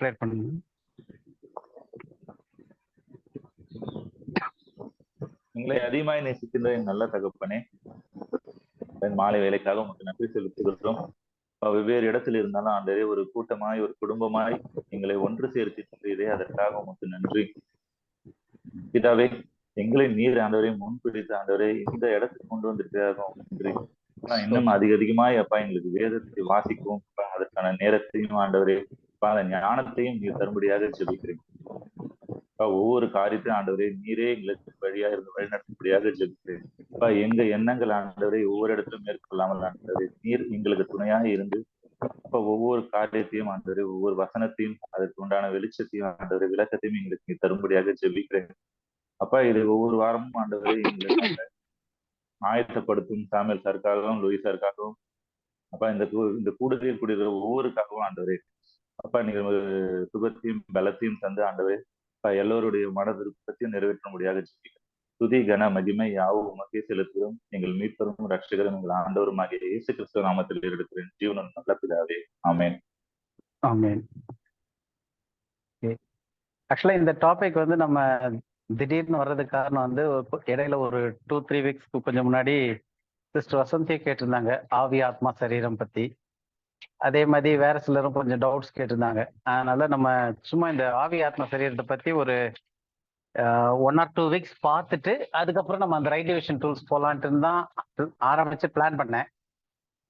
Prayer பண்ணுங்க. எங்களை அதிகமாய் நேசிக்கின்ற என் நல்ல தகப்பனே, மாலை வேலைக்காக உங்களுக்கு நன்றி செலுத்துகிறோம். வெவ்வேறு இடத்தில் இருந்தாலும் ஆண்டவரே ஒரு கூட்டமாய் ஒரு குடும்பமாய் எங்களை ஒன்று சேர்த்து அதற்காக உங்களுக்கு நன்றி. பிதாவே, எங்களை நீர் ஆண்டவரை முன்பிடித்த ஆண்டவரை இந்த இடத்துக்கு கொண்டு வந்திருக்கிறதாக நன்றி. இன்னும் அதிகமாய் அப்பா எங்களுக்கு வேதத்தை வாசிக்கவும் அதற்கான நேரத்தையும் ஆண்டவரே அந்த ஞானத்தையும் நீர் தரும்படியாக ஜெபிக்கிறேன். ஒவ்வொரு காரியத்தையும் ஆண்டவரே நீரே எங்களுக்கு வழியா இருந்து வழிநடத்தும்படியாக ஜெபிக்கிறேன். எங்க எண்ணங்கள் ஆண்டவரை ஒவ்வொரு இடத்திலும் மேற்கொள்ளாமல் ஆண்டவரே நீர் எங்களுக்கு துணையாக இருந்து ஒவ்வொரு காரியத்தையும் ஆண்டவரை ஒவ்வொரு வசனத்தையும் அதற்கு உண்டான வெளிச்சத்தையும் ஆண்டவரை விளக்கத்தையும் எங்களுக்கு தரும்படியாக ஜெபிக்கிறேன். அப்பா இது ஒவ்வொரு வாரமும் ஆண்டவரை எங்களுக்கு ஆயத்தப்படுத்தும் சாமியல் சாருக்காகவும் லூயிஸ் சாருக்காகவும் அப்பா இந்த கூடுதலில் கூடுகிற ஒவ்வொருக்காகவும் ஆண்டவரே அப்பா நீங்க சுகத்தையும் பலத்தையும் தந்து ஆண்டவரே எல்லோருடைய மன விருப்பத்தையும் நிறைவேற்ற முடியாத ஜெபிக்கிறேன். துதி கன மகிமை யாவும் உமக்கே செலுத்துகிறோம். எங்கள் மீட்பரும் ரட்சகரும் எங்கள் ஆண்டவரும் ஆகிய இயேசு கிறிஸ்துவ நாமத்தில் எடுக்கிறேன் ஜீவனும் நல்ல பிதாவே. ஆமென். ஆமென். ஆக்சுவலா இந்த டாபிக் வந்து நம்ம திடீர்னு வர்றதுக்கு காரணம் வந்து இடையில ஒரு 2-3 வீக்ஸ்க்கு கொஞ்சம் முன்னாடி சிஸ்டர் வசந்தியை கேட்டிருந்தாங்க ஆவி ஆத்மா சரீரம் பத்தி. அதே மாதிரி வேற சிலரும் கொஞ்சம் டவுட்ஸ் கேட்டிருந்தாங்க. அதனால நம்ம சும்மா இந்த ஆவி ஆத்மா சரீரத்தை பத்தி ஒரு 1 or 2 வீக்ஸ் பார்த்துட்டு அதுக்கப்புறம் நம்ம அந்த ரைட் டிவிஷன் டூல்ஸ் போலான்ட்டு தான் ஆரம்பிச்சு பிளான் பண்ணேன்.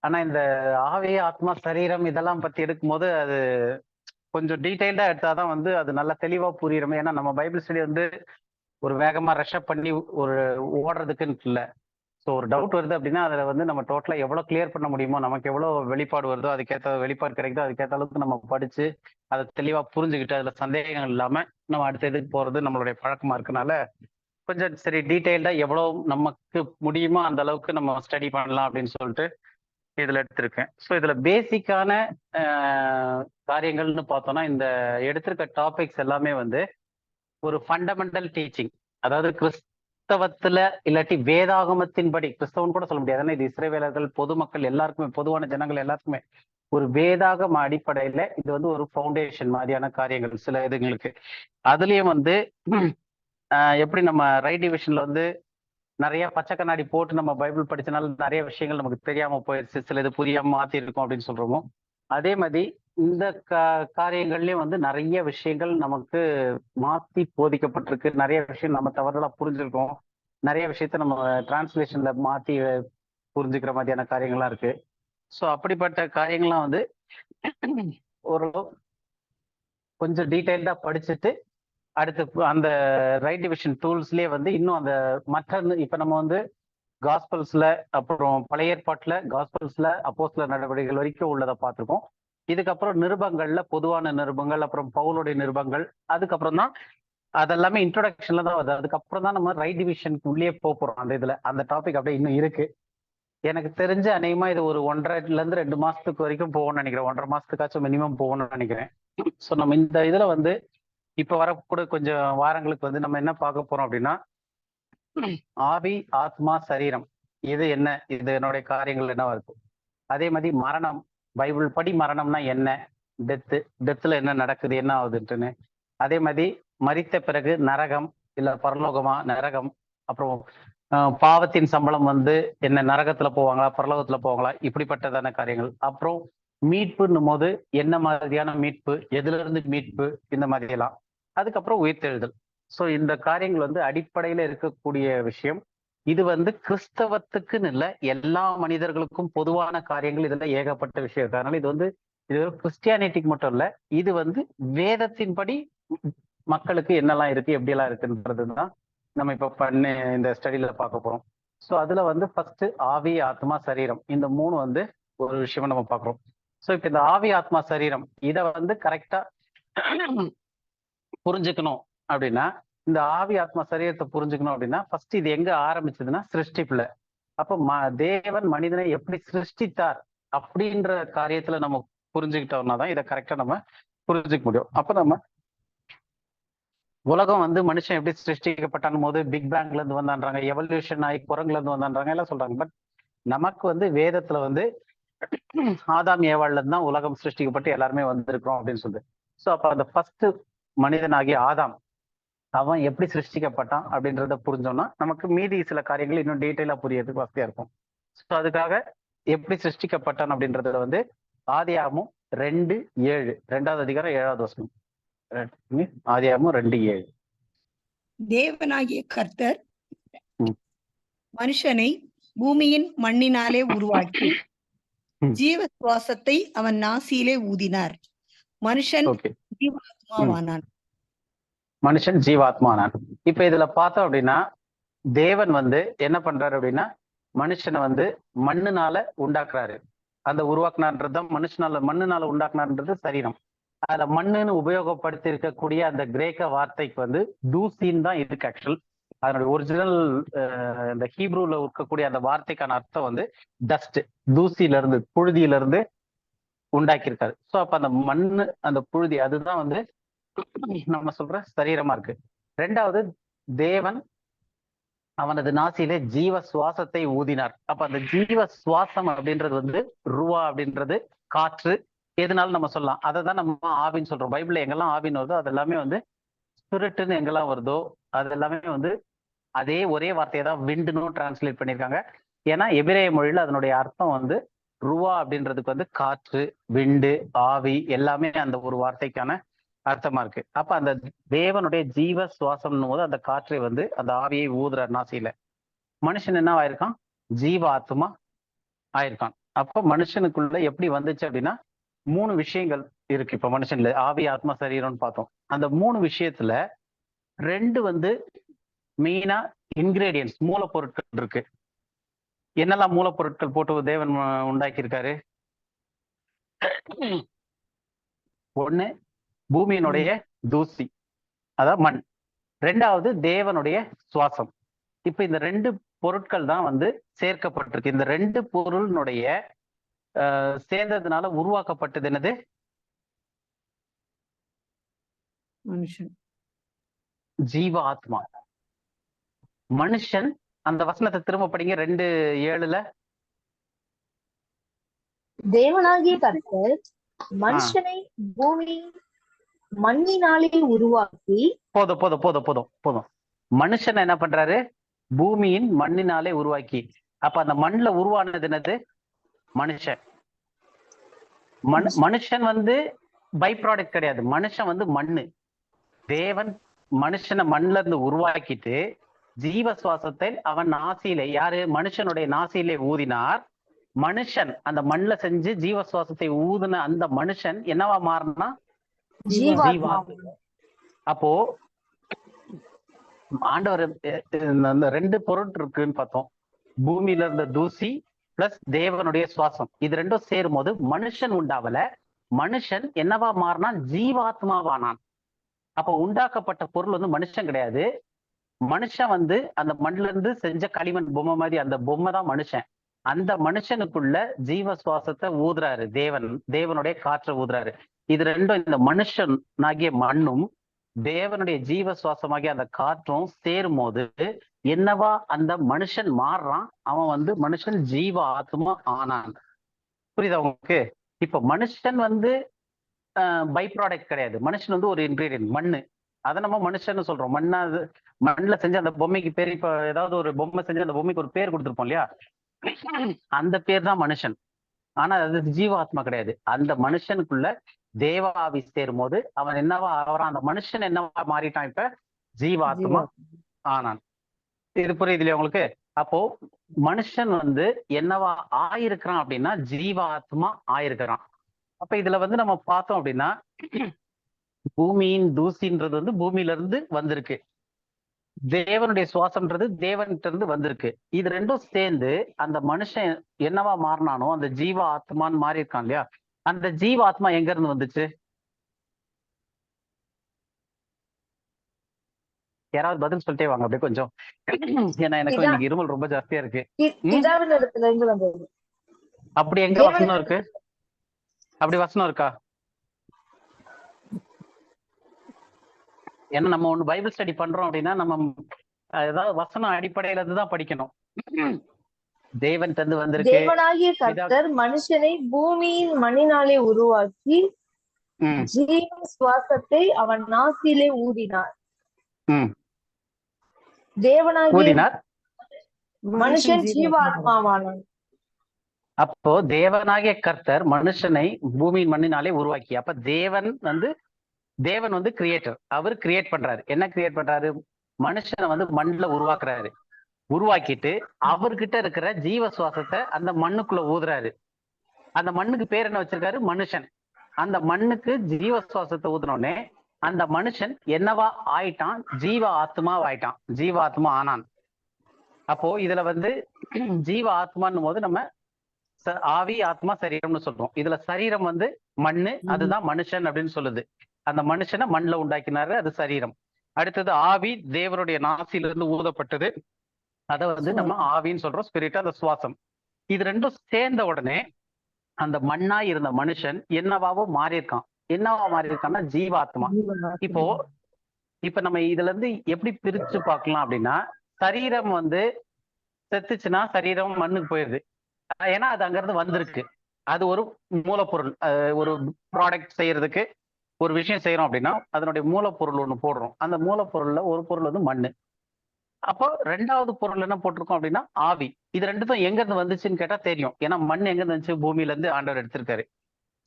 ஆனா இந்த ஆவி ஆத்மா சரீரம் இதெல்லாம் பத்தி எடுக்கும்போது அது கொஞ்சம் டீட்டெயில்டா எடுத்தாதான் வந்து அது நல்லா தெளிவா புரியுறமே. ஏன்னா நம்ம பைபிள் ஸ்டடி வந்து ஒரு வேகமா ரஷ்அப் பண்ணி ஒரு ஓடுறதுக்குன்னு இல்லை. ஸோ ஒரு டவுட் வருது அப்படின்னா அதில் வந்து நம்ம டோட்டலாக எவ்வளோ கிளியர் பண்ண முடியுமோ, நமக்கு எவ்வளோ வெளிப்பாடு வருதோ அதுக்கேற்ற வெளிப்பாடு கிடைக்குதோ அதுக்கேற்ற அளவுக்கு நம்ம படித்து அதை தெளிவாக புரிஞ்சுக்கிட்டு அதில் சந்தேகங்கள் இல்லாமல் நம்ம அடுத்த இதுக்கு போகிறது நம்மளுடைய பழக்கமாக இருக்கனால கொஞ்சம் சரி டீட்டெயில்டாக எவ்வளோ நமக்கு முடியுமோ அந்த அளவுக்கு நம்ம ஸ்டடி பண்ணலாம் அப்படின்னு சொல்லிட்டு இதில் எடுத்திருக்கேன். ஸோ இதில் பேசிக்கான காரியங்கள்னு பார்த்தோன்னா இந்த எடுத்திருக்க டாபிக்ஸ் எல்லாமே வந்து ஒரு ஃபண்டமெண்டல் டீச்சிங், அதாவது கிறிஸ்தவத்துல இல்லாட்டி வேதாகமத்தின்படி, கிறிஸ்தவன் கூட சொல்ல முடியாது, ஏன்னா இது இஸ்ரவேலர்கள் பொதுமக்கள் எல்லாருக்குமே பொதுவான ஜனங்கள் எல்லாருக்குமே ஒரு வேதாகம அடிப்படையில இது வந்து ஒரு ஃபவுண்டேஷன் மாதிரியான காரியங்கள் சில இதுங்களுக்கு. அதுலயும் வந்து எப்படி நம்ம ரைட் டிவிஷன்ல வந்து நிறைய பச்சை கண்ணாடி போட்டு நம்ம பைபிள் படிச்சனால நிறைய விஷயங்கள் நமக்கு தெரியாம போயிடுச்சு, சில இது புரியாம மாத்தி இருக்கும் அப்படின்னு சொல்றோமோ, அதே மாதிரி இந்த காரியங்கள்லயும் வந்து நிறைய விஷயங்கள் நமக்கு மாத்தி போதிக்கப்பட்டிருக்கு. நிறைய விஷயம் நம்ம தவறுதலா புரிஞ்சிருக்கோம். நிறைய விஷயத்த நம்ம டிரான்ஸ்லேஷன்ல மாத்தி புரிஞ்சுக்கிற மாதிரியான காரியங்கள்லாம் இருக்கு. ஸோ அப்படிப்பட்ட காரியங்கள்லாம் வந்து ஒரு கொஞ்சம் டீட்டெயில்டா படிச்சுட்டு அடுத்து அந்த ரைட் டிவிஷன் டூல்ஸ்லயே வந்து இன்னும் அந்த மற்ற இப்ப நம்ம வந்து காஸ்பல்ஸ்ல அப்புறம் பழைய ஏற்பாட்டுல காஸ்பல்ஸ்ல அப்போஸ்தலர் நடவடிக்கைகள் வரைக்கும் உள்ளதை பார்த்துருக்கோம். இதுக்கப்புறம் நிருபங்கள்ல பொதுவான நிருபங்கள், அப்புறம் பவுலுடைய நிருபங்கள், அதுக்கப்புறம் தான் அதெல்லாமே இன்ட்ரோடக்ஷன்ல தான் வருது. அதுக்கப்புறம் தான் நம்ம ரைட் டிவிஷனுக்கு உள்ளே போறோம். அந்த இதுல அந்த டாபிக் அப்படியே இன்னும் இருக்கு. எனக்கு தெரிஞ்ச அநேகமா இது ஒரு 1.5 to 2 மாசத்துக்கு வரைக்கும் போகணும்னு நினைக்கிறேன். 1.5 மாசத்துக்காச்சும் மினிமம் போகணும்னு நினைக்கிறேன். ஸோ நம்ம இந்த இதுல வந்து இப்ப வரக்கூட கொஞ்சம் வாரங்களுக்கு வந்து நம்ம என்ன பார்க்க போறோம் அப்படின்னா ஆவி ஆத்மா சரீரம் இது என்ன, இது என்னுடைய காரியங்கள் என்னவா இருக்கும். அதே மாதிரி மரணம், பைபிள் படி மரணம்னா என்ன, டெத்துல என்ன நடக்குது, என்ன ஆகுதுன்ட்டுன்னு. அதே மாதிரி மரித்த பிறகு நரகம் இல்ல பரலோகமா, நரகம், அப்புறம் பாவத்தின் சம்பளம் வந்து என்ன, நரகத்துல போவாங்களா பரலோகத்துல போவாங்களா, இப்படிப்பட்டதான காரியங்கள். அப்புறம் மீட்புன்னும் போது என்ன மாதிரியான மீட்பு, எதுல இருந்து மீட்பு, இந்த மாதிரி எல்லாம். அதுக்கப்புறம் உயிர்த்தெழுதல். ஸோ இந்த காரியங்கள் வந்து அடிப்படையில இருக்கக்கூடிய விஷயம். இது வந்து கிறிஸ்தவத்துக்குன்னு இல்லை, எல்லா மனிதர்களுக்கும் பொதுவான காரியங்கள் இதுல ஏகப்பட்ட விஷயம் இருக்கு. அதனால இது வந்து இது கிறிஸ்டியானிட்டிக்கு மட்டும் இல்லை, இது வந்து வேதத்தின்படி மக்களுக்கு என்னெல்லாம் இருக்கு எப்படியெல்லாம் இருக்குன்றது தான் நம்ம இப்ப இந்த ஸ்டடியில பார்க்க போறோம். ஸோ அதுல வந்து ஃபர்ஸ்ட் ஆவி ஆத்மா சரீரம் இந்த 3 வந்து ஒரு விஷயமா நம்ம பார்க்குறோம். ஸோ இப்ப இந்த ஆவி ஆத்மா சரீரம் இதை வந்து கரெக்டா புரிஞ்சுக்கணும் அப்படின்னா, இந்த ஆவி ஆத்மா சரீரத்தை புரிஞ்சுக்கணும் அப்படின்னா ஃபர்ஸ்ட் இது எங்க ஆரம்பிச்சதுன்னா சிருஷ்டிப்புல. அப்ப தேவன் மனிதனை எப்படி சிருஷ்டித்தார் அப்படின்ற காரியத்துல நம்ம புரிஞ்சுக்கிட்டோம்னா தான் இதை கரெக்டா நம்ம புரிஞ்சுக்க முடியும். அப்ப நம்ம உலகம் வந்து மனுஷன் எப்படி சிருஷ்டிக்கப்பட்டான் போது பிக் பேங்க்ல இருந்து வந்தான்றாங்க, எவல்யூஷன் ஆகி குரங்குல இருந்து வந்தான்றாங்க எல்லாம் சொல்றாங்க. பட் நமக்கு வந்து வேதத்துல வந்து ஆதாம் ஏவாள்ல இருந்து தான் உலகம் சிருஷ்டிக்கப்பட்டு எல்லாருமே வந்திருக்கிறோம் அப்படின்னு சொல்லுது. ஸோ அப்ப அந்த ஃபர்ஸ்ட் மனிதனாகிய ஆதாம் அவன் எப்படி சிருஷ்டிக்கப்பட்டான் அப்படின்றத புரிஞ்சோம்னா நமக்கு மீதி சில காரியங்கள் இன்னும் டீட்டெயிலா புரியறதுக்கு வசதியா இருக்கும். ஸோ அதுக்காக எப்படி சிருஷ்டிக்கப்பட்டான் அப்படின்றத வந்து ஆதியாகமம் 2:7 2வது அதிகாரம் 7வது வசனம். ஆதியாகமம் 2:7. தேவனாகிய கர்த்தர் ம். மனுஷனை பூமியின் மண்ணினாலே உருவாக்கி ம். ஜீவ சுவாசத்தை அவன் நாசியிலே ஊதினார். மனுஷன் ஓகே, ஜீவாத்மாவானான். மனுஷன் ஜீவாத்மானான். இப்ப இதுல பார்த்தோம் அப்படின்னா தேவன் வந்து என்ன பண்றாரு அப்படின்னா மனுஷனை வந்து மண்ணுனால உண்டாக்குறாரு. அந்த உருவாக்குனார்ன்றதுதான் மண்ணுனால உண்டாக்குனார்ன்றது சரீரம். அதுல மண்ணுன்னு உபயோகப்படுத்தி இருக்கக்கூடிய அந்த கிரேக்க வார்த்தைக்கு வந்து தூசின்னு தான் இருக்கு ஆக்சுவல். அதனுடைய ஒரிஜினல் இந்த ஹீப்ரூல இருக்கக்கூடிய அந்த வார்த்தைக்கான அர்த்தம் வந்து டஸ்ட், தூசியில இருந்து, புழுதியில இருந்து உண்டாக்கியிருக்காரு. ஸோ அப்ப அந்த மண்ணு, அந்த புழுதி, அதுதான் வந்து நம்ம சொல்ற சரீரமா இருக்கு. ரெண்டாவது, தேவன் அவனது நாசியிலே ஜீவ சுவாசத்தை ஊதினார். அப்ப அந்த ஜீவ சுவாசம் அப்படின்றது வந்து ருவா அப்படின்றது காற்று. எதுனாலும் நம்ம சொல்லலாம். அதை தான் நம்ம ஆவின்னு சொல்றோம். பைபிள்ல எங்கெல்லாம் ஆவின்னு வருதோ அது எல்லாமே வந்து ஸ்பிரிட்னு எங்கெல்லாம் வருதோ அது எல்லாமே வந்து அதே ஒரே வார்த்தையை தான் விண்டுன்னு டிரான்ஸ்லேட் பண்ணியிருக்காங்க. ஏன்னா எபிரேய மொழியில அதனுடைய அர்த்தம் வந்து ருவா அப்படின்றதுக்கு வந்து காற்று, விண்டு, ஆவி எல்லாமே அந்த ஒரு வார்த்தைக்கான அர்த்தமா இருக்கு. அப்ப அந்த தேவனுடைய ஜீவ சுவாசம்னும் போது அந்த காற்றை வந்து அந்த ஆவியை ஊதுறார் நாசியில. மனுஷன் என்ன ஆயிருக்கான்? ஜீவ ஆத்மா ஆயிருக்கான். அப்ப மனுஷனுக்குள்ள எப்படி வந்துச்சு அப்படின்னா 3 விஷயங்கள் இருக்கு. இப்ப மனுஷன்ல ஆவி, ஆத்மா, சரீரம்னு பார்த்தோம். அந்த 3 விஷயத்துல 2 வந்து மெயினா இன்கிரீடியன்ஸ், மூலப்பொருட்கள் இருக்கு. என்னெல்லாம் மூலப்பொருட்கள் போட்டு தேவன் உண்டாக்கியிருக்காரு? 1 பூமியினுடைய தூசி, அதாவது மண். 2வது தேவனுடைய சுவாசம். இப்ப இந்த 2 பொருட்கள் தான் வந்து சேர்க்கப்பட்டிருக்கு. இந்த 2 பொருளினுடைய சேர்ந்ததுனால உருவாக்கப்பட்டது என்னது? மனுஷன், ஜீவ ஆத்மா. மனுஷன், அந்த வசனத்தை திரும்ப படிங்க 2:7. தேவனாகிய கர்த்தர் மனுஷனை பூமி மண்ணினாலே உருவாக்கி. போதும் போதும் போதும் போதும் போதும். மனுஷன் என்ன பண்றாரு? பூமியின் மண்ணினாலே உருவாக்கி. அப்ப அந்த மண்ணுல உருவானது என்னது? மனுஷன். மனுஷன் வந்து பை ப்ராடக்ட் கிடையாது. மனுஷன் வந்து மண்ணு. தேவன் மனுஷனை மண்ணுல இருந்து உருவாக்கிட்டு ஜீவ சுவாசத்தை அவன் நாசியிலே, யாரு? மனுஷனுடைய நாசியிலே ஊதினார். மனுஷன் அந்த மண்ணுல செஞ்சு ஜீவ சுவாசத்தை ஊதின அந்த மனுஷன் என்னவா மாறினா? ஜீவாத்மா. அப்போ ஆண்டவர் அந்த 2 பொருள் இருக்குன்னு பார்த்தோம். பூமியில இருந்த தூசி பிளஸ் தேவனுடைய சுவாசம், இது 2ம் சேரும் போது மனுஷன் உண்டாவல. மனுஷன் என்னவா மாறினா? ஜீவாத்மாவானான். அப்ப உண்டாக்கப்பட்ட பொருள் வந்து மனுஷன் கிடையாது. மனுஷன் வந்து அந்த மண்ணுல இருந்து செஞ்ச களிமண் பொம்மை மாதிரி, அந்த பொம்மை தான் மனுஷன். அந்த மனுஷனுக்குள்ள ஜீவ சுவாசத்தை ஊதுறாரு தேவன், தேவனுடைய காற்றை ஊதுறாரு. இது 2ம், இந்த மனுஷன் ஆகிய மண்ணும் தேவனுடைய ஜீவ சுவாசமாகிய அந்த காற்றும் சேரும் போது என்னவா அந்த மனுஷன் மாறுறான்? அவன் வந்து மனுஷன் ஜீவ ஆத்மா ஆனான். புரியுதா உங்களுக்கு? இப்ப மனுஷன் வந்து பை ப்ராடக்ட் கிடையாது. மனுஷன் வந்து ஒரு இன்கிரீடியன்ட், மண்ணு. அதை நம்ம மனுஷன்னு சொல்றோம். மண்ணுல செஞ்ச அந்த பொம்மைக்கு பேர், இப்ப ஏதாவது ஒரு பொம்மை செஞ்சு அந்த பொம்மைக்கு ஒரு பேர் கொடுத்துருப்போம் இல்லையா? அந்த பேர் தான் மனுஷன். ஆனா அது ஜீவாத்மா கிடையாது. அந்த மனுஷனுக்குள்ள தேவ ஆவி சேரும் போது அவன் என்னவா ஆகிறான்? அந்த மனுஷன் என்னவா மாறிட்டான்? இப்ப ஜீவாத்மா ஆனான். இது புரியுது இல்லையா உங்களுக்கு? அப்போ மனுஷன் வந்து என்னவா ஆயிருக்கிறான் அப்படின்னா ஜீவாத்மா ஆயிருக்கிறான். அப்ப இதுல வந்து நம்ம பார்த்தோம் அப்படின்னா பூமியின் தூசின்றது வந்து பூமியில இருந்து வந்திருக்கு. தேவனுடைய சுவாசம்ன்றது தேவன்கிட்ட இருந்து வந்திருக்கு. இது 2ம் சேர்ந்து அந்த மனுஷன் என்னவா மாறினானோ அந்த ஜீவ ஆத்மான்னு மாறி இருக்கான் இல்லையா? அந்த ஜீவ ஆத்மா எங்க இருந்து வந்துச்சு? யாராவது பதில் சொல்லிட்டே வாங்க அப்படியே கொஞ்சம். ஏன்னா எனக்கு இன்னைக்கு இருமல் ரொம்ப ஜாஸ்தியா இருக்கு. பிதாவினிடத்துல இருந்து வந்தது. அப்படி எங்க வசனம் இருக்கு? அப்படி வசனம் இருக்கா? ஏன்னா நம்ம ஒண்ணு பைபிள் ஸ்டடி பண்றோம் அப்படின்னா நம்ம ஏதாவது வசனம் அடிப்படையில தான் படிக்கணும். தேவன் தந்து வந்திருக்கு. தேவனாகிய கர்த்தர் மனுஷனை பூமியின் மண்ணினாலே உருவாக்கி ம் ஜீவ சுவாசத்தை அவன் நாசியிலே ஊதினார். ம் தேவனாகிய ஊதினார். மனுஷன் ஜீவாத்மாவானான். அப்போ தேவனாகிய கர்த்தர் மனுஷனை பூமியின் மண்ணினாலே உருவாக்கி, அப்ப தேவன் வந்து கிரியேட்டர். அவர் கிரியேட் பண்றாரு. என்ன கிரியேட் பண்றாரு? மனுஷனை வந்து மண்ணுல உருவாக்குறாரு. உருவாக்கிட்டு அவர்கிட்ட இருக்கிற ஜீவ சுவாசத்தை அந்த மண்ணுக்குள்ள ஊதுறாரு. அந்த மண்ணுக்கு பேர் என்ன வச்சிருக்காரு? மனுஷன். அந்த மண்ணுக்கு ஜீவ சுவாசத்தை ஊதுனோடனே அந்த மனுஷன் என்னவா ஆயிட்டான்? ஜீவ ஆத்மா ஆயிட்டான். ஜீவ ஆத்மா ஆனான். அப்போ இதுல வந்து ஜீவ ஆத்மான்னும் போது நம்ம ஆவி ஆத்மா சரீரம்னு சொல்றோம். இதுல சரீரம் வந்து மண்ணு, அதுதான் மனுஷன் அப்படின்னு சொல்லுது. அந்த மனுஷனை மண்ணுல உண்டாக்கினாரு, அது சரீரம். அடுத்தது ஆவி தேவனுடைய நாசிலிருந்து ஊதப்பட்டது, அதை வந்து நம்ம ஆவின்னு சொல்றோம். ஸ்பிரிட், அந்த சுவாசம். இது ரெண்டும் சேர்ந்த உடனே அந்த மண்ணா இருந்த மனுஷன் என்னவாவோ மாறியிருக்கான். என்னவா மாறியிருக்கான்னா ஜீவாத்மா. இப்ப நம்ம இதுல இருந்து எப்படி பிரிச்சு பார்க்கலாம் அப்படின்னா, சரீரம் வந்து செத்துச்சுன்னா சரீரம் மண்ணுக்கு போயிருது. ஏன்னா அது அங்கிருந்து வந்திருக்கு. அது ஒரு மூலப்பொருள். ஒரு ப்ராடக்ட் செய்யறதுக்கு ஒரு விஷயம் செய்யறோம் அப்படின்னா அதனுடைய மூலப்பொருள் ஒண்ணு போடுறோம். அந்த மூலப்பொருள்ல ஒரு பொருள் வந்து மண்ணு. அப்போ ரெண்டாவது பொருள் என்ன போட்டிருக்கோம் அப்படின்னா ஆவி. இது ரெண்டுக்கும் எங்க இருந்து வந்துச்சுன்னு கேட்டா தெரியும். ஏன்னா மண் எங்க இருந்து வந்துச்சு? பூமியில இருந்து ஆண்டவர் எடுத்திருக்காரு.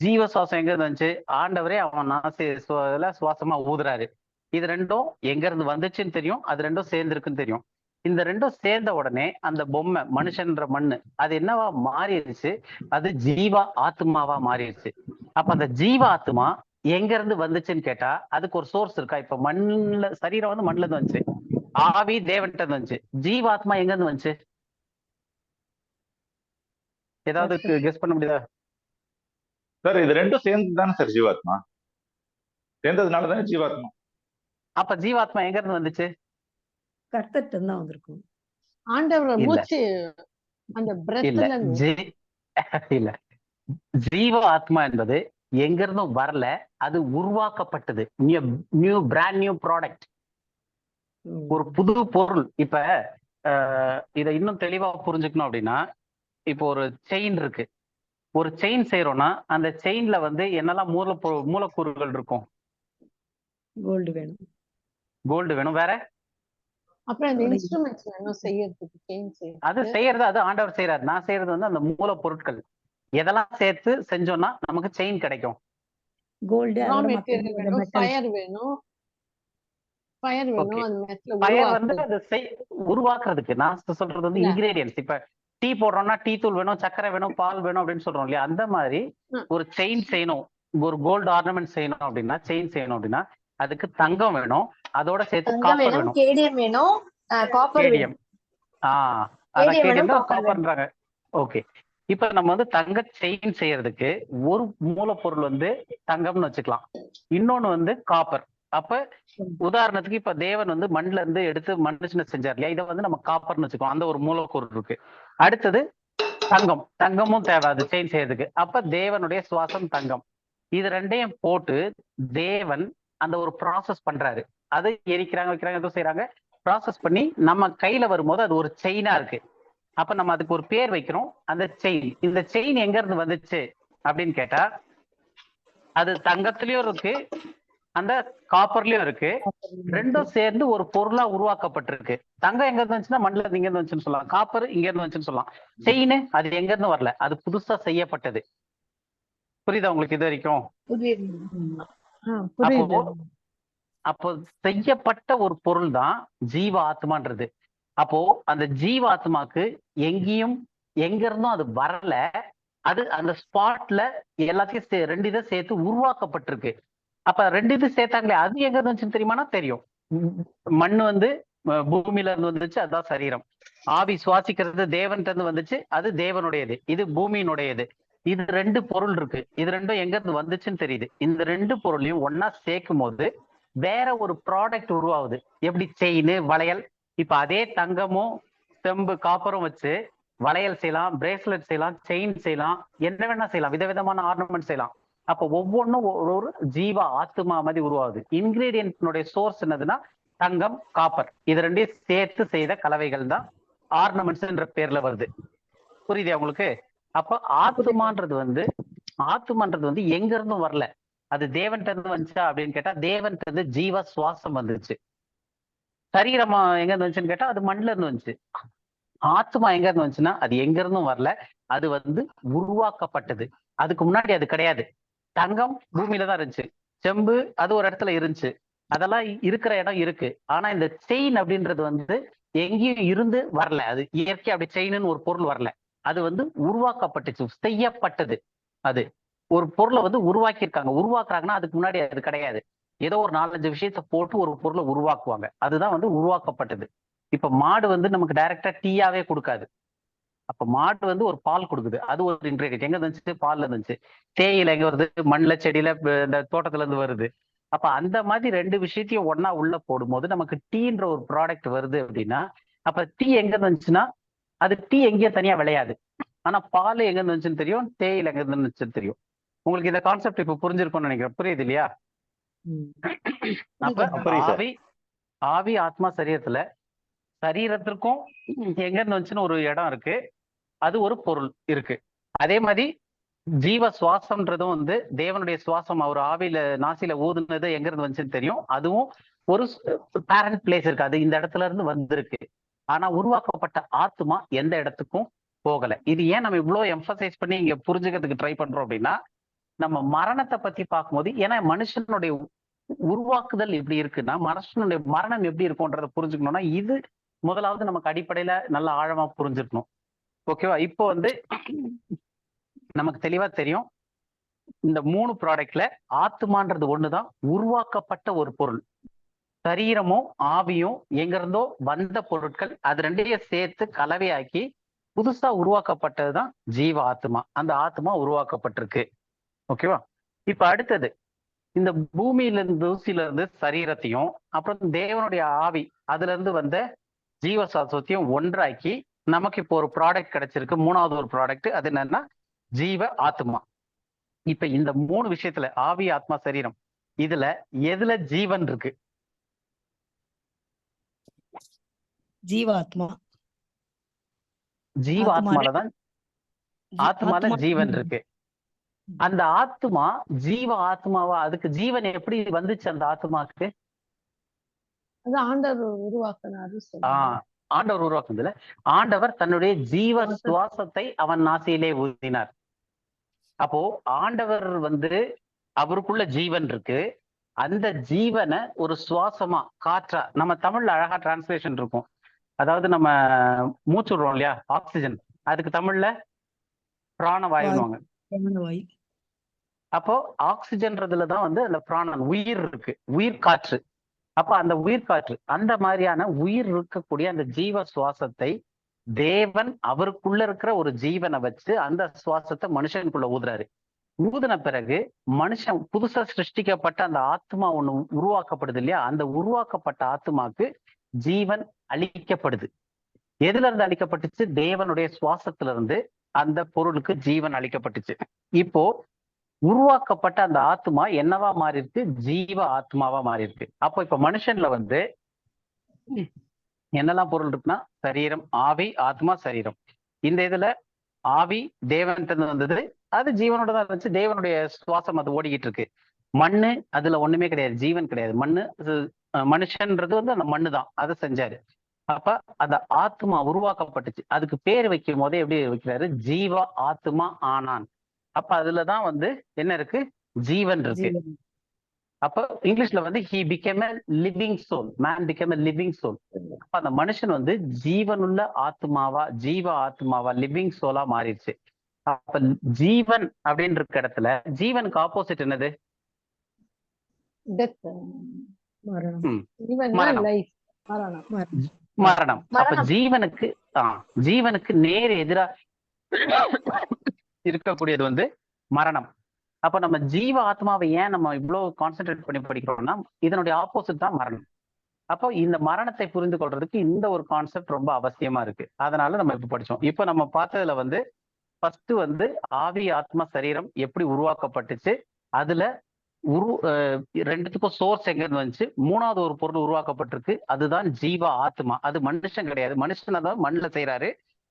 ஜீவ சுவாசம் எங்க இருந்து வந்துச்சு? ஆண்டவரே அவன் சுவாசமா ஊதுறாரு. இது ரெண்டும் எங்க இருந்து வந்துச்சுன்னு தெரியும். அது ரெண்டும் சேர்ந்துருக்குன்னு தெரியும். இந்த ரெண்டும் சேர்ந்த உடனே அந்த பொம்மை மனுஷன்ற மண்ணு அது என்னவா மாறிடுச்சு? அது ஜீவா ஆத்மாவா மாறிடுச்சு. அப்ப அந்த ஜீவ ஆத்மா எங்க இருந்து வந்துச்சுன்னு கேட்டா அதுக்கு ஒரு சோர்ஸ் இருக்கா? இப்ப மண்ணுல சரீரம் வந்து மண்ணுல இருந்து வந்துச்சு, ஆவி தேவன்கிட்ட வந்துச்சு, ஜீவாத்மா எங்க இருந்து வந்துச்சு? ஏதாவது கெஸ் பண்ண முடியுதா சார்? இது ரெண்டும் சேர்ந்து தானே சார் ஜீவாத்மா. சேர்ந்ததுனால தானே ஜீவாத்மா. அப்ப ஜீவாத்மா எங்க இருந்து வந்துச்சு? கர்த்தர்ட்ட தான் வந்திருக்கும். ஆண்டவர் இல்ல. மூச்சு அந்த இல்ல. பிரெத்ல இருந்து. இல்ல, ஜீவ ஆத்மா என்பது எங்க இருந்தும் வரல, அது உருவாக்கப்பட்டது. பிராண்ட் நியூ ப்ராடக்ட், ஒரு புது பொருள். இப்ப இதை இன்னும் தெளிவா புரிஞ்சுக்கணும் அப்படின்னா, இப்போ ஒரு செயின் இருக்கு. ஒரு செயின் செய்யறோம்னா அந்த செயின்ல வந்து என்னெல்லாம் மூலக்கூறுகள் இருக்கும்? கோல்டு வேணும். கோல்டு வேணும். வேற? அப்புறம் அந்த இன்ஸ்ட்ருமெண்ட்ஸ் வேணும் செய்யறதுக்கு, செயின் அது செய்யறதுக்கு. செய்யறது அது ஆண்டவர் செய்யறாரு. நான் செய்யறது வந்து அந்த மூலப்பொருட்கள். எதெல்லாம் சேர்த்து செஞ்சோம்னா நமக்கு செயின் கிடைக்கும்? கோல்டு, ரா மெட்டீரியல் வேணும், ஃபயர் வேணும். Fire okay. வேணும், அது மெட்டல ஃபயர் வந்து உருவாக்குறது. அது உருவாக்குறதுக்கு. நான் சொல்றது வந்து இல்ல. இன்கிரீடியன்ஸ். இப்ப டீ போடுறோம்னா டீ தூள் வேணும், சர்க்கரை வேணும், பால் வேணும் அப்படின்னு சொல்றோம் இல்லையா? அந்த மாதிரி ஒரு செயின் செய்யணும், ஒரு கோல்டு ஆர்னமெண்ட் செய்யணும் அப்படின்னா, செயின் செய்யணும் அப்படின்னா அதுக்கு தங்கம் வேணும், அதோட சேர்த்து தங்கம் காப்பர் வேணும், வேணும். கேடியம் வேணும், காப்பர் கேடியம். வேணும். அதான் கேடியம் கேடியம் வேணும், தான் காப்பர் வேணும். காப்பர்ன்றாங்க. ஓகே. இப்ப நம்ம வந்து தங்க செயின் செய்யறதுக்கு ஒரு மூலப்பொருள் வந்து தங்கம்னு வச்சுக்கலாம், இன்னொன்னு வந்து காப்பர். அப்ப உதாரணத்துக்கு இப்ப தேவன் வந்து மண்ணுல இருந்து எடுத்து மனுஷனை செஞ்சார் இல்லையா? இதை வந்து நம்ம காப்பர்னு வச்சுக்கோம். அந்த ஒரு மூலக்கூறு இருக்கு. அடுத்தது தங்கம். தங்கமும் தேவை அது செயின் செய்யறதுக்கு. அப்ப தேவனுடைய சுவாசம் தங்கம். இது ரெண்டையும் போட்டு தேவன் அந்த ஒரு ப்ராசஸ் பண்றாரு. அது எரிக்கிறாங்க, வைக்கிறாங்க, எதுவும் செய்யறாங்க. ப்ராசஸ் பண்ணி நம்ம கையில வரும்போது அது ஒரு செயினா இருக்கு. அப்ப நம்ம அதுக்கு ஒரு பேர் வைக்கிறோம், அந்த செயின். இந்த செயின் எங்க இருந்து வந்துச்சு அப்படின்னு கேட்டா அது தங்கத்திலயும் இருக்கு, அந்த காப்பர்லயும் இருக்கு. ரெண்டும் சேர்ந்து ஒரு பொருளா உருவாக்கப்பட்டிருக்கு. தங்கம் எங்க இருந்து வந்துச்சுன்னா மண்ணுல இருந்து இங்க இருந்து வந்துச்சுன்னு சொல்லலாம், காப்பர் இங்க இருந்து வந்துச்சுன்னு சொல்லலாம். செயின் அது எங்க இருந்து வரல, அது புதுசா செய்யப்பட்டது. புரியுதா உங்களுக்கு இது வரைக்கும்? புரியுது. அப்போ செய்யப்பட்ட ஒரு பொருள் தான் ஜீவ ஆத்மான்றது. அப்போ அந்த ஜீவ ஆத்மாக்கு எங்கேயும் எங்க இருந்தும் அது வரல, அது அந்த ஸ்பாட்ல எல்லாத்தையும் ரெண்டு இதை சேர்த்து உருவாக்கப்பட்டிருக்கு. அப்ப ரெண்டு இது சேர்த்தாங்களே, அது எங்க இருந்துச்சுன்னு தெரியுமானா தெரியும். மண்ணு வந்து பூமியில இருந்து வந்துச்சு, அதுதான் சரீரம். ஆவி சுவாசிக்கிறது தேவன்கிட்ட இருந்து வந்துச்சு, அது தேவனுடையது, இது பூமியினுடையது. இது ரெண்டு பொருள் இருக்கு. இது ரெண்டும் எங்க இருந்து வந்துச்சுன்னு தெரியுது. இந்த ரெண்டு பொருளையும் ஒன்னா சேர்க்கும் போது வேற ஒரு ப்ராடக்ட் உருவாகுது. எப்படி? செயின், வளையல். இப்ப அதே தங்கமும் செம்பு காப்பரும் வச்சு வளையல் செய்யலாம், பிரேஸ்லெட் செய்யலாம், செயின் செய்யலாம், என்ன வேணா செய்யலாம், விதவிதமான ஆர்னமெண்ட் செய்யலாம். அப்ப ஒவ்வொன்றும் ஒரு ஜீவ ஆத்மா மாதிரி உருவாகுது. இன்கிரீடியன்ட்னுடைய சோர்ஸ் என்னதுன்னா தங்கம், காப்பர். இது ரெண்டையும் சேர்த்து செய்த கலவைகள் தான் ஆர்னமெண்ட்ஸ்ன்ற பேர்ல வருது. புரியுதா உங்களுக்கு? அப்ப ஆத்மான்றது வந்து எங்க இருந்தும் வரல, அது தேவன்கிட்ட இருந்து வந்துச்சா அப்படின்னு கேட்டா தேவன்கிட்ட இருந்து ஜீவ சுவாசம் வந்துச்சு. சரீரமா எங்க இருந்து வந்துச்சுன்னு கேட்டா அது மண்ணுல இருந்து வந்துச்சு. ஆத்மா எங்க இருந்து வந்துச்சுன்னா அது எங்க இருந்தும் வரல, அது உருவாக்கப்பட்டது. அதுக்கு முன்னாடி அது கிடையாது. தங்கம் பூமியில தான் இருந்துச்சு, செம்பு அது ஒரு இடத்துல இருந்துச்சு, அதெல்லாம் இருக்கிற இடம் இருக்கு. ஆனா இந்த செயின் அப்படின்றது எங்கேயும் இருந்து வரல, அது இயற்கை அப்படி செயின்னு ஒரு பொருள் வரல, அது உருவாக்கப்பட்டுச்சு, செய்யப்பட்டது. அது ஒரு பொருளை உருவாக்கியிருக்காங்க. உருவாக்குறாங்கன்னா அதுக்கு முன்னாடி அது கிடையாது. ஏதோ ஒரு 4-5 விஷயத்த போட்டு ஒரு பொருளை உருவாக்குவாங்க, அதுதான் உருவாக்கப்பட்டது. இப்ப மாடு நமக்கு டைரக்டா டீயாவே கொடுக்காது. அப்ப மாடு ஒரு பால் கொடுக்குது, அது ஒரு இன்கிரீடியன்ட். எங்க இருந்துச்சு? பால்ல இருந்துச்சு. தேயிலை எங்க வருது? மண்ணுல, செடியில, இந்த தோட்டத்துல இருந்து வருது. அப்ப அந்த மாதிரி 2 விஷயத்தையும் ஒன்னா உள்ள போடும்போது நமக்கு டீன்ற ஒரு ப்ராடக்ட் வருது அப்படின்னா, அப்ப டீ எங்க இருந்துச்சுன்னா அது டீ எங்கேயும் தனியா விளையாது. ஆனா பால் எங்க இருந்துச்சுன்னு தெரியும், தேயிலை எங்க இருந்துச்சுன்னு தெரியும். உங்களுக்கு இந்த கான்செப்ட் இப்ப புரிஞ்சிருக்கும்னு நினைக்கிறேன். புரியுது இல்லையா? அப்ப புரியுது சார். ஆவி ஆவி ஆத்மா சரீரத்திற்கும் எங்க இருந்து வந்துச்சுன்னு ஒரு இடம் இருக்கு, அது ஒரு பொருள் இருக்கு. அதே மாதிரி ஜீவ சுவாசம்ன்றதும் தேவனுடைய சுவாசம், அவர் ஆவியில நாசியில ஊதுனது எங்க இருந்து வந்துச்சுன்னு தெரியும். அதுவும் ஒரு பேரண்ட் பிளேஸ் இருக்கு, அது இந்த இடத்துல இருந்து வந்திருக்கு. ஆனா உருவாக்கப்பட்ட ஆத்மா எந்த இடத்துக்கும் போகல. இது ஏன் நம்ம இவ்வளவு எம்பசைஸ் பண்ணி இங்க புரிஞ்சுக்கிறதுக்கு ட்ரை பண்றோம் அப்படின்னா, நம்ம மரணத்தை பத்தி பார்க்கும்போது, ஏன்னா மனுஷனுடைய உருவாக்குதல் எப்படி இருக்குன்னா, மனுஷனுடைய மரணம் எப்படி இருக்கும்ன்றத புரிஞ்சுக்கணும்னா இது முதலாவது நமக்கு அடிப்படையில நல்ல ஆழமா புரிஞ்சுக்கணும். ஓகேவா? இப்போ நமக்கு தெளிவா தெரியும், இந்த 3 ப்ராடக்ட்ல ஆத்மான்றது ஒண்ணுதான் உருவாக்கப்பட்ட ஒரு பொருள். சரீரமும் ஆவியும் எங்க இருந்தோ வந்த பொருட்கள், அது ரெண்டையும் சேர்த்து கலவையாக்கி புதுசா உருவாக்கப்பட்டதுதான் ஜீவ ஆத்மா. அந்த ஆத்மா உருவாக்கப்பட்டிருக்கு. ஓகேவா? இப்ப அடுத்தது, இந்த பூமியில இருந்து, தூசியில இருந்து சரீரத்தையும், அப்புறம் தேவனுடைய ஆவி அதுல இருந்து வந்த ஜீவ சாஸ்வத்தையும் ஒன்றாக்கி நமக்கு இப்போ ஒரு ப்ராடக்ட் கிடைச்சிருக்கு. 3வது ஒரு ப்ராடக்ட், அது என்னன்னா ஜீவ ஆத்மா. இப்ப இந்த 3 விஷயத்துல ஆவி, ஆத்மா, சரீரம், இதுல எதுல ஜீவன் இருக்கு? ஜீவாத்மா. ஜீவ ஆத்மாலதான், ஆத்மால ஜீவன் இருக்கு. அந்த ஆத்மா ஜீவ ஆத்மாவா? அதுக்கு ஜீவன் எப்படி வந்துச்சு அந்த ஆத்மாக்கு? அது ஆண்டவர் உருவாக்குனாரு சொல்லுங்க. ஆண்டவர் உருவாக்குனதுல ஆண்டவர் தன்னுடைய ஜீவ சுவாசத்தை அவன் நாசியிலே ஊதினார். அப்போ ஆண்டவர் அவருக்குள்ள ஜீவன் இருக்கு. அந்த ஜீவனை ஒரு சுவாசமா, காற்றா, நம்ம தமிழ்ல அழகா டிரான்ஸ்லேஷன் இருக்கும். அதாவது நம்ம மூச்சு விடுறோம் இல்லையா, ஆக்சிஜன், அதுக்கு தமிழ்ல பிராணவாயுன்னுவாங்க. அப்போ ஆக்சிஜன்றதுலதான் அந்த பிராணன், உயிர் இருக்கு, உயிர் காற்று. அப்ப அந்த உயிர் காற்று, அந்த மாதிரியான உயிர் இருக்கக்கூடிய அந்த ஜீவ சுவாசத்தை தேவன் அவருக்குள்ள இருக்கிற ஒரு ஜீவனை வச்சு அந்த சுவாசத்தை மனுஷனுக்குள்ள ஊதுறாரு. ஊதின பிறகு மனுஷன் புதுசா சிருஷ்டிக்கப்பட்ட அந்த ஆத்மா ஒண்ணு உருவாக்கப்படுது இல்லையா, அந்த உருவாக்கப்பட்ட ஆத்மாக்கு ஜீவன் அளிக்கப்படுது. எதுல இருந்து அளிக்கப்பட்டுச்சு? தேவனுடைய சுவாசத்துல இருந்து அந்த பொருளுக்கு ஜீவன் அளிக்கப்பட்டுச்சு. இப்போ உருவாக்கப்பட்ட அந்த ஆத்மா என்னவா மாறி இருக்கு? ஜீவ ஆத்மாவா மாறி இருக்கு. அப்போ இப்ப மனுஷன்ல என்னெல்லாம் பொருள் இருக்குன்னா, சரீரம், ஆவி, ஆத்மா, சரீரம். இந்த இதுல ஆவி தேவன்கிட்ட வந்தது, அது ஜீவனோட தான் இருந்துச்சு, தேவனுடைய சுவாசம் அது ஓடிக்கிட்டு இருக்கு. மண்ணு, அதுல ஒண்ணுமே கிடையாது, ஜீவன் கிடையாது. மண்ணு, மனுஷன்றது அந்த மண்ணு தான், அதை செஞ்சாரு. அப்ப அந்த ஆத்மா உருவாக்கப்பட்டுச்சு. அதுக்கு பேர் வைக்கும் போதே எப்படி வைக்கிறாரு? ஜீவ ஆத்மா ஆனான். அப்ப அதுலதான் என்ன இருக்கு? ஜீவன் இருக்கு. அப்ப இங்கிலீஷ்ல he became a living soul, man became a living soul. அப்ப அந்த மனுஷன் ஜீவனுள்ள ஆத்மாவா, ஜீவ ஆத்மாவா, லிவிங் சோலா மாறிடுச்சு. அப்ப ஜீவன் அப்படின்னு இருக்க இடத்துல ஜீவனுக்கு ஆப்போசிட் என்னது? டெத், மரணம். அப்ப ஜீவனுக்கு நேர் எதிரா இருக்கக்கூடியது மரணம். அப்ப நம்ம ஜீவ ஆத்மாவை ஏன் நம்ம இவ்வளவு கான்சென்ட்ரேட் பண்ணி படிக்கிறோம்னா, இதனுடைய ஆப்போசிட் தான் மரணம். அப்போ இந்த மரணத்தை புரிந்து கொள்றதுக்கு இந்த ஒரு கான்செப்ட் ரொம்ப அவசியமா இருக்கு. அதனால நம்ம இப்ப படிச்சோம். இப்ப நம்ம பார்த்ததுல ஃபர்ஸ்ட் ஆவி, ஆத்மா, சரீரம் எப்படி உருவாக்கப்பட்டுச்சு, அதுல ரெண்டுத்துக்கும் சோர்ஸ் எங்க இருந்து வந்துச்சு, 3வது ஒரு பொருள் உருவாக்கப்பட்டிருக்கு, அதுதான் ஜீவ ஆத்மா. அது மனுஷன் கிடையாது, மனுஷன் தான் மண்ணுல செய்யறாரு.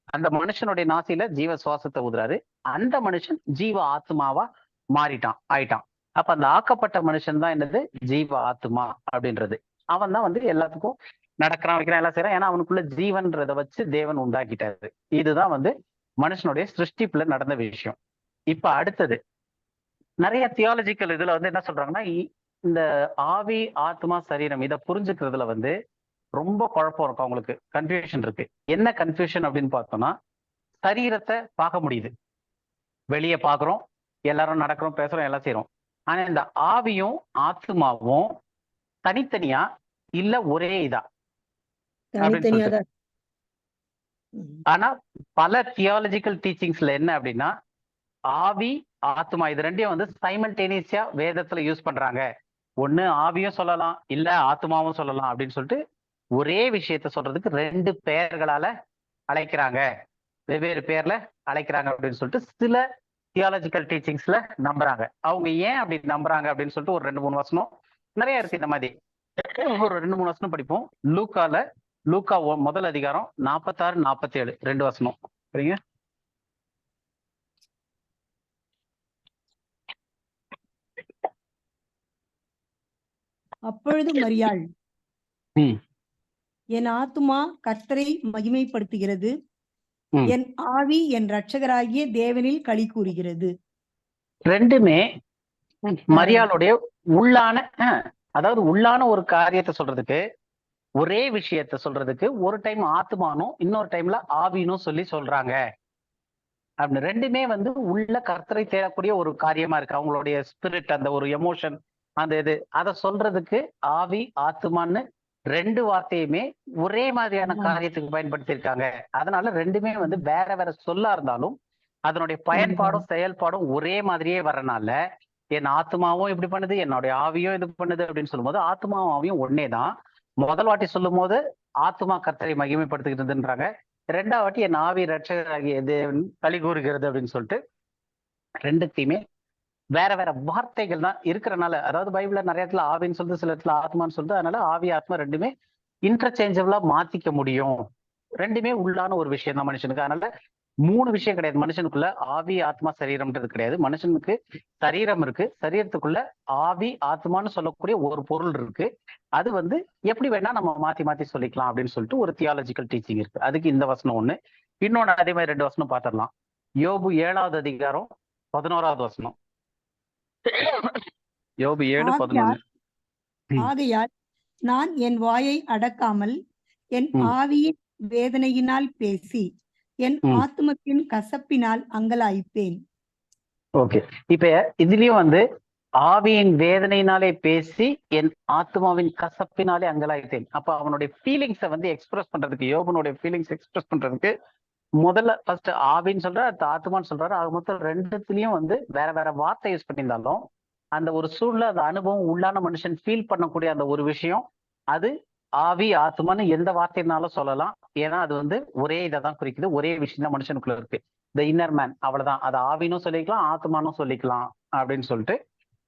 அந்த மனுஷனுடைய நாசியில ஜீவ சுவாசத்தை ஊதுறாரு. அந்த மனுஷன் ஜீவ ஆத்மாவா ஆயிட்டான். அப்ப அந்த ஆக்கப்பட்ட மனுஷன் தான் என்னது, ஜீவ ஆத்மா அப்படின்றது. அவன் தான் வந்து எல்லாத்துக்கும் நடக்கிறான், வைக்கிறான், எல்லாம் செய்யறான். ஏன்னா அவனுக்குள்ள ஜீவன்றதை வச்சு தேவன் உண்டாக்கிட்டாரு. இதுதான் வந்து மனுஷனுடைய சிருஷ்டிப்புல நடந்த விஷயம். இப்ப அடுத்தது நிறைய தியாலஜிக்கல் இதுல வந்து என்ன சொல்றாங்கன்னா, இந்த ஆவி, ஆத்மா, சரீரம் இதை புரிஞ்சுக்கிறதுல வந்து ரொம்ப குழப்பம் இருக்கும், அவங்களுக்கு கன்ஃபியூஷன் இருக்கு. என்ன கன்ஃபியூஷன் அப்படின்னு பார்த்தோம்னா, சரீரத்தை பார்க்க முடியுது, வெளியே பார்க்குறோம், எல்லாரும் நடக்கிறோம், பேசுறோம், எல்லாம் செய்யறோம். ஆனா இந்த ஆவியும் ஆத்மாவும் தனித்தனியா இல்ல ஒரே இதா அப்படின்னு சொல்லிட்டு. ஆனா பல தியாலஜிக்கல் டீச்சிங்ஸ்ல என்ன அப்படின்னா, ஆவி, ஆத்மா இது ரெண்டையும் வந்து சைமல்டேனியஸா வேதத்துல யூஸ் பண்றாங்க. ஒண்ணு ஆவியும் சொல்லலாம், இல்ல ஆத்மாவும் சொல்லலாம் அப்படின்னு சொல்லிட்டு ஒரே விஷயத்த சொல்றதுக்கு ரெண்டு பெயர்களால அழைக்கிறாங்க, வெவ்வேறு பேர்ல அழைக்கிறாங்க அப்படின்னு சொல்லிட்டு சில தியாலஜிக்கல் டீச்சிங்ஸ்ல நம்புறாங்க. அவங்க ஏன் அப்படி நம்புறாங்க அப்படின்னு சொல்லிட்டு ஒரு 2-3 வசனம் நிறைய இருக்கு. இந்த மாதிரி ஒரு 2-3 வசனம் படிப்போம். லூக்கா முதல் அதிகாரம் 46-47 2 வசனம் சரிங்க. அப்பொழுது மரியாள், என் ஆத்துமா கர்த்தரை மகிமைப்படுத்துகிறது, என் ஆவி என் இரட்சகராகிய தேவனில் களி கூறுகிறது. ரெண்டுமே மரியாளுடைய உள்ளான, அதாவது உள்ளான ஒரு காரியத்தை சொல்றதுக்கு, ஒரே விஷயத்த சொல்றதுக்கு ஒரு டைம் ஆத்மானும் இன்னொரு டைம்ல ஆவினும் சொல்லி சொல்றாங்க. அப்படி ரெண்டுமே வந்து உள்ள கர்த்தரை தேடக்கூடிய ஒரு காரியமா இருக்கு. அவங்களுடைய ஸ்பிரிட், அந்த ஒரு எமோஷன், அந்த இது அதை சொல்றதுக்கு ஆவி, ஆத்மான்னு ரெண்டு வார்த்தையுமே ஒரே மாதிரியான காரியத்துக்கு பயன்படுத்தியிருக்காங்க. அதனால ரெண்டுமே வந்து வேற வேற சொல்லா இருந்தாலும் அதனுடைய பயன்பாடும் செயல்பாடும் ஒரே மாதிரியே வரனால, என் ஆத்மாவும் இப்படி பண்ணுது, என்னுடைய ஆவியும் இது பண்ணுது அப்படின்னு சொல்லும்போது ஆத்மாவும் ஆவியும் ஒன்னே தான். முதல் வாட்டி சொல்லும் போது ஆத்மா கர்த்தரை மகிமைப்படுத்துகிறதுன்றாங்க, ரெண்டாவது வாட்டி என் ஆவி இரட்சகராகிய தேவன் களி கூறுகிறது அப்படின்னு சொல்லிட்டு ரெண்டுத்தையுமே வேற வேற வார்த்தைகள் தான் இருக்கிறனால, அதாவது பைபிள்ல நிறைய இடத்துல ஆவின்னு சொல்லுது, சில இடத்துல ஆத்மான்னு சொல்லுது. அதனால ஆவி, ஆத்மா ரெண்டுமே இன்டர்சேஞ்சபிளா மாத்திக்க முடியும். ரெண்டுமே உள்ளான ஒரு விஷயம் தான் மனுஷனுக்கு. அதனால 3 விஷயம் கிடையாது மனுஷனுக்குள்ள, ஆவி, ஆத்மா, சரீரம்ன்றது கிடையாது. மனுஷனுக்கு சரீரம் இருக்கு, சரீரத்துக்குள்ள ஆவி, ஆத்மான்னு சொல்லக்கூடிய ஒரு பொருள் இருக்கு. அது வந்து எப்படி வேணா நம்ம மாத்தி மாத்தி சொல்லிக்கலாம் அப்படின்னு சொல்லிட்டு ஒரு தியாலஜிக்கல் டீச்சிங் இருக்கு. அதுக்கு இந்த வசனம் ஒண்ணு. இன்னொன்னு அதே மாதிரி 2 வசனம் பார்த்துடலாம். யோபு 7வது அதிகாரம் 11வது வசனம். யோபு 7:11. ஆகையால் நான் என் வாயை அடக்காமல் என் ஆவியின் வேதனையினால் பேசி என் ஆத்மத்தின் கசப்பினால் அங்கலாய்ப்பேன். ஓகே, இப்ப இதுலயும் வந்து ஆவியின் வேதனையினாலே பேசி என் ஆத்மாவின் கசப்பினாலே அங்கலாய்த்தேன். அப்ப அவனுடைய ஃபீலிங்ஸை வந்து எக்ஸ்பிரஸ் பண்றதுக்கு, யோபனுடைய ஃபீலிங்ஸ் எக்ஸ்பிரஸ் பண்றதுக்கு முதல்ல ஃபர்ஸ்ட் ஆவின்னு சொல்றாரு, அடுத்து ஆத்மான்னு சொல்றாரு. அது மொத்தம் ரெண்டுத்துலயும் வந்து வேற வேற வார்த்தை யூஸ் பண்ணியிருந்தாலும் அந்த ஒரு சூழ்நிலை, அந்த அனுபவம், உள்ளான மனுஷன் ஃபீல் பண்ணக்கூடிய அந்த ஒரு விஷயம், அது ஆவி, ஆத்மான்னு எந்த வார்த்தைனாலும் சொல்லலாம். ஏன்னா அது வந்து ஒரே இதை தான் குறிக்குது, ஒரே விஷயம் தான் மனுஷனுக்குள்ள இருக்கு. த இன்னர் மேன், அவ்வளவுதான். அது ஆவினும் சொல்லிக்கலாம், ஆத்மானும் சொல்லிக்கலாம் அப்படின்னு சொல்லிட்டு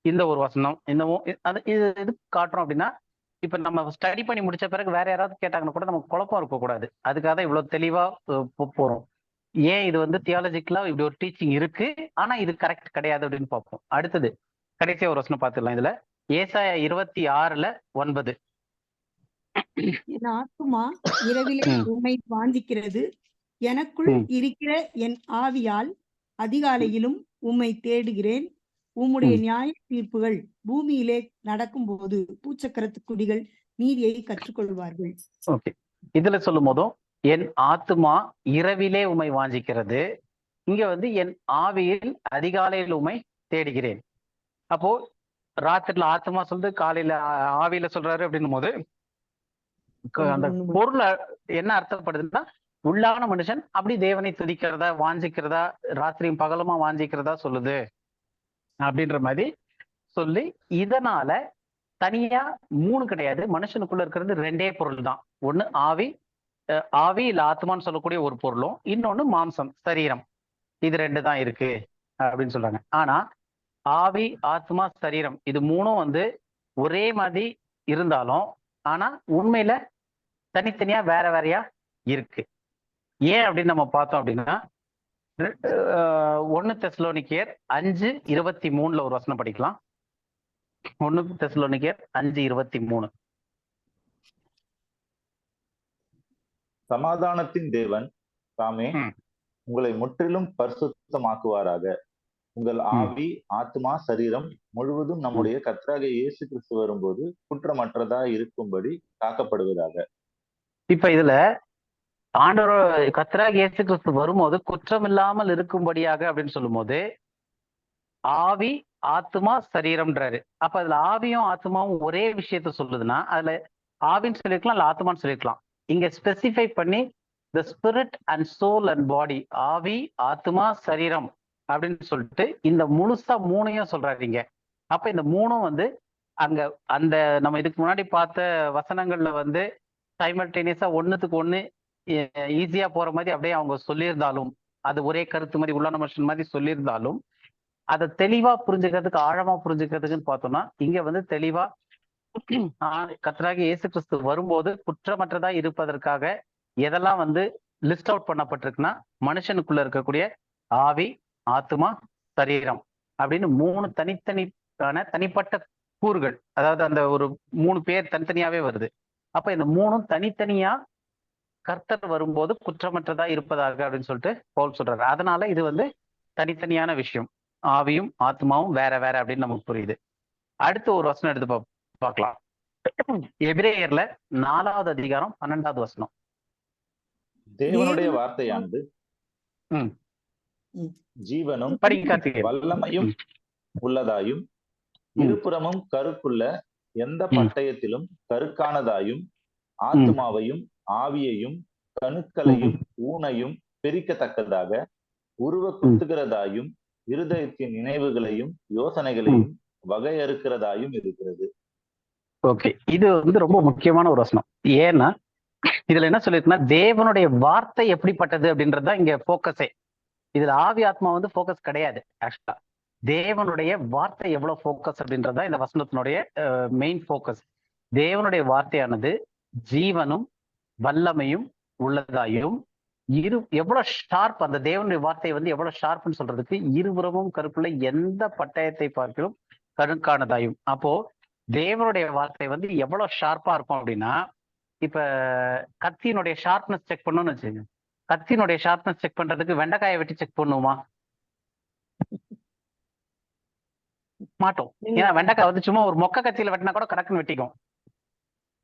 இந்த ஒரு வசனம் அது இது காட்டுறோம். அப்படின்னா இப்ப நம்ம ஸ்டடி பண்ணி முடிச்ச பிறகு வேற யாராவது கேட்டாங்கன்னா கூட நமக்கு குழப்பம் இருக்கக்கூடாது. அதுக்காக தான் இவ்வளவு தெளிவா போறோம். ஏன் இது வந்து தியாலஜிக்கலா இப்படி ஒரு டீச்சிங் இருக்கு, ஆனா இது கரெக்ட் கிடையாது அப்படின்னு பார்ப்போம். அடுத்தது கடைசியா ஒரு வசனம் பார்த்துடலாம். இதுல ஏசாயா 26:9. என் ஆத்துமா இரவிலே உம்மை வாஞ்சிக்கிறது, எனக்குள் இருக்கிற என் ஆவியால் அதிகாலையிலும் உம்மை தேடுகிறேன். உம்முடைய நியாய தீர்ப்புகள் பூமியிலே நடக்கும் போது பூச்சக்கரத்து குடிகள் நீதியை கற்றுக்கொள்வார்கள். ஓகே, இதுல சொல்லும் போதும் என் ஆத்துமா இரவிலே உம்மை வாஞ்சிக்கிறது, இங்க வந்து என் ஆவியில் அதிகாலையில் உம்மை தேடுகிறேன். அப்போ ராத்திரில ஆத்மா சொல்றது, காலையில ஆவியில சொல்றாரு அப்படின்னும் போது அந்த பொருள் என்ன அர்த்தப்படுதுன்னா, உள்ளான மனுஷன் அப்படி தேவனை துதிக்கிறதா, வாஞ்சிக்கிறதா, ராத்திரியும் பகலுமா வாஞ்சிக்கிறதா சொல்லுது அப்படின்ற மாதிரி சொல்லி, இதனால தனியா 3 கிடையாது, மனுஷனுக்குள்ள இருக்கிறது 2 பொருள் தான். ஒண்ணு ஆவி இல்ல ஆத்மான்னு சொல்லக்கூடிய ஒரு பொருளும், இன்னொன்னு மாம்சம், சரீரம். இது 2 தான் இருக்கு அப்படின்னு சொல்றாங்க. ஆனா ஆவி, ஆத்மா, சரீரம் இது 3ம் வந்து ஒரே மாதிரி இருந்தாலும் ஆனா உண்மையில தனித்தனியா வேற வேறையா இருக்கு. ஏன் அப்படின்னு நம்ம பார்த்தோம் அப்படின்னா, 1 தெசலோனிக்கேயர் 5:23 ஒரு வசனம் படிக்கலாம். 1 தெசலோனிக்கேயர் 5:23. சமாதானத்தின் தேவன் தாமே ம். உங்களை முற்றிலும் பரிசுத்தமாக்குவாராக. உங்கள் ஆவி, ஆத்மா, சரீரம் முழுவதும் நம்முடைய கர்த்தராகிய இயேசு கிறிஸ்து வரும்போது குற்றமற்றதா இருக்கும்படி காக்கப்படுவதாக. இப்ப இதுல ஆண்டவர் கர்த்தராகிய இயேசு கிறிஸ்து வரும்போது குற்றமில்லாமல் இருக்கும்படியாக அப்படின்னு சொல்லும்போது ஆவி, ஆத்மா, சரீரம்ன்றாரு. அப்ப அதுல ஆவியும் ஆத்மாவும் ஒரே விஷயத்த சொல்லுதுன்னா அதுல ஆவின்னு சொல்லிருக்கலாம் இல்ல ஆத்மான்னு சொல்லிருக்கலாம். இங்க ஸ்பெசிஃபை பண்ணி the spirit and soul and body, ஆவி, ஆத்மா, சரீரம் அப்படின்னு சொல்லிட்டு இந்த முழுசா 3ஐயும் சொல்றாருங்க. அப்ப இந்த 3ம் வந்து அங்க அந்த நம்ம இதுக்கு முன்னாடி பார்த்த வசனங்கள்ல வந்து சைமல்டேனியஸா 1த்துக்கு 1 ஈஸியா போற மாதிரி அப்படியே அவங்க சொல்லியிருந்தாலும், அது ஒரே கருத்து மாதிரி உள்ளான மனுஷன் மாதிரி சொல்லியிருந்தாலும், அதை தெளிவா புரிஞ்சுக்கிறதுக்கு, ஆழமா புரிஞ்சுக்கிறதுக்குன்னு பார்த்தோம்னா இங்க வந்து தெளிவா கர்த்தராகிய இயேசு கிறிஸ்து வரும்போது குற்றமற்றதா இருப்பதற்காக எதெல்லாம் வந்து லிஸ்ட் அவுட் பண்ணப்பட்டிருக்குன்னா, மனுஷனுக்குள்ள இருக்கக்கூடிய ஆவி, ஆத்மா, சரீரம் அப்படின்னு 3 தனிப்பட்ட கூறுகள். அதாவது அந்த ஒரு 3 பேர் தனித்தனியாவே வருது. அப்ப இந்த 3ம் தனித்தனியா கர்த்தர் வரும்போது குற்றமற்றதா இருப்பதாக அப்படின்னு சொல்லிட்டு பவுல் சொல்றாரு. அதனால இது வந்து தனித்தனியான விஷயம். ஆவியும் ஆத்மாவும் வேற வேற அப்படின்னு நமக்கு புரியுது. அடுத்து ஒரு வசனம் எடுத்து பார்க்கலாம். எபிரேயர்ல 4வது அதிகாரம் 12வது வசனம். தேவனுடைய வார்த்தையானது ம். ஜீவனும் படிங்க கார்த்திகேயன். வல்லமையும் உள்ளதாயும் இருபுறமும் கருக்குள்ள எந்த பட்டயத்திலும் கருக்கானதாயும் ஆத்மாவையும் ஆவியையும் கணுக்களையும் ஊனையும் பிரிக்கத்தக்கதாக உருவ குத்துகிறதாயும் இருதயத்தின் நினைவுகளையும் யோசனைகளையும் வகையறுக்கிறதாயும் இருக்கிறது. ஓகே, இது வந்து ரொம்ப முக்கியமான ஒரு வசனம். ஏன்னா இதுல என்ன சொல்லிருக்குன்னா, தேவனுடைய வார்த்தை எப்படிப்பட்டது அப்படின்றதுதான் இங்க போக்கஸே. இதுல ஆவி ஆத்மா வந்து போக்கஸ் கிடையாது. ஆக்சுவலா தேவனுடைய வார்த்தை எவ்வளவு போக்கஸ் அப்படின்றதுதான் இந்த வசனத்தினுடைய மெயின் போக்கஸ். தேவனுடைய வார்த்தையானது ஜீவனும் வல்லமையும் உள்ளதாயும் எவ்வளவு ஷார்ப், அந்த தேவனுடைய வார்த்தை வந்து எவ்வளவு ஷார்ப்னு சொல்றதுக்கு, இருபுறமும் கருப்புள்ள எந்த பட்டயத்தை பார்க்கிலும் கருக்கானதாயும். அப்போ தேவனுடைய வார்த்தை வந்து எவ்வளவு ஷார்ப்பா இருக்கும் அப்படின்னா, இப்ப கத்தியினுடைய ஷார்ப்னஸ் செக் பண்ணணும்னு வச்சுக்கோங்க. கத்தியினுடைய ஷார்ப்னஸ் செக் பண்றதுக்கு வெண்டைக்காயை வெட்டி செக் பண்ணுமா? மாட்டோம். ஏன்னா வெண்டைக்காய் வந்து சும்மா ஒரு மொக்க கத்தியில வெட்டினா கூட கடக்குன்னு வெட்டிக்கும்,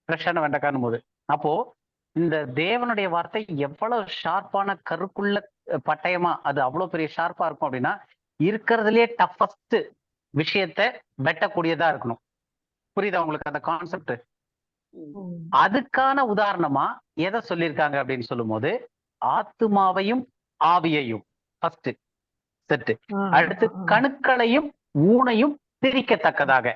ஃப்ரெஷ்ஷான வெண்டைக்காய்னும் போது. அப்போ இந்த தேவனுடைய வார்த்தை எவ்வளவு ஷார்ப்பான கருக்குள்ள பட்டயமா, அது அவ்வளவு பெரிய ஷார்ப்பா இருக்கும் அப்படின்னா, இருக்கிறதுலயே டஃபஸ்ட் விஷயத்த வெட்டக்கூடியதா இருக்கணும். புரியுதா உங்களுக்கு அந்த கான்செப்ட்? அதுக்கான உதாரணமா எதை சொல்லியிருக்காங்க அப்படின்னு சொல்லும் போது, ஆத்மாவையும் ஆவியையும் ஃபர்ஸ்ட் செட்டு, அடுத்து கணுக்களையும் ஊனையும் பிரிக்கத்தக்கதாக.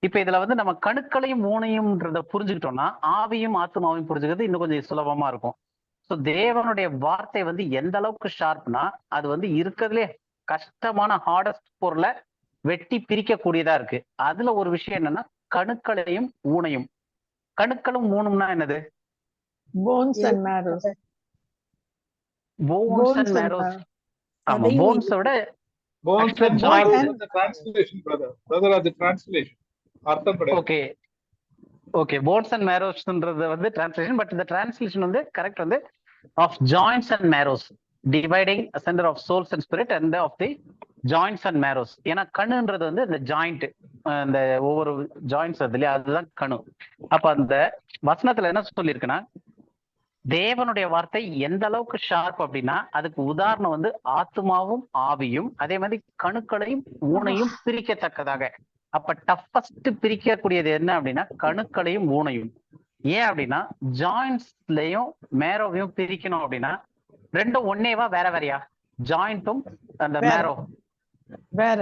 இப்ப இதுல வந்து நம்ம கணுக்களையும் ஊனையும்ன்றத புரிஞ்சுக்கிட்டோம்னா ஆவியும் ஆத்மாவையும் புரிஞ்சுக்கிறது இன்னும் கொஞ்சம் சுலபமா இருக்கும். ஸோ தேவனுடைய வார்த்தை வந்து எந்த அளவுக்கு ஷார்ப்னா, அது வந்து இருக்கிறதுலே கஷ்டமான ஹார்டஸ்ட் பொருளை வெட்டி பிரிக்கக்கூடியதா இருக்கு. அதுல ஒரு விஷயம் என்னன்னா கணுக்களையும் ஊனையும். கணுக்களும் ஊனும்னா என்னது? Bones and marrows. Bones and marrows. ஆமா, போன்ஸை விட Bones and marrow is the translation, brother. Brother, the translation. அர்த்தம் கிடையாது. ஓகே ஓகே, போன்ஸ் அண்ட் மேரோஸ்ன்றது வந்து டிரான்ஸ்லேஷன். பட் இந்த டிரான்ஸ்லேஷன் வந்து கரெக்ட் வந்து of joints and marrows, dividing centre of souls and spirit and of the joints and marrows. ஏன்னா கண்ணுன்றது வந்து இந்த ஜாயிண்ட், இந்த ஒவ்வொரு ஜாயிண்ட்ஸ் அது இல்லையா, அதுதான் கணு. அப்ப அந்த வசனத்துல என்ன சொல்லியிருக்குன்னா, தேவனுடைய வார்த்தை எந்த அளவுக்கு ஷார்ப் அப்படின்னா, அதுக்கு உதாரணம் வந்து ஆத்மாவும் ஆவியும், அதே மாதிரி கணுக்களையும் ஊனையும் பிரிக்கத்தக்கதாக. அப்ப டஃபஸ்ட் பிரிக்கக்கூடியது என்ன அப்படின்னா கணுக்களையும் ஊனையும். ஏன் அப்படின்னா ஜாயிண்ட்ஸ்லயும் மேரோவையும் பிரிக்கணும் அப்படின்னா ரெண்டும் ஒன்னேவா வேற வேறையா? ஜாயிண்ட்டும் அந்த மேரோ வேற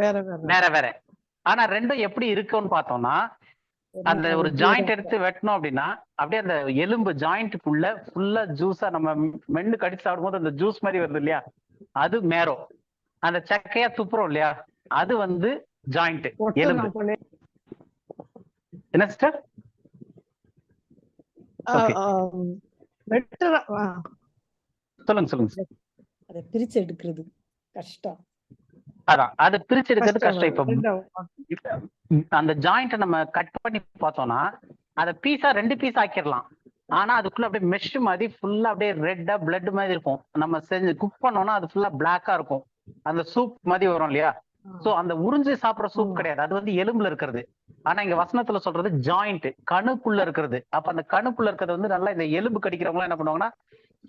வேற வேற வேற. ஆனா ரெண்டும் எப்படி இருக்குன்னு பார்த்தோம்னா, அந்த ஒரு ஜாயிண்ட் எடுத்து வெட்டணும் அப்படின்னா அப்படியே அந்த எலும்பு ஜாயிண்ட்டுக்குள்ள ஃபுல்லா ஜூஸா நம்ம மென்னு கடிச்சு சாப்பிடும் போது அந்த ஜூஸ் மாதிரி வருது இல்லையா, அது மேரோ. அந்த சக்கையா துப்புறோம் இல்லையா, அது வந்து ஜாயிண்ட் எலும்பு. என்ன சிஸ்டர்? சொல்லுங்க சொல்லுங்க. அதை பிரிச்சு எடுக்கிறது கஷ்டம். அதான் அது பிரிச்சு எடுக்கிறது கஷ்டம். இப்ப ரெண்டாவது. அந்த ஜாயிண்ட்டை நம்ம கட் பண்ணி பார்த்தோம்னா அதை பீஸா 2 பீஸ் ஆக்கிடலாம். ஆனா அதுக்குள்ள அப்படியே மெஷ் மாதிரி ஃபுல்லா அப்படியே ரெட்டா பிளட் மாதிரி இருக்கும். நம்ம செஞ்சு குக் பண்ணோம்னா அது ஃபுல்லா பிளாக்கா இருக்கும். அந்த சூப் மாதிரி வரும் இல்லையா? சோ அந்த உறிஞ்சு சாப்பிடுற சூப் கிடையாது, அது வந்து எலும்புல இருக்கிறது. ஆனா இங்க வசனத்துல சொல்றது ஜாயிண்ட், கணுக்குள்ள இருக்கிறது. அப்ப அந்த கணுக்குள்ள இருக்கிறது வந்து நல்லா இந்த எலும்பு கடிக்கிறவங்க என்ன பண்ணுவாங்கன்னா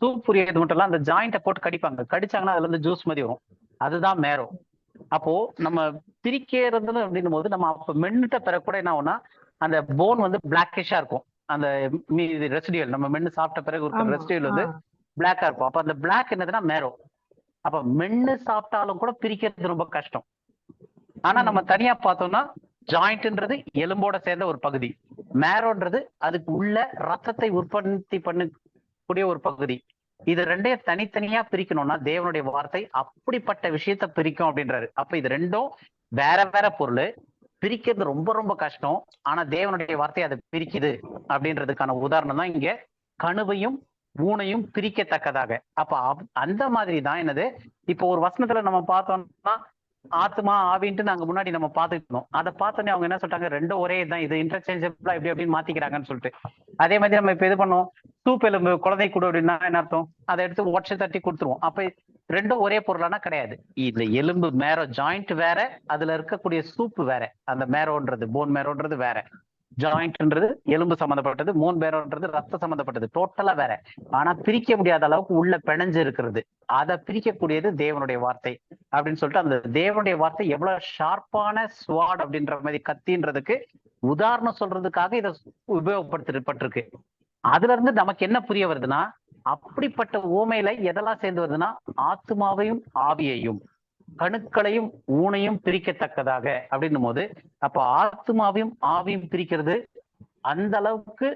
சூப் புரியது மட்டும் இல்ல, அந்த ஜாயிண்ட்டை போட்டு கடிப்பாங்க. கடிச்சாங்கன்னா அதுல இருந்து ஜூஸ் மாதிரி வரும். அதுதான் மேரோ. அப்போ நம்ம பிரிக்கிறது அப்படின்னும் போது நம்ம அப்ப மென்னுட்ட பிறகு கூட என்ன ஆகும்னா அந்த போன் வந்து பிளாக்கிஷா இருக்கும். அந்த ரெசிடியல் நம்ம மென்னு சாப்பிட்ட பிறகு ஒரு ரெசிடியல் வந்து பிளாக்கா இருக்கும். அப்ப அந்த பிளாக் என்னதுன்னா மேரோ. அப்ப மென்னு சாப்பிட்டாலும் கூட பிரிக்கிறது ரொம்ப கஷ்டம். ஆனா நம்ம தனியா பார்த்தோம்னா ஜாயிண்ட்ன்றது எலும்போட சேர்ந்த ஒரு பகுதி, மேரோன்றது அதுக்கு உள்ள ரத்தத்தை உற்பத்தி பண்ணக்கூடிய ஒரு பகுதி. இது ரெண்டையும் தனித்தனியா பிரிக்கணும்னா தேவனுடைய வார்த்தை அப்படிப்பட்ட விஷயத்த பிரிக்கும் அப்படின்றாரு. அப்ப இது ரெண்டும் வேற வேற பொருள், பிரிக்கிறது ரொம்ப ரொம்ப கஷ்டம். ஆனா தேவனுடைய வார்த்தை அதை பிரிக்குது அப்படின்றதுக்கான உதாரணம் தான் இங்க கணுவையும் ஊனையும் பிரிக்கத்தக்கதாக. அப்ப அந்த மாதிரி தான் என்னது, இப்போ ஒரு வசனத்துல நம்ம பார்த்தோம்னா ஆத்மா ஆவின்ட்டு நாங்க முன்னாடி நம்ம பார்த்துட்டு இருந்தோம். அதை பார்த்தோன்னே அவங்க என்ன சொல்லிட்டாங்க, ரெண்டும் ஒரே தான், இது இன்டர்சேஞ்சபிளா இப்படி அப்படின்னு மாத்திக்கிறாங்கன்னு சொல்லிட்டு. அதே மாதிரி நம்ம இப்ப இது பண்ணோம், சூப் எலும்பு குழந்தை கூட அப்படின்னா என்ன அர்த்தம், அதை எடுத்து ஒற்றை தட்டி கொடுத்துருவோம். அப்ப ரெண்டும் ஒரே பொருளானா கிடையாது. இந்த எலும்பு மேரோ ஜாயிண்ட் வேற, அதுல இருக்கக்கூடிய சூப் வேற. அந்த மேரோன்றது போன் மேரோன்றது வேற, ஜாயிண்ட்ன்றது எலும்பு சம்பந்தப்பட்டது, போன் மேரோன்றது ரத்த சம்பந்தப்பட்டது, டோட்டலா வேற. ஆனா பிரிக்க முடியாத அளவுக்கு உள்ள பிணைஞ்சு இருக்கிறது. அதை பிரிக்கக்கூடியது தேவனுடைய வார்த்தை அப்படின்னு சொல்லிட்டு, அந்த தேவனுடைய வார்த்தை எவ்வளவு ஷார்ப்பான ஸ்வாட் அப்படின்ற மாதிரி கத்தின்றதுக்கு உதாரணம் சொல்றதுக்காக இதை உபயோகப்படுத்தப்பட்டிருக்கு. அதுல இருந்து நமக்கு என்ன புரிய வருதுன்னா, அப்படிப்பட்ட ஓமையில எதெல்லாம் சேர்ந்து வருதுன்னா ஆத்மாவையும் ஆவியையும் கணுக்களையும் ஊனையும் பிரிக்கத்தக்கதாக அப்படின்னும் போது, அப்ப ஆத்மாவையும் ஆவியும் பிரிக்கிறது அந்த அளவுக்கு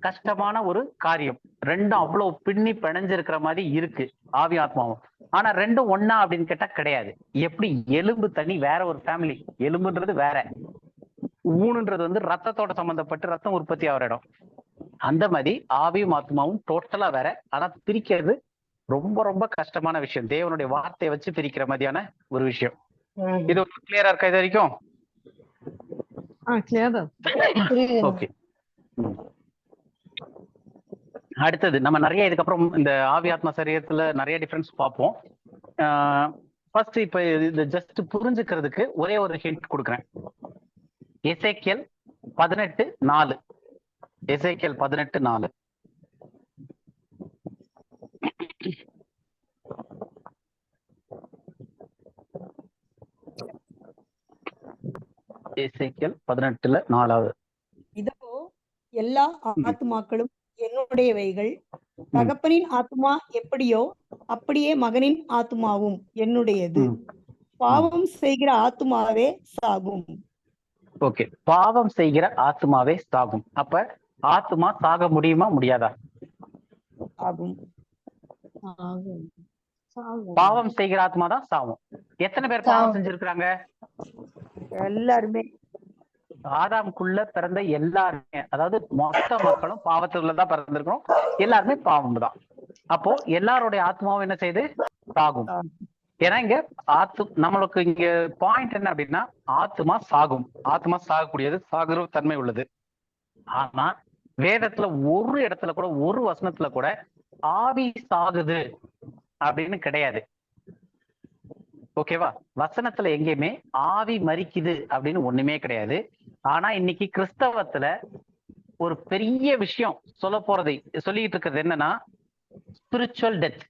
கஷ்டமான ஒரு காரியம். ரெண்டும் அவ்வளவு பின்னி பிணைஞ்சிருக்கிற மாதிரி இருக்கு ஆவி ஆத்மாவும். ஆனா ரெண்டும் ஒன்னா அப்படின்னு கேட்டா கிடையாது. எப்படி எலும்பு தனி வேற ஒரு ஃபேமிலி, எலும்புன்றது வேற, ஊனுன்றது வந்து ரத்தத்தோட சம்பந்தப்பட்டு ரத்தம் உற்பத்தி ஆகிற இடம். அந்த மாதிரி ஆவியும் ஆத்மாவும் டோட்டலா வேற. ஆனா பிரிக்கிறது ரொம்ப ரொம்ப கஷ்டமான விஷயம், தேவனுடைய வார்த்தையை வச்சு பிரிக்கிற மாதிரியான ஒரு விஷயம். இது கிளியரா இருக்கா இது வரைக்கும்? ஓகே. அடுத்தது நம்ம நிறைய இதுக்கப்புறம் இந்த ஆவி ஆத்மா சரீரத்துல நிறைய டிஃபரன்ஸ் பார்ப்போம். ஃபர்ஸ்ட் இப்ப இது ஜஸ்ட் புரிஞ்சுக்கிறதுக்கு ஒரே ஒரு ஹிண்ட் கொடுக்குறேன். எசேக்கியேல் 18:4. எசேக்கியேல் 18:4. எசேக்கியேல் 18:4. இதோ எல்லா ஆத்துமாக்களும் என்னுடையவைகள், தகப்பனின் ஆத்துமா எப்படியோ அப்படியே மகனின் ஆத்துமாவும் என்னுடையது. பாவம் செய்கிற ஆத்துமாவே சாகும். ஓகே, பாவம் செய்கிற ஆத்துமாவே சாகும். அப்ப ஆத்துமா சாக முடியுமா முடியாதா? ஆகும். பாவம் செய்கிற ஆத்மா தான் சாகும். எத்தனை பேர் பாவம் செஞ்சிருக்கிறாங்க? எல்லாருமே. ஆதாமுக்குள்ள பிறந்த எல்லாருமே, அதாவது மொத்த மக்களும் பாவத்துக்குள்ளதான் பிறந்திருக்கிறோம். எல்லாருமே பாவம் தான். அப்போ எல்லாருடைய ஆத்மாவும் என்ன செய்யுது? சாகும். ஏன்னா இங்க நம்மளுக்கு இங்க பாயிண்ட் என்ன அப்படின்னா, ஆத்மா சாகும், ஆத்மா சாகக்கூடியது, சாகுற தன்மை உள்ளது. ஆனா வேதத்துல ஒரு இடத்துல கூட, ஒரு வசனத்துல கூட ஆவி சாகுது அப்படின்னு கிடையாது. ஓகேவா? வசனத்துல எங்கேயுமே ஆவி மரிக்குது அப்படின்னு ஒண்ணுமே கிடையாது. ஆனா இன்னைக்கு கிறிஸ்தவத்துல ஒரு பெரிய விஷயம் சொல்லிட்டு இருக்கிறது என்னன்னா, ஸ்பிரிச்சுவல் டெத்,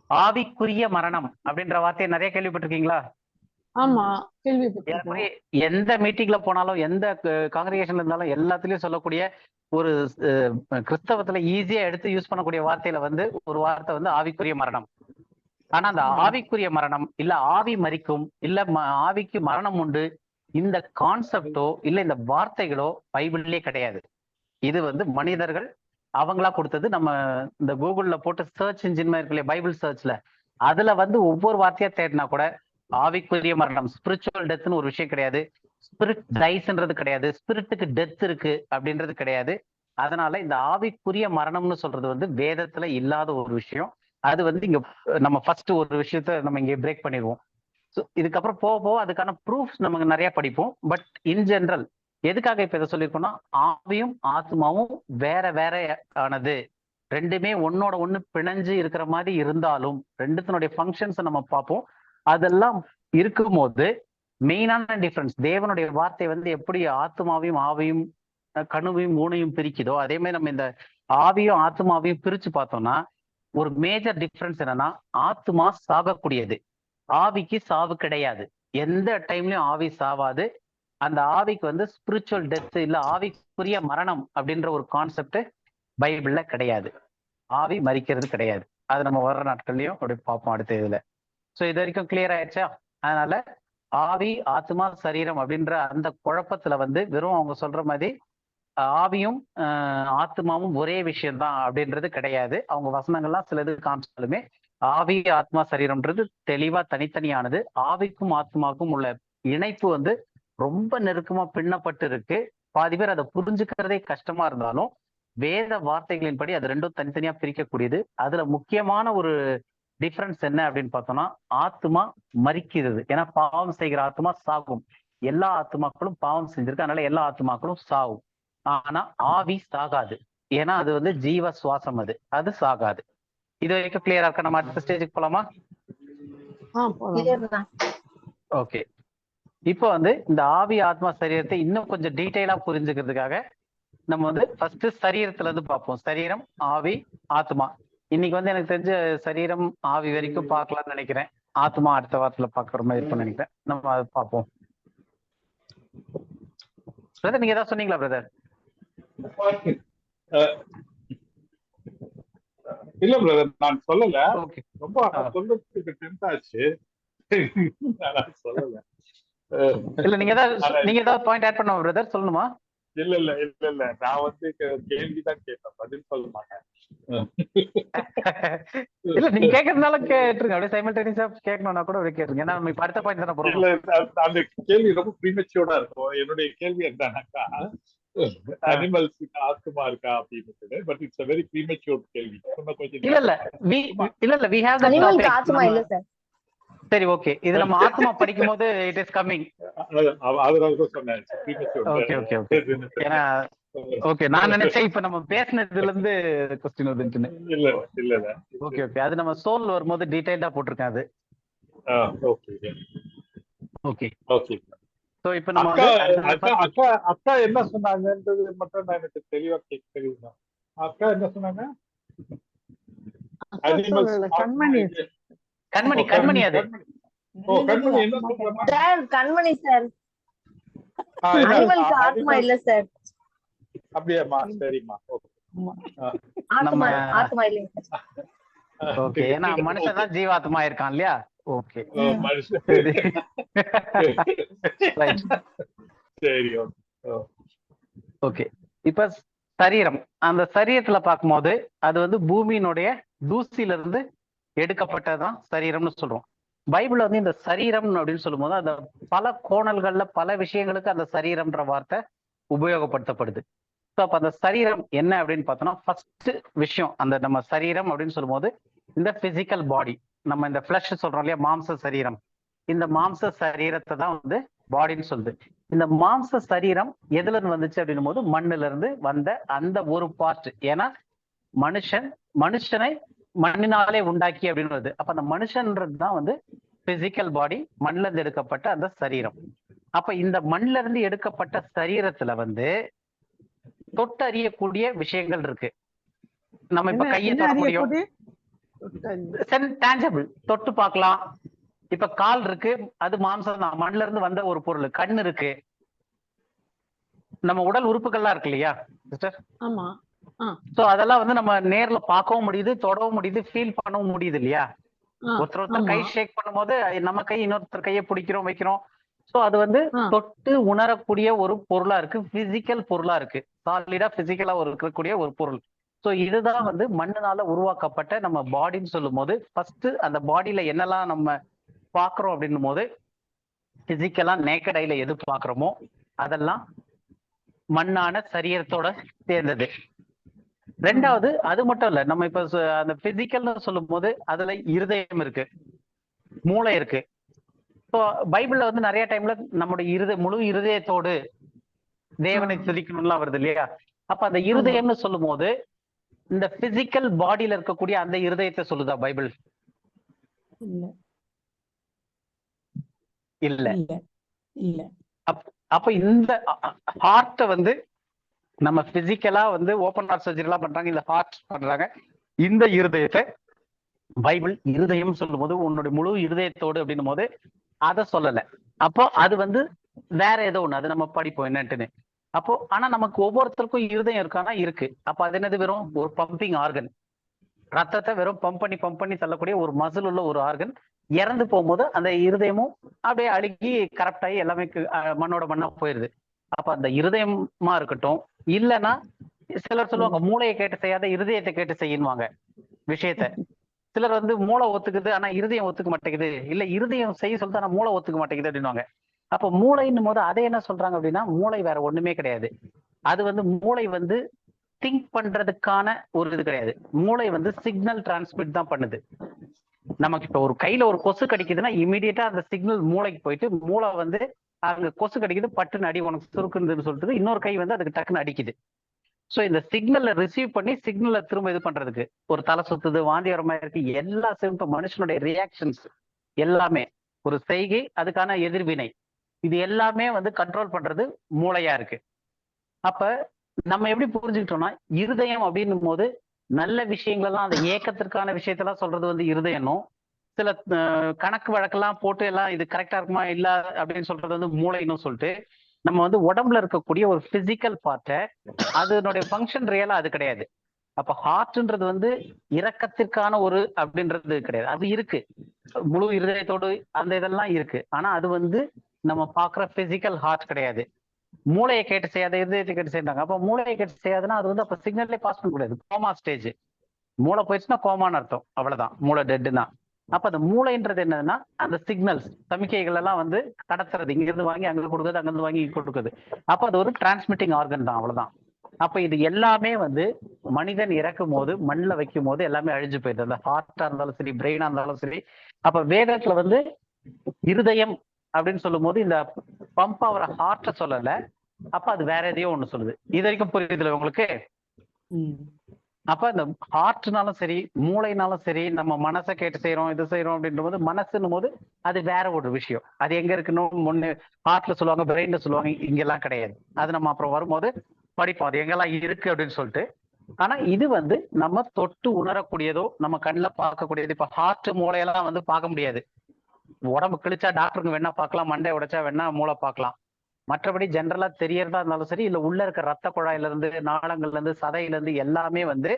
ஆவிக்குரிய மரணம் அப்படின்ற வார்த்தையை நிறைய கேள்விப்பட்டிருக்கீங்களா? ஆமா, கேள்விப்பட்டிருக்கேன். எந்த மீட்டிங்ல போனாலும், எந்த காங்கிரிகேஷன்ல இருந்தாலும் எல்லாத்துலயும் சொல்லக்கூடிய ஒரு கிறிஸ்தவத்துல ஈஸியா எடுத்து யூஸ் பண்ணக்கூடிய வார்த்தையில வந்து ஒரு வார்த்தை வந்து ஆவிக்குரிய மரணம். ஆனா அந்த ஆவிக்குரிய மரணம் இல்ல ஆவி மரிக்கும் இல்ல ஆவிக்கு மரணம் உண்டு, இந்த கான்செப்டோ இல்ல இந்த வார்த்தைகளோ பைபிள்லயே கிடையாது. இது வந்து மனிதர்கள் அவங்களா கொடுத்தது. நம்ம இந்த கூகுள்ல போட்டு சர்ச் இன்ஜின் இருக்குல்ல, பைபிள் சர்ச்ல, அதுல வந்து ஒவ்வொரு வார்த்தையா தேடினா கூட ஆவிக்குரிய மரணம், ஸ்பிரிச்சுவல் டெத்னு ஒரு விஷயம் கிடையாது, ஸ்பிரிட் டைஸ்ன்றது கிடையாது, ஸ்பிரிட்டுக்கு டெத் இருக்கு அப்படின்றது கிடையாது. அதனால இந்த ஆவிக்குரிய மரணம்னு சொல்றது வந்து வேதத்துல இல்லாத ஒரு விஷயம். அது வந்து இங்க நம்ம ஃபர்ஸ்ட் ஒரு விஷயத்த நம்ம இங்க பிரேக் பண்ணிடுவோம். இதுக்கப்புறம் போக போக அதுக்கான ப்ரூஃப்ஸ் நமக்கு நிறைய படிப்போம். பட் இன் ஜெனரல் எதுக்காக இப்ப இதை சொல்லியிருக்கோம்னா, ஆவியும் ஆத்மாவும் வேற வேற ஆனது. ரெண்டுமே ஒன்னோட ஒண்ணு பிணைஞ்சு இருக்கிற மாதிரி இருந்தாலும் ரெண்டுத்தினுடைய ஃபங்க்ஷன்ஸை நம்ம பார்ப்போம். அதெல்லாம் இருக்கும்போது மெயினான டிஃபரன்ஸ், தேவனுடைய வார்த்தை வந்து எப்படி ஆத்மாவையும் ஆவியும் கணுவையும் மூணையும் பிரிக்குதோ, அதே மாதிரி நம்ம இந்த ஆவியும் ஆத்மாவையும் பிரிச்சு பார்த்தோம்னா ஒரு மேஜர் டிஃபரன்ஸ் என்னன்னா, ஆத்மா சாகக்கூடியது, ஆவிக்கு சாவு கிடையாது. எந்த டைம்லயும் ஆவி சாவாது. அந்த ஆவிக்கு வந்து ஸ்பிரிச்சுவல் டெத் இல்ல ஆவிக்குரிய மரணம் அப்படின்ற ஒரு கான்செப்ட் பைபிள்ல கிடையாது. ஆவி மரிக்கிறது கிடையாது. அது நம்ம வர்ற நாட்கள்லயும் அப்படி பார்ப்போம் அடுத்த இதுல. ஸோ இது வரைக்கும் கிளியர் ஆயிடுச்சா? அதனால ஆவி ஆத்மா சரீரம் அப்படின்ற அந்த குழப்பத்துல வந்து வெறும் அவங்க சொல்ற மாதிரி ஆவியும் ஆத்மாவும் ஒரே விஷயம்தான் அப்படின்றது கிடையாது. அவங்க வசனங்கள்லாம் சிலது காமிச்சாலுமே ஆவி ஆத்மா சரீரம்ன்றது தெளிவா தனித்தனியானது. ஆவிக்கும் ஆத்மாவுக்கும் உள்ள இணைப்பு வந்து ரொம்ப நெருக்கமா பின்னப்பட்டு இருக்கு. பாதி பேர் அதை புரிஞ்சுக்கிறதே கஷ்டமா இருந்தாலும் வேத வார்த்தைகளின்படி அது ரெண்டும் தனித்தனியா பிரிக்கக்கூடியது. அதுல முக்கியமான ஒரு டிஃபரன்ஸ் என்ன அப்படின்னு பார்த்தோம்னா, ஆத்மா மரிக்கிறது. ஏன்னா பாவம் செய்கிற ஆத்மா சாகும். எல்லா ஆத்மாக்களும் பாவம் செஞ்சிருக்கு, அதனால எல்லா ஆத்மாக்களும் சாகும். ஆனா ஆவி சாகாது. ஏன்னா அது வந்து ஜீவ சுவாசம், அது சாகாது. இது வரைக்கும் கிளியரா இருக்கா? நம்ம அடுத்த ஸ்டேஜுக்கு போலாமா? ஓகே. இப்போ வந்து இந்த ஆவி ஆத்மா சரீரத்தை இன்னும் கொஞ்சம் டீட்டெயிலா புரிஞ்சுக்கிறதுக்காக நம்ம வந்து ஃபர்ஸ்ட் சரீரத்துல இருந்து பார்ப்போம். சரீரம், ஆவி, ஆத்மா. இன்னைக்கு வந்து எனக்கு தெரிஞ்ச சரீரம் ஆவி வரைக்கும் பார்க்கலாம்னு நினைக்கிறேன். ஆத்மா அடுத்த வாரத்துல பாக்குற மாதிரி இருக்கும்னு நினைக்கிறேன். நம்ம அதை பார்ப்போம். பிரதர் நீங்க ஏதாவது சொன்னீங்களா பிரதர்? இல்ல பிரதர், நான் சொல்லல. ஓகே. ரொம்ப சொல்றதுக்கு டெம்ட் ஆச்சு. சொல்லல. இல்ல நீங்க ஏதாவது பாயிண்ட் ஆட் பண்ண பிரதர், சொல்லணுமா? இல்ல இல்ல இல்ல இல்ல, நான் வந்து கேள்விதான் கேட்பேன், பதில் சொல்ல மாட்டேன். இல்ல நீங்க கேட்கறதுனால கேட்டுருங்க, அப்படியே சைமல்டேனியஸா கேட்கணும்னா கூட அப்படியே கேட்டுருங்க. ஏன்னா நம்ம அடுத்த பாயிண்ட் தானே போறோம். இல்ல, அந்த கேள்வி ரொம்ப ப்ரீமெச்சூர்டா இருக்கும். என்னுடைய கேள்வி என்னன்னாக்கா, அனிமல்ஸுக்கு ஆத்மா இருக்கா அப்படின்னு. But it's a very premature கேள்வி. இல்ல we have that அனிமலுக்கு ஆத்மா இல்ல சார். சரி ஓகே, இது நம்ம ஆத்மா படிக்கும் போது இட் இஸ் கமிங். அதனால சொன்னேன் ஓகே ஓகே ஓகே. ஏன்னா ஓகே, நான் நினைச்சேன் இப்ப நம்ம பேசினதுல இருந்து क्वेश्चन வந்துச்சுன்னு. இல்ல இல்ல இல்ல. ஓகே ஓகே, அது நம்ம சோல் வரும்போது டீடைலா போட்டுருக்கேன் அது. Okay okay okay. சோ இப்போ நம்ம அக்கா என்ன சொன்னாங்கன்றது மட்டும் நான் எனக்கு தெளிவா தெரியுமா? அக்கா என்ன சொன்னாங்க? கண்மணி அது. ஓ கண்மணி என்ன சொல்றாங்க சார்? கண்மணி சார், அனிமலுக்கு ஆத்மா இல்ல சார். அப்படியாம்மா? சரிம்மா. ஆத்மா இல்லைங்க சார். ஓகே, ஏன்னா மனுஷன் தான் ஜீவாத்மா இருக்கான் இல்லையா? ஓகே சரி ஓகே. இப்ப சரீரம், அந்த சரீரத்துல பார்க்கும்போது அது வந்து பூமியினுடைய தூசியில இருந்து எடுக்கப்பட்டதான் சரீரம்னு சொல்றோம். பைபிள்ல வந்து இந்த சரீரம் அப்படின்னு சொல்லும் போது அந்த பல கோணல்கள்ல பல விஷயங்களுக்கு அந்த சரீரம்ன்ற வார்த்தை உபயோகப்படுத்தப்படுது. ஸோ அப்ப அந்த சரீரம் என்ன அப்படின்னு பார்த்தோம்னா, ஃபர்ஸ்ட் விஷயம் அந்த நம்ம சரீரம் அப்படின்னு சொல்லும் போது இந்த பிசிக்கல் பாடி, நம்ம இந்த ஃபிளஷ் சொல்றோம் இல்லையா, மாம்ச சரீரம். இந்த மாம்ச சரீரத்தை தான் வந்து பாடின்னு சொல்லுது. இந்த மாம்ச சரீரம் எதுல இருந்து வந்துச்சு அப்படின்னும் போது மண்ணுல இருந்து வந்த அந்த ஒரு பார்ட். ஏன்னா மனுஷனை மண்ணினாலே உண்டாக்கி அப்படின்னு வருது. அப்ப அந்த மனுஷன்றது தான் வந்து பிசிக்கல் பாடி, மண்ணுல இருந்து எடுக்கப்பட்ட அந்த சரீரம். அப்ப இந்த மண்ணுல இருந்து எடுக்கப்பட்ட சரீரத்துல வந்து தொட்டு அறியக்கூடிய விஷயங்கள் இருக்கு. நம்ம இப்ப கையை தொட முடியும், டேஞ்சபிள், தொட்டு பார்க்கலாம். இப்ப கால் இருக்கு, அது மாம்சம் தான், மண்ணுல இருந்து வந்த ஒரு பொருள். கண்ணு இருக்கு, நம்ம உடல் உறுப்புகள்லாம் இருக்கு இல்லையா சிஸ்டர்? ஆமா. சோ அதெல்லாம் வந்து நம்ம நேர்ல பார்க்கவும் முடியுது, தொடவும் முடியுது, ஃபீல் பண்ணவும் முடியுது இல்லையா? ஒருத்தர் கை ஷேக் பண்ணும்போது நம்ம கை இன்னொருத்தர் கையை பிடிக்கிறோம், வைக்கிறோம். சோ அது வந்து தொட்டு உணரக்கூடிய ஒரு பொருளா இருக்கு, பிசிக்கல் பொருளா இருக்கு, சாலிடா பிசிக்கலா இருக்கக்கூடிய ஒரு பொருள். சோ இதுதான் வந்து மண்ணுனால உருவாக்கப்பட்ட நம்ம பாடின்னு சொல்லும் போது, ஃபர்ஸ்ட் அந்த பாடியில என்னெல்லாம் நம்ம பாக்குறோம் அப்படின்னும் போது, பிசிக்கலா நேக்கட் ஐல எது பாக்குறோமோ அதெல்லாம் மண்ணான சரீரத்தோட சேர்ந்தது. ரெண்டாவது, அது மட்டும் இல்ல, நம்ம இப்ப அந்த பிசிக்கல்னு சொல்லும் போது அதுல இருதயம் இருக்கு, மூளை இருக்கு, ஸோ பைபிள்ல வந்து நிறைய டைம்ல நம்முடைய முழு இருதயத்தோடு தேவனை துதிக்கணும்லாம் வருது இல்லையா? அப்ப அந்த இருதயம்னு சொல்லும் போது இந்த பிசிக்கல் பாடியில இருக்கக்கூடிய அந்த இருதயத்தை சொல்லுதா பைபிள்? இல்ல. இல்ல. அப்ப இந்த ஹார்ட்டை வந்து நம்ம பிசிக்கலா வந்து ஓப்பன் ஹார்ட் சர்ஜரி எல்லாம் பண்றாங்க, இந்த ஹார்ட் பண்றாங்க. இந்த இருதயத்தை பைபிள் இருதயம் சொல்லும் போது உன்னுடைய முழு இருதயத்தோடு அப்படின்னும் போது அதை சொல்லல. அப்போ அது வந்து வேற ஏதோ ஒண்ணு, அது நம்ம படிப்போம் என்னன்ட்டுன்னு. அப்போ ஆனா நமக்கு ஒவ்வொருத்தருக்கும் இருதயம் இருக்கானா இருக்கு. அப்ப அது என்னது? வெறும் ஒரு பம்பிங் ஆர்கன். ரத்தத்தை வெறும் பம்ப் பண்ணி தள்ளக்கூடிய ஒரு மசில் உள்ள ஒரு ஆர்கன். இறந்து போகும்போது அந்த இருதயமும் அப்படியே அழுகி கரெக்ட் ஆகி எல்லாமே மண்ணோட மண்ணா போயிருது. அப்ப அந்த இருதயமா இருக்கட்டும், இல்லைன்னா சிலர் சொல்லுவாங்க மூளையை கேட்டு செய்யாத இருதயத்தை கேட்டு செய்யுவாங்க விஷயத்த. சிலர் வந்து மூளை ஒத்துக்குது ஆனா இருதயம் ஒத்துக்க மாட்டேங்குது, இல்ல இருதயம் செய்ய சொல்லிட்டு ஆனா மூளை ஒத்துக்க மாட்டேங்குது அப்படின்வாங்க. அப்ப மூளைன்னும் போது அதை என்ன சொல்றாங்க அப்படின்னா, மூளை வேற ஒண்ணுமே கிடையாது. அது வந்து மூளை வந்து திங்க் பண்றதுக்கான ஒரு இது கிடையாது. மூளை வந்து சிக்னல் டிரான்ஸ்மிட் தான் பண்ணுது. நமக்கு இப்ப ஒரு கையில ஒரு கொசு கடிக்குதுன்னா இமீடியட்டா அந்த சிக்னல் மூளைக்கு போயிட்டு மூளை வந்து அங்க கொசு கடிக்குது பட்டுன்னு அடி உனக்கு சுருக்குன்னு சொல்லிட்டு இன்னொரு கை வந்து அதுக்கு டக்குன்னு அடிக்குது. ஸோ இந்த சிக்னலை ரிசீவ் பண்ணி சிக்னலை திரும்ப இது பண்றதுக்கு ஒரு தலை சுத்துது, வாந்தி வர மாதிரி இருக்கு, எல்லா சிம்டம் மனுஷனுடைய ரியாக்ஷன்ஸ் எல்லாமே ஒரு செய்கை, அதுக்கான எதிர்வினை, இது எல்லாமே வந்து கண்ட்ரோல் பண்றது மூளையா இருக்கு. அப்ப நம்ம எப்படி புரிஞ்சுக்கிட்டோம்னா இருதயம் அப்படின்னும் போது நல்ல விஷயங்களெல்லாம் அந்த ஏக்கத்திற்கான விஷயத்தெல்லாம் சொல்றது வந்து இருதயனும், சில கணக்கு வழக்கெல்லாம் போட்டு எல்லாம் இது கரெக்டா இருக்குமா இல்ல அப்படின்னு சொல்றது வந்து மூளைன்னு சொல்லிட்டு நம்ம வந்து உடம்புல இருக்கக்கூடிய ஒரு பிசிக்கல் பார்ட்டை அதனுடைய ஃபங்க்ஷன் ரியலா அது கிடையாது. அப்ப ஹார்ட்ன்றது வந்து இரக்கத்திற்கான ஒரு அப்படின்றது கிடையாது. அது இருக்கு, முழு இருதயத்தோடு அந்த இதெல்லாம் இருக்கு. ஆனா அது வந்து நம்ம பாக்குற பிசிக்கல் ஹார்ட் கிடையாது. மூளையை கேட்டு செய்யாத இருதயத்தை கேட்டு செய்யறாங்க. அப்ப மூளையை கேட்டு செய்யாதுன்னா அது வந்து அப்ப சிக்னல்லே பாஸ் பண்ண முடியாது. கோமா ஸ்டேஜ், மூளை போயிடுச்சுன்னா கோமான்னு அர்த்தம், அவ்வளவுதான், மூளை டெட்டுன்னா. அப்ப அந்த மூளைன்றது என்னன்னா அந்த சிக்னல்ஸ் சமிக்கைகள் எல்லாம் வந்து கடத்துறது, இங்க இருந்து வாங்கி அங்க கொடுக்குறது, அங்கிருந்து வாங்கி இங்க கொடுக்குது. அப்ப அது ஒரு டிரான்ஸ்மிட்டிங் ஆர்கன் தான், அவ்வளவுதான். அப்ப இது எல்லாமே வந்து மனிதன் இறக்கும் போது மண்ணில் வைக்கும் போது எல்லாமே அழிஞ்சு போயிடுது. அந்த ஹார்ட்டா இருந்தாலும் சரி, பிரெயினா இருந்தாலும் சரி. அப்ப வேதத்துல வந்து இருதயம் அப்படின்னு சொல்லும் போது இந்த பம்ப் ஆகிற ஹார்ட்டை சொல்லல, அப்ப அது வேற எதையோ ஒண்ணு சொல்லுது. இது வரைக்கும் புரியுதுல உங்களுக்கு? அப்ப இந்த ஹார்ட்னாலும் சரி மூளைனாலும் சரி நம்ம மனசை கேட்டு செய்யறோம் இது செய்யறோம் அப்படின்ற போது மனசுன்னும் போது அது வேற ஒரு விஷயம். அது எங்க இருக்குன்னு முன்னே ஹார்ட்ல சொல்லுவாங்க, பிரெயின்ல சொல்லுவாங்க, இங்கெல்லாம் கிடையாது. அது நம்ம அப்புறம் வரும்போது படிப்போம் அது எங்கெல்லாம் இருக்கு அப்படின்னு சொல்லிட்டு. ஆனா இது வந்து நம்ம தொட்டு உணரக்கூடியதோ நம்ம கண்ணில் பார்க்கக்கூடியது. இப்ப ஹார்ட் மூளையெல்லாம் வந்து பார்க்க முடியாது. உடம்பு கிழிச்சா டாக்டருங்க வேணா பார்க்கலாம், மண்டை உடைச்சா வேணா மூளை பார்க்கலாம். மற்றபடி ஜென்ரலா தெரியறதா இருந்தாலும் சரி, இல்ல உள்ள இருக்க ரத்த குழாயில இருந்து நாளங்கள்ல இருந்து சதையில இருந்து எல்லாமே வந்து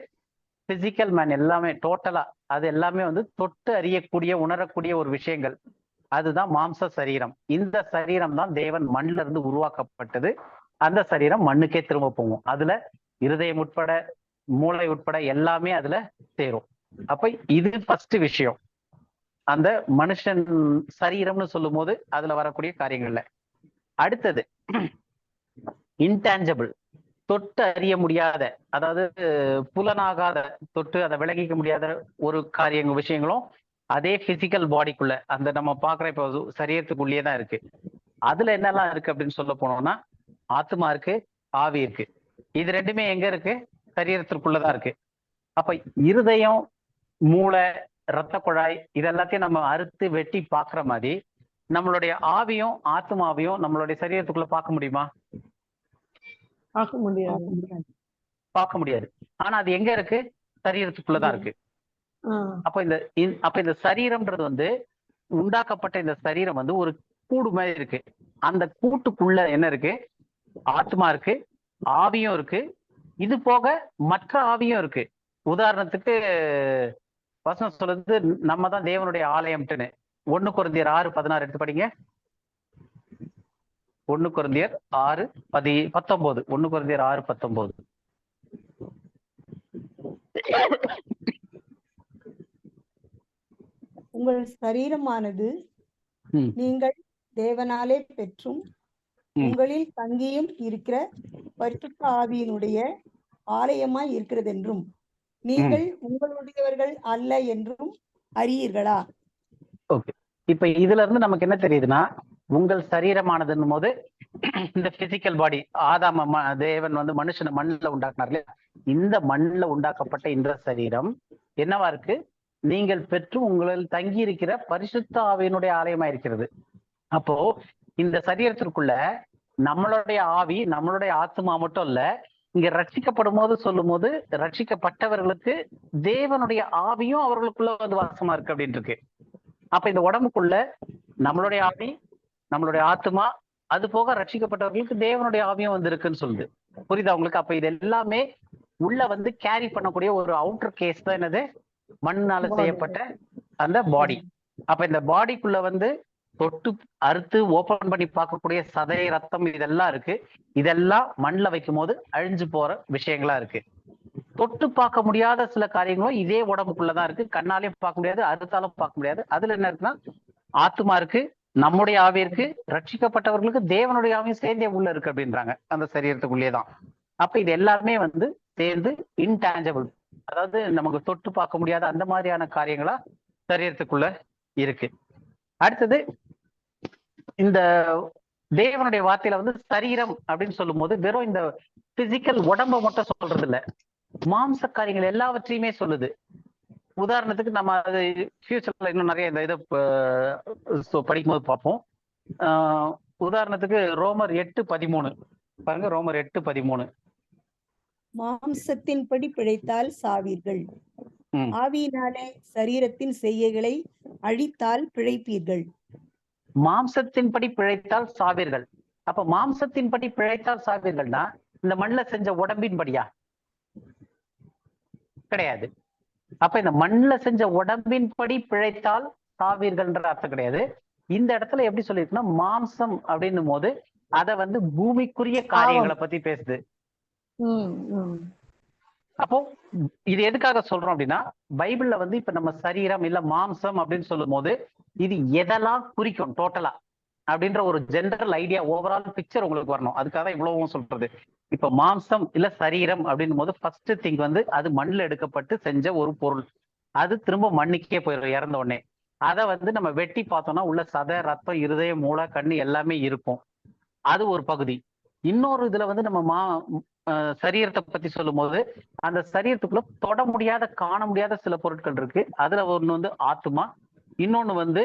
பிசிக்கல் மேன் எல்லாமே டோட்டலா அது எல்லாமே வந்து தொட்டு அறியக்கூடிய உணரக்கூடிய ஒரு விஷயங்கள். அதுதான் மாம்ச சரீரம். இந்த சரீரம் தான் தேவன் மண்ணில இருந்து உருவாக்கப்பட்டது. அந்த சரீரம் மண்ணுக்கே திரும்ப போகும். அதுல இருதயம் உட்பட மூளை உட்பட எல்லாமே அதுல சேரும். அப்ப இது ஃபர்ஸ்ட் விஷயம். அந்த மனுஷன் சரீரம்னு சொல்லும் போது அதுல வரக்கூடிய காரியங்கள்ல அடுத்தது இன்டான்ஜிபிள், தொட்டு அறிய முடியாத, அதாவது புலனாகாத, தொட்டு அதை விளங்கிக்க முடியாத ஒரு காரியங்கள் விஷயங்களும் அதே பிசிக்கல் பாடிக்குள்ள அந்த நம்ம பாக்குற இப்போ சரீரத்துக்குள்ளேயே தான் இருக்கு. அதுல என்னெல்லாம் இருக்கு அப்படின்னு சொல்ல போனோம்னா ஆத்மா இருக்கு, ஆவி இருக்கு. இது ரெண்டுமே எங்க இருக்கு? சரீரத்திற்குள்ளதான் இருக்கு. அப்ப இருதயம், மூளை, இரத்த குழாய் இது எல்லாத்தையும் நம்ம அறுத்து வெட்டி பாக்குற மாதிரி நம்மளுடைய ஆவியும் ஆத்மாவையும் நம்மளுடைய சரீரத்துக்குள்ள பார்க்க முடியுமா? பார்க்க முடியாது. பார்க்க முடியாது. ஆனா அது எங்க இருக்கு? சரீரத்துக்குள்ளதான் இருக்கு. அப்ப இந்த சரீரம்ன்றது வந்து உண்டாக்கப்பட்ட இந்த சரீரம் வந்து ஒரு கூடு மாதிரி இருக்கு. அந்த கூட்டுக்குள்ள என்ன இருக்கு? ஆத்மா இருக்கு, ஆவியும் இருக்கு, இது போக மற்ற ஆவியும் இருக்கு. உதாரணத்துக்கு வசனம் சொல்றது நம்ம தான் தேவனுடைய ஆலயம்ட்டுன்னு. 1 கொரிந்தியர் 6:16 எடுத்து படிங்க. 1 கொரிந்தியர் 6:19. 1 கொரிந்தியர் 6:19. உங்கள் சரீரமானது நீங்கள் தேவனாலே பெற்றும் உங்களில் தங்கியும் இருக்கிற பரிசுத்த ஆவியினுடைய ஆலயமாய் இருக்கிறது என்றும் நீங்கள் உங்களுடையவர்கள் அல்ல என்றும் அறியீர்களா? ஓகே, இப்ப இதுல இருந்து நமக்கு என்ன தெரியுதுன்னா, உங்கள் சரீரமானதுன்னும் போது இந்த பிசிக்கல் பாடி, தேவன் வந்து மனுஷனை மண்ணில் உண்டாக்குனார் இல்லையா, இந்த மண்ணில் உண்டாக்கப்பட்ட இந்த சரீரம் என்னவா இருக்கு? நீங்கள் பெற்று உங்களில் தங்கி இருக்கிற பரிசுத்த ஆவியினுடைய ஆலயமா இருக்கிறது. அப்போ இந்த சரீரத்திற்குள்ள நம்மளுடைய ஆவி, நம்மளுடைய ஆத்மா மட்டும் இல்ல, இங்க ரட்சிக்கப்படும் போது சொல்லும் போது ரட்சிக்கப்பட்டவர்களுக்கு தேவனுடைய ஆவியும் அவர்களுக்குள்ள வந்து வாசமா இருக்கு அப்படின்னு இருக்கு. அப்ப இந்த உடம்புக்குள்ள நம்மளுடைய ஆவி, நம்மளுடைய ஆத்மா, அது போக ரட்சிக்கப்பட்டவர்களுக்கு தேவனுடைய ஆவியும் வந்து இருக்குன்னு சொல்லுது. புரியுதா உங்களுக்கு? அப்ப இது எல்லாமே உள்ள வந்து கேரி பண்ணக்கூடிய ஒரு அவுட்டர் கேஸ் தான் என்னது, மண்ணால செய்யப்பட்ட அந்த பாடி. அப்ப இந்த பாடிக்குள்ள வந்து தொட்டு அறுத்து ஓபன் பண்ணி பார்க்கக்கூடிய சதை, ரத்தம் இதெல்லாம் இருக்கு. இதெல்லாம் மண்ணில் வைக்கும் போது அழிஞ்சு போற விஷயங்களா இருக்கு. தொட்டு பார்க்க முடியாத சில காரியங்களும் இதே உடம்புக்குள்ளதான் இருக்கு. கண்ணாலையும் பார்க்க முடியாது, அறுத்தாலும் பார்க்க முடியாது. அதுல என்ன இருக்குன்னா, ஆத்மா இருக்கு, நம்முடைய ஆவி இருக்கு, ரட்சிக்கப்பட்டவர்களுக்கு தேவனுடைய ஆவியும் சேர்ந்தே உள்ள இருக்கு அப்படின்றாங்க, அந்த சரீரத்துக்குள்ளேதான். அப்ப இது எல்லாமே வந்து சேர்ந்து இன்டான்ஜபிள், அதாவது நமக்கு தொட்டு பார்க்க முடியாத அந்த மாதிரியான காரியங்களா சரீரத்துக்குள்ள இருக்கு. அடுத்தது, இந்த தேவனுடைய வார்த்தையில வந்து சரீரம் அப்படின்னு சொல்லும் போது வெறும் இந்த பிசிக்கல் உடம்ப மட்டும் சொல்றது இல்ல, மாம்ச காரியங்கள் எல்லாவற்றையுமே சொல்லுது. உதாரணத்துக்கு நம்ம அது ஃபியூச்சர்ல இன்னும் நிறைய இந்த இதை படிக்கும்போது பார்ப்போம். உதாரணத்துக்கு ரோமர் 8:13 பாருங்க. ரோமர் 8:13, மாம்சத்தின்படி பிழைத்தால் சாவீர்கள், ஆவியினாலே சரீரத்தின் செய்கைகளை அழித்தால் பிழைப்பீர்கள். மாம்சத்தின்படி பிழைத்தால் சாவீர்கள். அப்ப மாம்சத்தின்படி பிழைத்தால் சாவீர்கள்னா இந்த மண்ணில் செஞ்ச உடம்பின்படியா? கிடையாது. அப்ப இந்த மண்ணில் செஞ்ச உடம்பின்படி பிழைத்தால் சாவீர்கள்ன்ற அர்த்தம் கிடையாது. இந்த இடத்துல எப்படி சொல்லிருக்குன்னா, மாம்சம் அப்படின்னும் போது அத வந்து பூமிக்குரிய காரியங்களை பத்தி பேசுது. அப்போ இது எதுக்காக சொல்றோம் அப்படின்னா, பைபிள்ல வந்து இப்ப நம்ம சரீரம் இல்ல மாம்சம் அப்படின்னு சொல்லும் போது இது எதெல்லாம் குறிக்கும் டோட்டலா அப்படின்ற ஒரு ஜெனரல் ஐடியா, ஓவரால் பிக்சர் உங்களுக்கு வரணும். அதுக்காக தான் இவ்வளவும் சொல்றது. இப்ப மாம்சம் இல்ல சரீரம் அப்படின்னும் போது ஃபர்ஸ்ட் திங் வந்து அது மண்ணில் எடுக்கப்பட்டு செஞ்ச ஒரு பொருள். அது திரும்ப மண்ணுக்கே போயிடும் இறந்த உடனே. அதை வந்து நம்ம வெட்டி பார்த்தோம்னா உள்ள சதை, ரத்தம், இருதயம், மூளை, கண்ணு எல்லாமே இருக்கும். அது ஒரு பகுதி. இன்னொரு இதுல வந்து நம்ம சரீரத்தை பத்தி சொல்லும் போது அந்த சரீரத்துக்குள்ள தொட முடியாத, காண முடியாத சில பொருட்கள் இருக்கு. அதுல ஒண்ணு வந்து ஆத்மா, இன்னொன்னு வந்து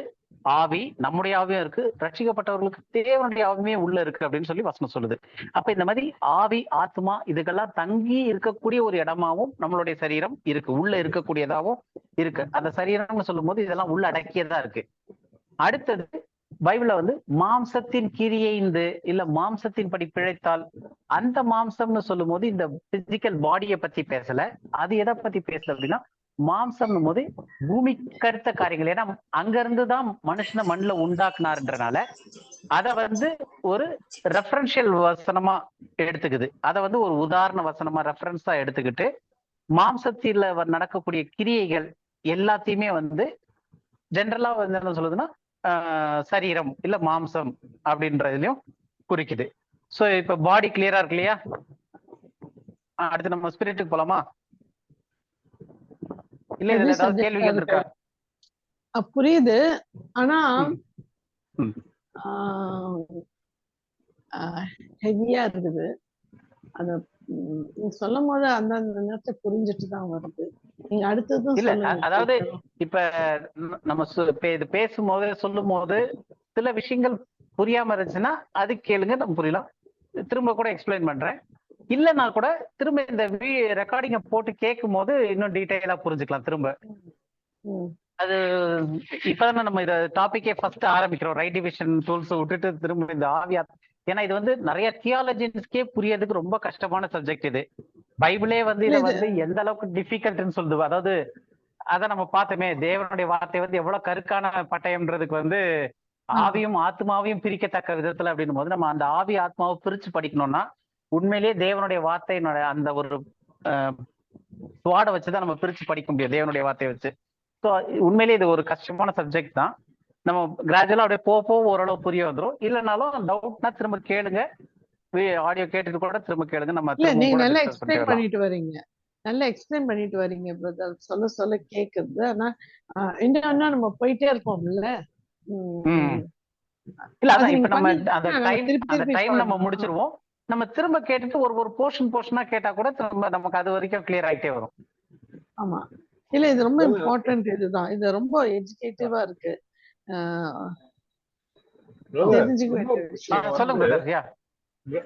ஆவி. நம்முடைய ஆவியும் இருக்கு, ரட்சிக்கப்பட்டவர்களுக்கு தேவனுடைய ஆவியுமே உள்ள இருக்கு அப்படின்னு சொல்லி வசனம் சொல்லுது. அப்ப இந்த மாதிரி ஆவி, ஆத்மா இதுக்கெல்லாம் தங்கி இருக்கக்கூடிய ஒரு இடமாவும் நம்மளுடைய சரீரம் இருக்கு, உள்ள இருக்கக்கூடியதாகவும் இருக்கு. அந்த சரீரம்னு சொல்லும் போது இதெல்லாம் உள்ள அடக்கியதா இருக்கு. அடுத்தது, பைபிள்ல வந்து மாம்சத்தின் கிரியைந்து இல்ல மாம்சத்தின் படி பிழைத்தால், அந்த மாம்சம்னு சொல்லும் போது இந்த பிசிக்கல் பாடியை பத்தி பேசல. அது எதை பத்தி பேசல அப்படின்னா, மாம்சம் போது பூமிக்கு அடுத்த காரியங்கள். ஏன்னா அங்க இருந்துதான் மனுஷனை மண்ணில் உண்டாக்குனாருன்றனால அதை வந்து ஒரு ரெஃபரன்ஷியல் வசனமா எடுத்துக்குது. அதை வந்து ஒரு உதாரண வசனமா ரெஃபரன்ஸா எடுத்துக்கிட்டு மாம்சத்தில நடக்கக்கூடிய கிரியைகள் எல்லாத்தையுமே வந்து ஜென்ரலா வந்து என்ன சொல்லுதுன்னா, சரீரம் இல்ல மாம்சம் அப்படின்றதுலயும் குறிக்குது. சோ இப்ப பாடி கிளியரா இருக்கு இல்லையா? அடுத்து நம்ம ஸ்பிரிட்டுக்கு போலாமா? இல்ல இதுல ஏதாவது கேள்விகள் இருக்கா? புரியுது. ஆனா ஹெவியா இருக்குது. அத நீங்க சொல்லும் போது அந்த நேரத்தை புரிஞ்சுட்டு தான் வருது. நீங்க அடுத்ததும் இல்ல, அதாவது இப்ப நம்ம இது பேசும்போது சொல்லும் போது சில விஷயங்கள் புரியாம இருந்துச்சுன்னா அது கேளுங்க, நம்ம புரியலாம். திரும்ப கூட எக்ஸ்பிளைன் பண்றேன். இல்லைன்னா கூட திரும்ப இந்த ரெக்கார்டிங்க போட்டு கேட்கும் போது இன்னும் டீட்டெயிலா புரிஞ்சுக்கலாம் திரும்ப. அது இப்பதான் நம்ம இத டாபிக்கே ஃபர்ஸ்ட் ஆரம்பிக்கிறோம். ரைட் டிவிஷன் டூல்ஸ் விட்டுட்டு திரும்ப இந்த ஆவியா, ஏன்னா இது வந்து நிறைய தியாலஜிஸ்க்கே புரியறதுக்கு ரொம்ப கஷ்டமான சப்ஜெக்ட் இது. பைபிளே வந்து இதை வந்து எந்த அளவுக்கு டிஃபிகல்ட்னு சொல்லுது. அதாவது அதை நம்ம பார்த்தோமே, தேவனுடைய வார்த்தை வந்து எவ்வளவு கருக்கான பட்டயம்ன்றதுக்கு வந்து ஆவியும் ஆத்மாவையும் பிரிக்கத்தக்க விதத்துல அப்படின்னும் போது நம்ம அந்த ஆவி ஆத்மாவை பிரிச்சு படிக்கணும்னா உண்மையிலேயே தேவனுடைய வார்த்தையினுடைய அந்த ஒரு சுவாடை வச்சுதான் நம்ம பிரிச்சு படிக்க முடியும், தேவனுடைய வார்த்தையை வச்சு. ஸோ உண்மையிலேயே இது ஒரு கஷ்டமான சப்ஜெக்ட் தான். நம்ம கிராஜுவலா அப்படியே போக ஓரளவு புரிய வந்துடும். இல்லைனாலும் டவுட்னா திரும்ப கேளுங்க, ஆடியோ கேட்டுட்டு கூட திரும்ப கேளுங்க. நம்ம நீங்க நல்லா எக்ஸ்பிளைன் பண்ணிட்டு வரீங்க, நல்லா எக்ஸ்பிளைன் பண்ணிட்டு வரீங்க பிரதர். சொல்ல சொல்ல கேக்குது. ஆனா இன்னும் நம்ம போயிட்டே இருப்போம்ல. ம். இல்ல அது அதான் இப்ப நீங்க நம்ம பண்ணிருக்கீங்க. அந்த நாங்க டைம் திருப்பி திருப்பி நம்ம சொல்லணும். முடிச்சிருவோம். நம்ம திரும்ப கேட்டுட்டு ஒரு போர்ஷனா கேட்டா கூட திரும்ப நமக்கு அது வரைக்கும் கிளியர் ஆயிட்டே வரும். ஆமா. இல்ல இது ரொம்ப அதாவது, இம்பார்ட்டன்ட் இதுதான். இது ரொம்ப எஜுகேட்டிவா இருக்கு. brother, தெரிஞ்சுக்க இன்னொரு வேண்டிய விஷயம். விஷயம் சொல்லுங்க வந்து பிரதர். யா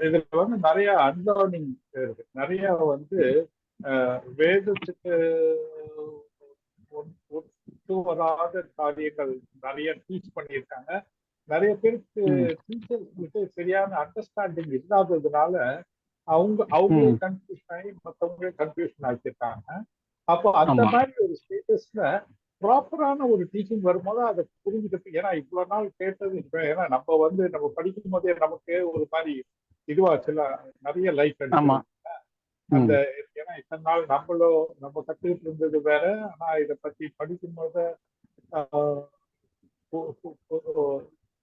இதுல வந்து நிறைய அன்லர்னிங் இருக்கு. நிறைய வந்து வேதத்துக்கு ஒத்து வராத காரியங்கள் நிறைய டீச் பண்ணியிருக்காங்க. நிறைய பேருக்கு டீச்சர்ஸ்க்கு சரியான அண்டர்ஸ்டாண்டிங் இல்லாததுனால அவங்களே கன்ஃபியூஷன் ஆகி மற்றவங்களே கன்ஃபியூஷன் ஆக்கியிருக்காங்க. அப்போ அந்த ஆமா மாதிரி ஒரு ஸ்டேட்டஸ்ல ப்ராப்பரான ஒரு டீச்சிங் வரும்போது அதை புரிஞ்சுக்கிறது. ஏன்னா இவ்வளவு நாள் கேட்டது ஏன்னா நம்ம வந்து நம்ம படிக்கும் போதே நமக்கு ஒரு மாதிரி இதுவாச்சுல நிறைய லைஃப் ஆமா எடுத்து அந்த ஏன்னா இத்தனை நாள் நம்ம கத்துக்கிட்டு இருந்தது வேற. ஆனா இதை பத்தி படிக்கும்போது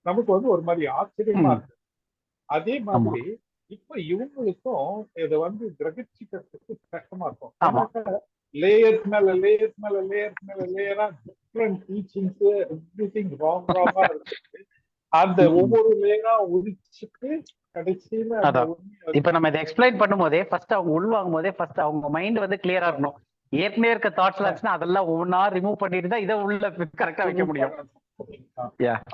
நமக்கு வந்து ஒரு மாதிரி ஆச்சரியமா இருக்கு. அதே ஆமா மாதிரி இப்ப இவங்களுக்கும் இதை வந்து கிரகிச்சிக்கிறதுக்கு கஷ்டமா இருக்கும். ஆமா ஏன்னாக்கா லேயர்ஸ் மேல லேயர்ஸ் மேல லேயர்ஸ் மேல லேயரா டிஃப்ரெண்ட் டீச்சிங்ஸ் எவ்ரிதிங் ராங்கா இருக்கு. அந்த ஒவ்வொரு லேயரா உரிச்சுட்டு கடைசியில அந்த அதான் உண்மையை இப்ப நம்ம இதை எக்ஸ்பிளைன் பண்ணும் போதே ஃபர்ஸ்ட் அவங்க உள்வாங்கும் போதே ஃபர்ஸ்ட் அவங்க மைண்ட் வந்து கிளியரா இருக்கணும். ஏற்கனவே இருக்க தாட்ஸ் இருந்துச்சுன்னா அதெல்லாம் ஒவ்வொன்றா ரிமூவ் பண்ணிட்டு தான் இதை உள்ள கரெக்டா வைக்க முடியும்.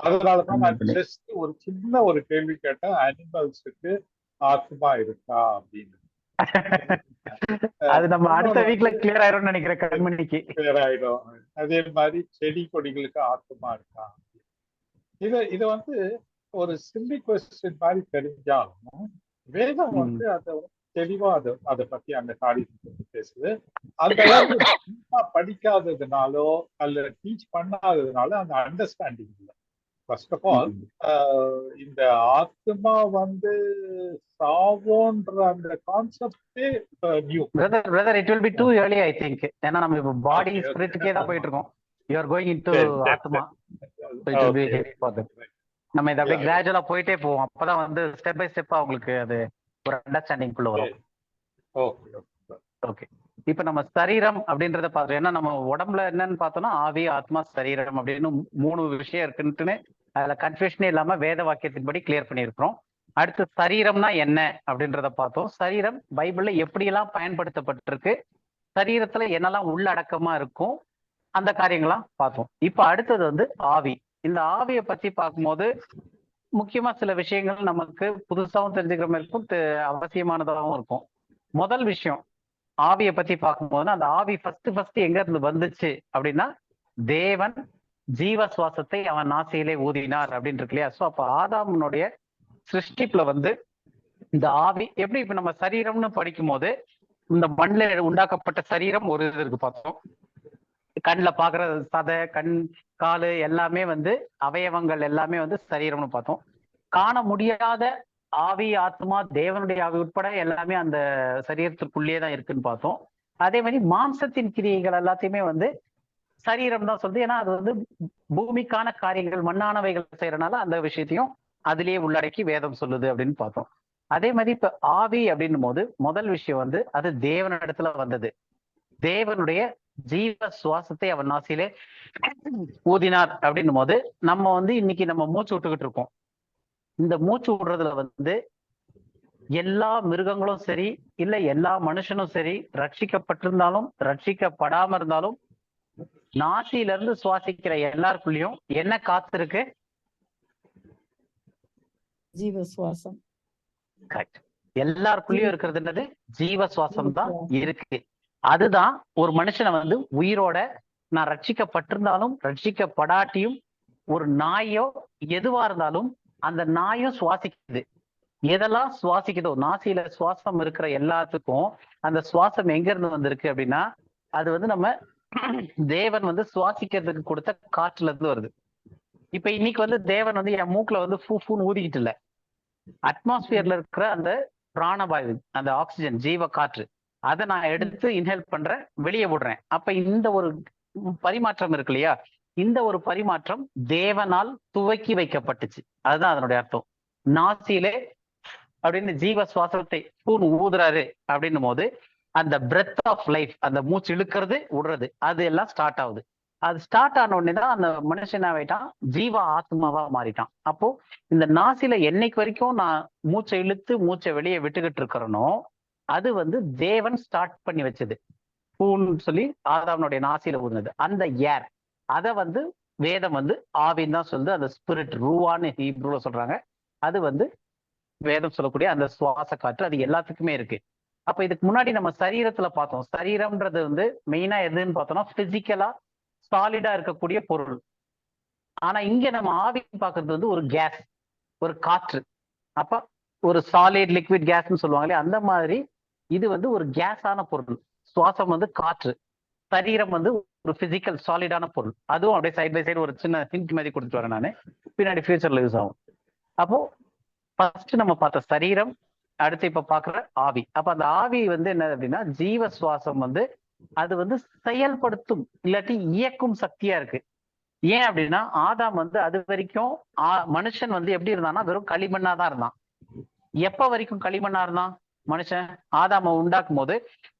அதனாலதான் நான் ஜஸ்ட் ஒரு சின்ன ஒரு கேள்வி கேட்டேன், அனிமல்ஸுக்கு ஆத்மா இருக்கா அப்படின்னு. அது நம்ம அடுத்த வீக்ல கிளியர் ஆயிரும் நினைக்கிறேன் கண்மணிக்கு. கிளியர் ஆயிடும். அதே மாதிரி செடி கொடிகளுக்கு ஆத்மா இருக்கா? இது வந்து ஒரு சில்லி கொஸ்டின் மாதிரி தெரிஞ்சாலும் வேதம் வந்து அதை தெளிவா அதை பத்தி அந்த காரியத்தை பத்தி பேசுது. அந்த அளவுக்கு படிக்காததுனாலோ அல்ல டீச் பண்ணாததுனால அந்த அண்டர்ஸ்டாண்டிங் இல்லை. ஃபர்ஸ்ட் ஆஃப் ஆல் இந்த ஆத்மா வந்து சாவோன்ற அந்த கான்செப்டே new. Brother it will be too early I think. ஏன்னா நம்ம இப்ப பாடி ஸ்பிரிட்டுக்கே தான் போயிட்டு இருக்கோம். You are going into ஆத்மா. It will be heavy for them. நம்ம இதை அப்படியே கிராஜுவலா போயிட்டே போவோம். அப்பதான் வந்து ஸ்டெப் பை ஸ்டெப்பா அவங்களுக்கு அது ஒரு அண்டர்ஸ்டாண்டிங் குள்ள வரும். ஓகே இப்ப நம்ம சரீரம் அப்படின்றத பார்த்தோம். ஏன்னா நம்ம உடம்புல என்னன்னு பார்த்தோம்னா ஆவி ஆத்மா சரீரம் அப்படின்னு 3 விஷயம் இருக்குன்ட்டுன்னு அதுல கன்ஃபியூஷனே இல்லாம வேத வாக்கியத்தின்படி கிளியர் பண்ணியிருக்கிறோம். அடுத்து சரீரம்னா என்ன அப்படின்றத பார்த்தோம். சரீரம் பைபிள்ல எப்படியெல்லாம் பயன்படுத்தப்பட்டிருக்கு, சரீரத்துல என்னெல்லாம் உள்ளடக்கமா இருக்கும், அந்த காரியங்கள்லாம் பார்த்தோம். இப்ப அடுத்தது வந்து ஆவி. இந்த ஆவியை பத்தி பார்க்கும்போது முக்கியமா சில விஷயங்கள் நமக்கு புதுசாகவும் தெரிஞ்சுக்கிற மாதிரி இருக்கும், அவசியமானதாகவும் இருக்கும். முதல் விஷயம் ஆவியை பத்தி பார்க்கும்போது அந்த ஆவி ஃபர்ஸ்ட் எங்க இருந்து வந்துச்சு அப்படின்னா தேவன் ஜீவ சுவாசத்தை அவன் நாசியிலே ஊதினார் அப்படின்னு இருக்கு இல்லையா. ஸோ அப்ப ஆதாமனுடைய சிருஷ்டிப்புல வந்து இந்த ஆவி எப்படி இப்ப நம்ம சரீரம்னு படிக்கும் போது இந்த மண்ணில் உண்டாக்கப்பட்ட சரீரம் ஒரு இது இருக்கு பார்த்தோம். கண்ணில் பாக்குற சதை, கண், காலு எல்லாமே வந்து அவயவங்கள் எல்லாமே வந்து சரீரம்னு பார்த்தோம். காண முடியாத ஆவி ஆத்மா தேவனுடைய ஆவி உட்பட எல்லாமே அந்த சரீரத்திற்குள்ளேயே தான் இருக்குன்னு பார்த்தோம். அதே மாதிரி மாம்சத்தின் கிரியைகள் எல்லாத்தையுமே வந்து சரீரம் தான் சொல்லுது. ஏன்னா அது வந்து பூமிக்கான காரியங்கள் மண்ணானவைகள் செய்யறதுனால அந்த விஷயத்தையும் அதிலேயே உள்ளடக்கி வேதம் சொல்லுது அப்படின்னு பார்த்தோம். அதே மாதிரி இப்ப ஆவி அப்படின்னும் போது முதல் விஷயம் வந்து அது தேவனிடத்துல வந்தது. தேவனுடைய ஜீவ சுவாசத்தை அவன் நாசியிலே ஊதினார் அப்படின்னும் போது நம்ம வந்து இன்னைக்கு நம்ம மூச்சு விட்டுக்கிட்டு இருக்கோம். இந்த மூச்சு விடுறதுல வந்து எல்லா மிருகங்களும் சரி இல்ல எல்லா மனுஷனும் சரி ரட்சிக்கப்பட்டிருந்தாலும் ரட்சிக்கப்படாம இருந்தாலும் நாசியில இருந்து சுவாசிக்கிற எல்லாருக்குள்ளயும் என்ன காத்து இருக்கு? ஜீவ சுவாசம். கரெக்ட். எல்லாருக்குள்ளயும் இருக்கிறது என்னது? ஜீவ சுவாசம் தான் இருக்கு. அதுதான் ஒரு மனுஷனை வந்து உயிரோட நான் ரட்சிக்கப்பட்டிருந்தாலும் ரட்சிக்கப்படாட்டியும் ஒரு நாயோ எதுவா இருந்தாலும் அந்த நாயும் சுவாசிக்குது. எதெல்லாம் சுவாசிக்குதோ நாசியில சுவாசம் இருக்கிற எல்லாத்துக்கும் அந்த சுவாசம் எங்க இருந்து வந்திருக்கு அப்படின்னா அது வந்து நம்ம தேவன் வந்து சுவாசிக்கிறதுக்கு கொடுத்த காற்றுல இருந்து வருது. இப்ப இன்னைக்கு வந்து தேவன் வந்து என் மூக்குல வந்து ஃபூன்னு ஊதிக்கிட்டு இல்ல, அட்மாஸ்பியர்ல இருக்கிற அந்த பிராணவாயு அந்த ஆக்சிஜன் ஜீவ காற்று அதை நான் எடுத்து இன்ஹேல் பண்றேன், வெளியே விடுறேன். அப்ப இந்த ஒரு பரிமாற்றம் இருக்கு இல்லையா, இந்த ஒரு பரிமாற்றம் தேவனால் துவக்கி வைக்கப்பட்டுச்சு. அதுதான் அதனுடைய அர்த்தம். நாசியிலே அப்படின்னு ஜீவ சுவாசத்தை ஊதுறாரு அப்படின்னும் போது அந்த பிரெத் ஆஃப் லைஃப், அந்த மூச்சு இழுக்கிறது விடுறது அது எல்லாம் ஸ்டார்ட் ஆகுது. அது ஸ்டார்ட் ஆன உடனே தான் அந்த மனுஷன் ஆயிட்டான், ஜீவ ஆத்மாவா மாறிட்டான். அப்போ இந்த நாசில என்னைக்கு வரைக்கும் நான் மூச்சை இழுத்து மூச்சை வெளியே விட்டுக்கிட்டு இருக்கிறனோ, அது வந்து தேவன் ஸ்டார்ட் பண்ணி வச்சது. பூன்னு சொல்லி ஆதாமனுடைய நாசில ஊதுனது அந்த ஏர். அத வந்து வேதம் வந்து ஆவின்னு தான் சொல்லுது. அந்த ஸ்பிரிட் ரூவான்னு ஹீப்ரூல சொல்றாங்க. அது வந்து வேதம் சொல்லக்கூடிய அந்த சுவாச காற்று, அது எல்லாத்துக்குமே இருக்கு. அப்ப இதுக்கு முன்னாடி நம்ம சரீரத்துல பார்த்தோம். சரீரம்ன்றது வந்து மெயினா எதுன்னு பார்த்தோம்னா பிசிக்கலா சாலிடா இருக்கக்கூடிய பொருள். ஆனா இங்க நம்ம ஆவி பார்க்கறது வந்து ஒரு கேஸ், ஒரு காற்று. அப்ப ஒரு சாலிட் லிக்விட் கேஸ்ன்னு சொல்லுவாங்களே, அந்த மாதிரி இது வந்து ஒரு கேஸான பொருள். சுவாசம் வந்து காற்று, சரீரம் வந்து ஒரு பிசிக்கல் சாலிடான பொருள். அதுவும் அப்படியே சைட் பை சைடு ஒரு சின்ன ஹிண்ட் மாதிரி கொடுத்துட்டு வரேன் நானு, பின்னாடி ஃபியூச்சர்ல யூஸ் ஆகும். அப்போ ஃபர்ஸ்ட் நம்ம பார்த்த சரீரம், அடுத்து இப்ப பாக்குற ஆவி. அப்ப அந்த ஆவி வந்து என்ன அப்படின்னா ஜீவ சுவாசம் வந்து அது வந்து செயல்படுத்தும் இல்லாட்டி இயக்கும் சக்தியா இருக்கு. ஏன் அப்படின்னா ஆதாம் வந்து அது வரைக்கும் மனுஷன் வந்து எப்படி இருந்தான்னா வெறும் களிமண்ணா தான் இருந்தான். எப்ப வரைக்கும் களிமண்ணா இருந்தான் மனுஷன்? ஆதாம உண்டாக்கும் போது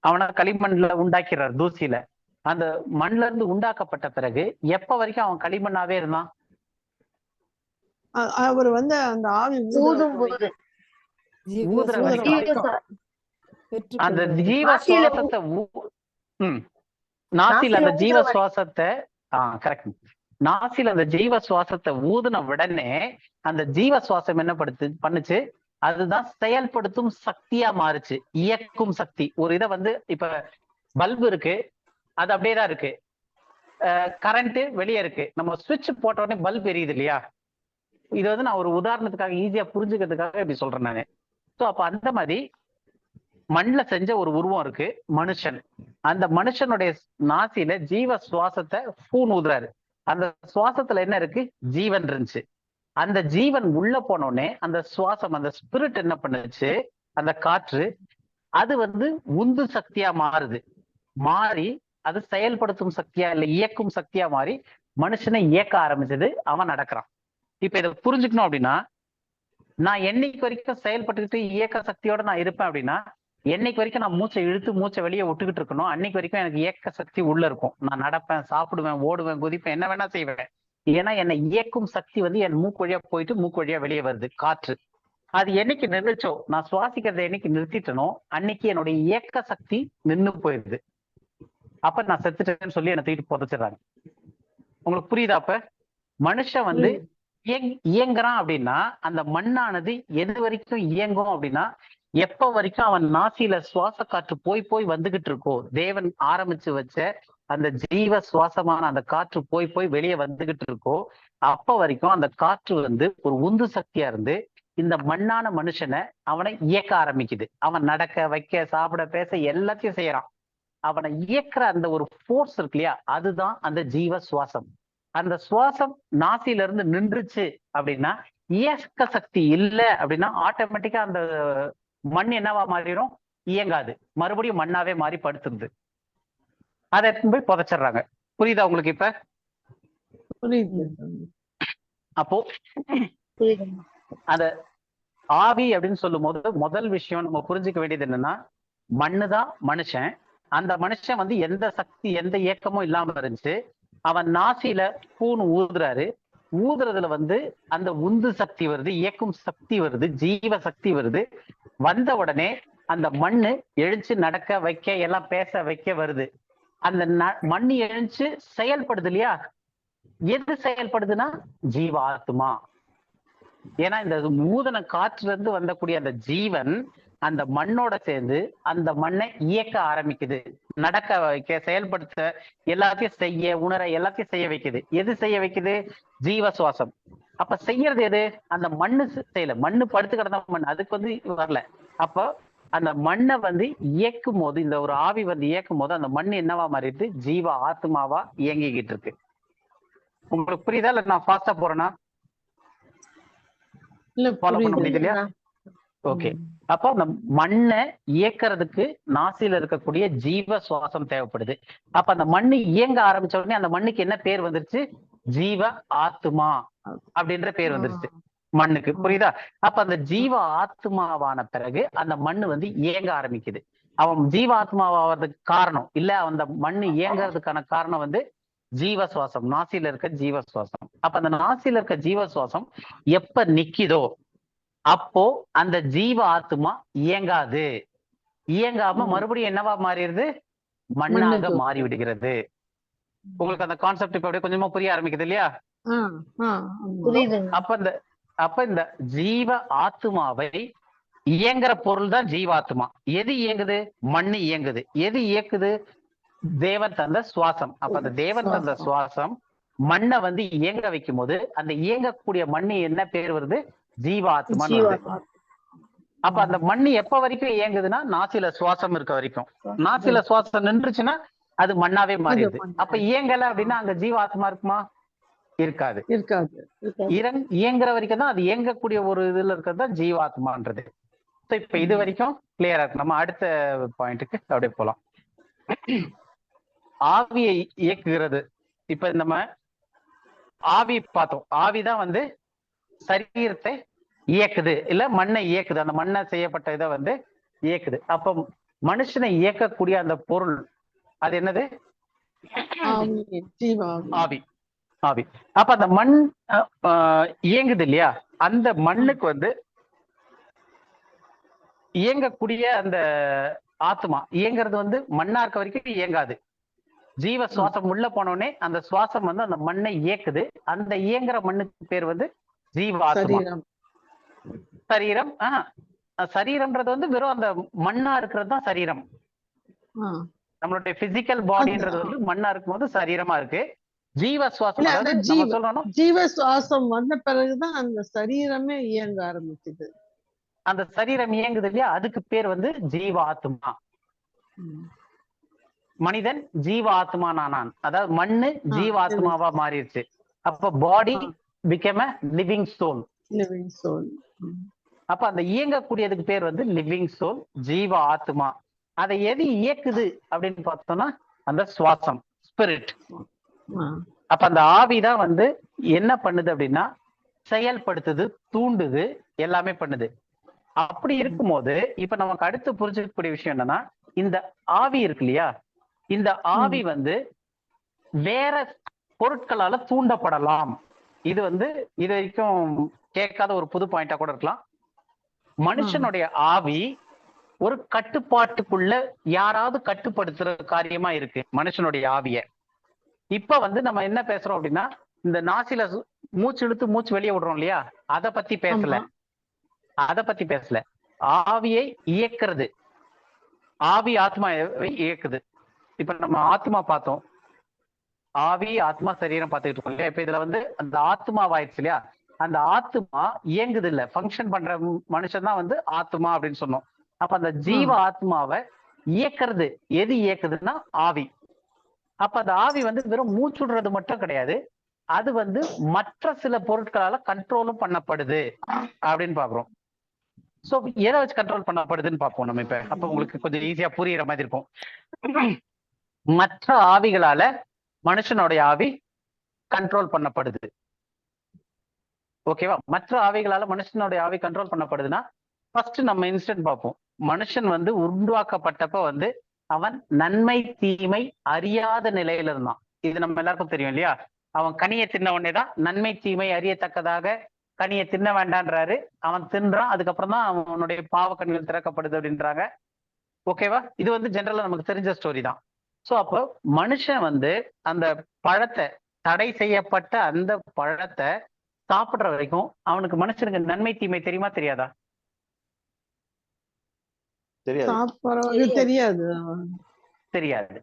அவனை களிமண்ல உண்டாக்கிறார், தூசியில. அந்த மண்ல இருந்து உண்டாக்கப்பட்ட பிறகு எப்ப வரைக்கும் அவன் களிமண்ணாவே இருந்தான்? அவர் வந்து அந்த ஆவி ஊதும் போது ஊதுற வரைக்கும் அந்த ஜீவ சுவாசத்தை நாசில அந்த ஜீவ சுவாசத்தை கரெக்ட், நாசில அந்த ஜீவ சுவாசத்தை ஊதுன உடனே அந்த ஜீவ சுவாசம் என்ன பண்ணுச்சு? அதுதான் செயல்படுத்தும் சக்தியா மாறுச்சு, இயக்கும் சக்தி. ஒரு இதை வந்து இப்ப பல்பு இருக்கு, அது அப்படியே தான் இருக்கு. கரண்ட் வெளியே இருக்கு, நம்ம சுவிட்ச் போட்ட உடனே பல்ப் எரியுது இல்லையா? இது வந்து நான் ஒரு உதாரணத்துக்காக ஈஸியா புரிஞ்சுக்கிறதுக்காக இப்படி சொல்றேன் நானு. ஸோ அப்ப அந்த மாதிரி மண்ல செஞ்ச ஒரு உருவம் இருக்கு மனுஷன். அந்த மனுஷனுடைய நாசியில ஜீவ சுவாசத்தை பூன் ஊதுறாரு. அந்த சுவாசத்துல என்ன இருக்கு? ஜீவன் இருந்துச்சு. அந்த ஜீவன் உள்ள போனோடனே அந்த சுவாசம், அந்த ஸ்பிரிட் என்ன பண்ணுச்சு? அந்த காற்று அது வந்து உந்து சக்தியா மாறுது. மாறி அது செயல்படுத்தும் சக்தியா இல்ல இயக்கும் சக்தியா மாறி மனுஷனை இயக்க ஆரம்பிச்சது. அவன் நடக்கிறான். இப்ப இதை புரிஞ்சுக்கணும் அப்படின்னா, நான் என்னைக்கு வரைக்கும் செயல்பட்டுக்கிட்டு இயக்க சக்தியோட நான் இருப்பேன் அப்படின்னா, என்னைக்கு வரைக்கும் நான் மூச்சை இழுத்து மூச்சை வெளியே விட்டுக்கிட்டு இருக்கணும், அன்னைக்கு வரைக்கும் எனக்கு இயக்க சக்தி உள்ள இருக்கும். நான் நடப்பேன், சாப்பிடுவேன், ஓடுவேன், குதிப்பேன், என்ன வேணா செய்வேன். ஏன்னா என்னை இயக்கும் சக்தி வந்து என் மூக்கு வழியா போயிட்டு மூக்கு வழியா வெளியே வருது, காற்று. அது என்னைக்கு நின்றுச்சோ, நான் சுவாசிக்கிறத என்னைக்கு நிறுத்திட்டனோ அன்னைக்கு என்னுடைய இயக்க சக்தி நின்று போயிருது. அப்ப நான் செத்துட்டேன்னு சொல்லி என்னை தூக்கிட்டு புதைச்சிடுறாங்க. உங்களுக்கு புரியுதா? அப்ப மனுஷன் வந்து இயங்குறான் அப்படின்னா அந்த மண்ணானது எது வரைக்கும் இயங்கும் அப்படின்னா, எப்ப வரைக்கும் அவன் நாசியில சுவாச காற்று போய் போய் வந்துகிட்டு இருக்கோ, தேவன் ஆரம்பிச்சு வச்ச அந்த ஜீவ சுவாசமான அந்த காற்று போய் போய் வெளியே வந்துகிட்டு இருக்கோ, அப்ப வரைக்கும் அந்த காற்று வந்து ஒரு உந்து சக்தியா இருந்து இந்த மண்ணான மனுஷனை அவனை இயக்க ஆரம்பிக்குது. அவன் நடக்க, வைக்க, சாப்பிட, பேச எல்லாத்தையும் செய்யறான். அவனை இயக்குற அந்த ஒரு ஃபோர்ஸ் இருக்கு இல்லையா, அதுதான் அந்த ஜீவ சுவாசம். அந்த சுவாசம் நாசில இருந்து நின்றுச்சு அப்படின்னா, இயக்க சக்தி இல்லை அப்படின்னா ஆட்டோமேட்டிக்கா அந்த மண் என்னவா மாறிடும்? இயங்காது, மறுபடியும் மண்ணாவே மாறி படுத்துருது. அதை போய் புதைச்சிடுறாங்க. புரியுதா உங்களுக்கு இப்ப? அப்போ அந்த ஆவி அப்படின்னு சொல்லும் போது முதல் விஷயம் நம்ம புரிஞ்சுக்க வேண்டியது என்னன்னா, மண்ணுதான் மனுஷன். அந்த மனுஷன் வந்து எந்த சக்தி எந்த இயக்கமும் இல்லாம இருந்துச்சு. அவன் நாசியில பூன் ஊதுறாரு. ஊதுறதுல வந்து அந்த உந்து சக்தி வருது, இயக்கும் சக்தி வருது, ஜீவ சக்தி வருது. வந்த உடனே அந்த மண்ணு எழுந்து நடக்க, வைக்க, எல்லாம் பேச, வைக்க வருது. அந்த மண்ணு எழுந்து செயல்படுது இல்லையா? எது செயல்படுதுன்னா ஜீவாத்மா. ஏன்னா இந்த ஊதன காற்றுல இருந்து வந்தக்கூடிய அந்த ஜீவன் அந்த மண்ணோட சேர்ந்து அந்த மண்ணை இயக்க ஆரம்பிக்குது, நடக்க வைக்க, செயல்படுத்த, எல்லாத்தையும் செய்ய, உணர, எல்லாத்தையும் செய்ய வைக்குது. எது செய்ய வைக்குது? ஜீவ சுவாசம். அப்ப செய்யறது எது? அந்த மண்ணு செய்யல, மண்ணு படுத்து கிடந்த மண், அதுக்கு வந்து வரல. அப்ப அந்த மண்ணை வந்து இயக்கும் போது, இந்த ஒரு ஆவி வந்து இயக்கும் போது அந்த மண் என்னவா மாறிடுது? ஜீவ ஆத்மாவா இயங்கிக்கிட்டு இருக்கு. உங்களுக்கு புரியுதா? இல்ல நான் ஃபாஸ்டா போறேன்னா? ஃபாலோ பண்ண முடியுது இல்லையா? ஓகே. அப்போ அந்த மண்ணை இயக்கிறதுக்கு நாசில இருக்கக்கூடிய ஜீவ சுவாசம் தேவைப்படுது. அப்ப அந்த மண்ணு இயங்க ஆரம்பிச்ச உடனே அந்த மண்ணுக்கு என்ன பேர் வந்துருச்சு? ஜீவ ஆத்மா அப்படின்ற பேர் வந்துருச்சு மண்ணுக்கு. புரியுதா? அப்ப அந்த ஜீவ ஆத்மாவான பிறகு அந்த மண்ணு வந்து இயங்க ஆரம்பிக்குது. அவன் ஜீவ ஆத்மாவாகிறதுக்கு காரணம் இல்ல, அந்த மண்ணு இயங்குறதுக்கான காரணம் வந்து ஜீவ சுவாசம், நாசில இருக்க ஜீவ சுவாசம். அப்ப அந்த நாசில இருக்க ஜீவ சுவாசம் எப்ப நிக்குதோ அப்போ அந்த ஜீவ ஆத்மா இயங்காது. இயங்காம மறுபடியும் என்னவா மாறிடுது? மண்ணாக மண்ணுக்கு. மாறி விடுகிறது. உங்களுக்கு அந்த கான்செப்ட் இப்ப அப்படியே கொஞ்சமா புரிய ஆரம்பிக்குது இல்லையா? ஆமா. புரியுதுங்க. அப்ப இந்த ஜீவ ஆத்மாவை இயங்குற பொருள் தான் ஜீவாத்மா. எது இயங்குது? மண்ணு இயங்குது. எது இயக்குது? தேவன் தந்த சுவாசம். அப்ப அந்த தேவன் தந்த சுவாசம் மண்ணை வந்து இயங்க வைக்கும் போது அந்த இயங்கக்கூடிய மண்ணு என்ன பேர் வருது? ஜீவாத்மான்னு வருது. அப்ப அந்த மண்ணு எப்ப வரைக்கும் இயங்குதுன்னா நாசில சுவாசம் இருக்க வரைக்கும். நாசில சுவாசம் நின்றுச்சுன்னா அது மண்ணாவே மாறிடுது. அப்ப இயங்கல அப்படின்னா அங்க ஜீவாத்மா இருக்குமா? இருக்காது. இயங்குற வரைக்கும் தான் அது இயங்கக்கூடிய ஒரு இதுல இருக்கிறது தான் ஜீவாத்மான்றது. இப்ப இது வரைக்கும் கிளியரா இருக்கு. நம்ம அடுத்த பாயிண்ட்டுக்கு அப்படியே போலாம். ஆவியை இயக்குகிறது. இப்ப நம்ம ஆவி பார்த்தோம். ஆவிதான் வந்து சரீரத்தை இயக்குது, இல்ல மண்ணை இயக்குது. அந்த மண்ணை செய்யப்பட்ட இதை வந்து இயக்குது. அப்ப மனுஷனை இயக்கக்கூடிய அந்த பொருள் அது என்னது? ஆவி. ஆவி. அப்ப அந்த மண் இயங்குது இல்லையா? அந்த மண்ணுக்கு வந்து இயங்கக்கூடிய அந்த ஆத்மா இயங்குறது வந்து மண்ணா இருக்க வரைக்கும் இயங்காது. ஜீவ சுவாசம் உள்ள போனோடனே அந்த சுவாசம் வந்து அந்த மண்ணை இயக்குது. அந்த இயங்குற மண்ணுக்கு பேர் வந்து ஜீவாத்மா. சரீரம் சரீரம்ன்றது வந்து வெறும் அந்த மண்ணா இருக்கிறது தான் சரீரம். நம்மளுடைய பிசிக்கல் பாடின்றது வந்து மண்ணா இருக்கும் போது சரீரமா இருக்கு. ஜீவ சுவாசம் சொல்லணும். ஜீவ சுவாசம் வந்த பிறகுதான் அந்த சரீரமே இயங்க ஆரம்பிக்குது. அந்த சரீரம் இயங்குது இல்லையா? அதுக்கு பேர் வந்து ஜீவாத்மா. மனிதன் ஜீவாத்மானானான். அதாவது மண்ணு ஜீவாத்மாவா மாறிடுச்சு. அப்ப பாடி became a living soul. அப்ப அந்த இயங்கக்கூடியதுக்கு பேர் வந்து லிவிங் சோல், ஜீவ ஆத்மா. அதை எது இயக்குது அப்படின்னு பார்த்தோம்னா அந்த சுவாசம், ஸ்பிரிட். அப்ப அந்த ஆவிதான் வந்து என்ன பண்ணுது அப்படின்னா செயல்படுத்துது, தூண்டுது, எல்லாமே பண்ணுது. அப்படி இருக்கும்போது இப்ப நமக்கு அடுத்து புரிஞ்சுக்கக்கூடிய விஷயம் என்னன்னா, இந்த ஆவி இருக்கு இல்லையா? இந்த ஆவி வந்து வேற பொருட்களால தூண்டப்படலாம். இது வந்து இது வரைக்கும் கேட்காத ஒரு புது பாயிண்டா கூட இருக்கலாம். மனுஷனுடைய ஆவி ஒரு கட்டுப்பாட்டுக்குள்ள யாராவது கட்டுப்படுத்துற காரியமா இருக்கு மனுஷனுடைய ஆவிய. இப்ப வந்து நம்ம என்ன பேசுறோம் அப்படின்னா, இந்த நாசில மூச்சு இழுத்து மூச்சு வெளியே விடுறோம் இல்லையா? அதை பத்தி பேசல. ஆவியை இயக்குறது. ஆவி ஆத்மாவை இயக்குது. இப்ப நம்ம ஆத்மா பார்த்தோம், ஆவி ஆத்மா சரீரம் பார்த்துக்கிட்டு இருக்கோம் இல்லையா? இப்ப இதுல வந்து அந்த ஆத்மாவாயிடுச்சு இல்லையா? அந்த ஆத்மா இயங்குது இல்ல, ஃபங்க்ஷன் பண்ற மனுஷன் தான் வந்து ஆத்மா அப்படின்னு சொன்னோம். அப்ப அந்த ஜீவ ஆத்மாவை இயக்குறது எது இயக்குதுன்னா ஆவி. அப்ப அந்த ஆவி வந்து வெறும் மூச்சுடுறது மட்டும் கிடையாது, அது வந்து மற்ற சில பொருட்களால கண்ட்ரோலும் பண்ணப்படுது அப்படின்னு பாக்குறோம். சோ எதை வச்சு கண்ட்ரோல் பண்ணப்படுதுன்னு பார்ப்போம் நம்ம இப்ப. அப்ப உங்களுக்கு கொஞ்சம் ஈஸியா புரியுற மாதிரி இருக்கும். மற்ற ஆவிகளால மனுஷனுடைய ஆவி கண்ட்ரோல் பண்ணப்படுது. ஓகேவா? மற்ற ஆவிகளால மனுஷனுடைய ஆவி கண்ட்ரோல் பண்ணப்படுதுன்னா ஃபர்ஸ்ட் நம்ம இன்ஸ்டன்ட் பார்ப்போம். மனுஷன் வந்து உருவாக்கப்பட்டப்ப வந்து அவன் நன்மை தீமை அறியாத நிலையில இருந்தான். இது நம்ம எல்லாருக்கும் தெரியும் இல்லையா? அவன் கனியை தின்ன உடனேதான் நன்மை தீமை அறியத்தக்கதாக கனியை தின்ன வேண்டான்றாரு. அவன் தின்றான், அதுக்கப்புறம் தான் அவனுடைய பாவ கண்கள் திறக்கப்படுது அப்படின்றாங்க. ஓகேவா? இது வந்து ஜென்ரலா நமக்கு தெரிஞ்ச ஸ்டோரி தான். சோ அப்போ மனுஷன் வந்து அந்த பழத்தை, தடை செய்யப்பட்ட அந்த பழத்தை சாப்பிடுற வரைக்கும் அவனுக்கு மனுஷனுக்கு நன்மை தீமை தெரியுமா தெரியாதா? தெரியாது.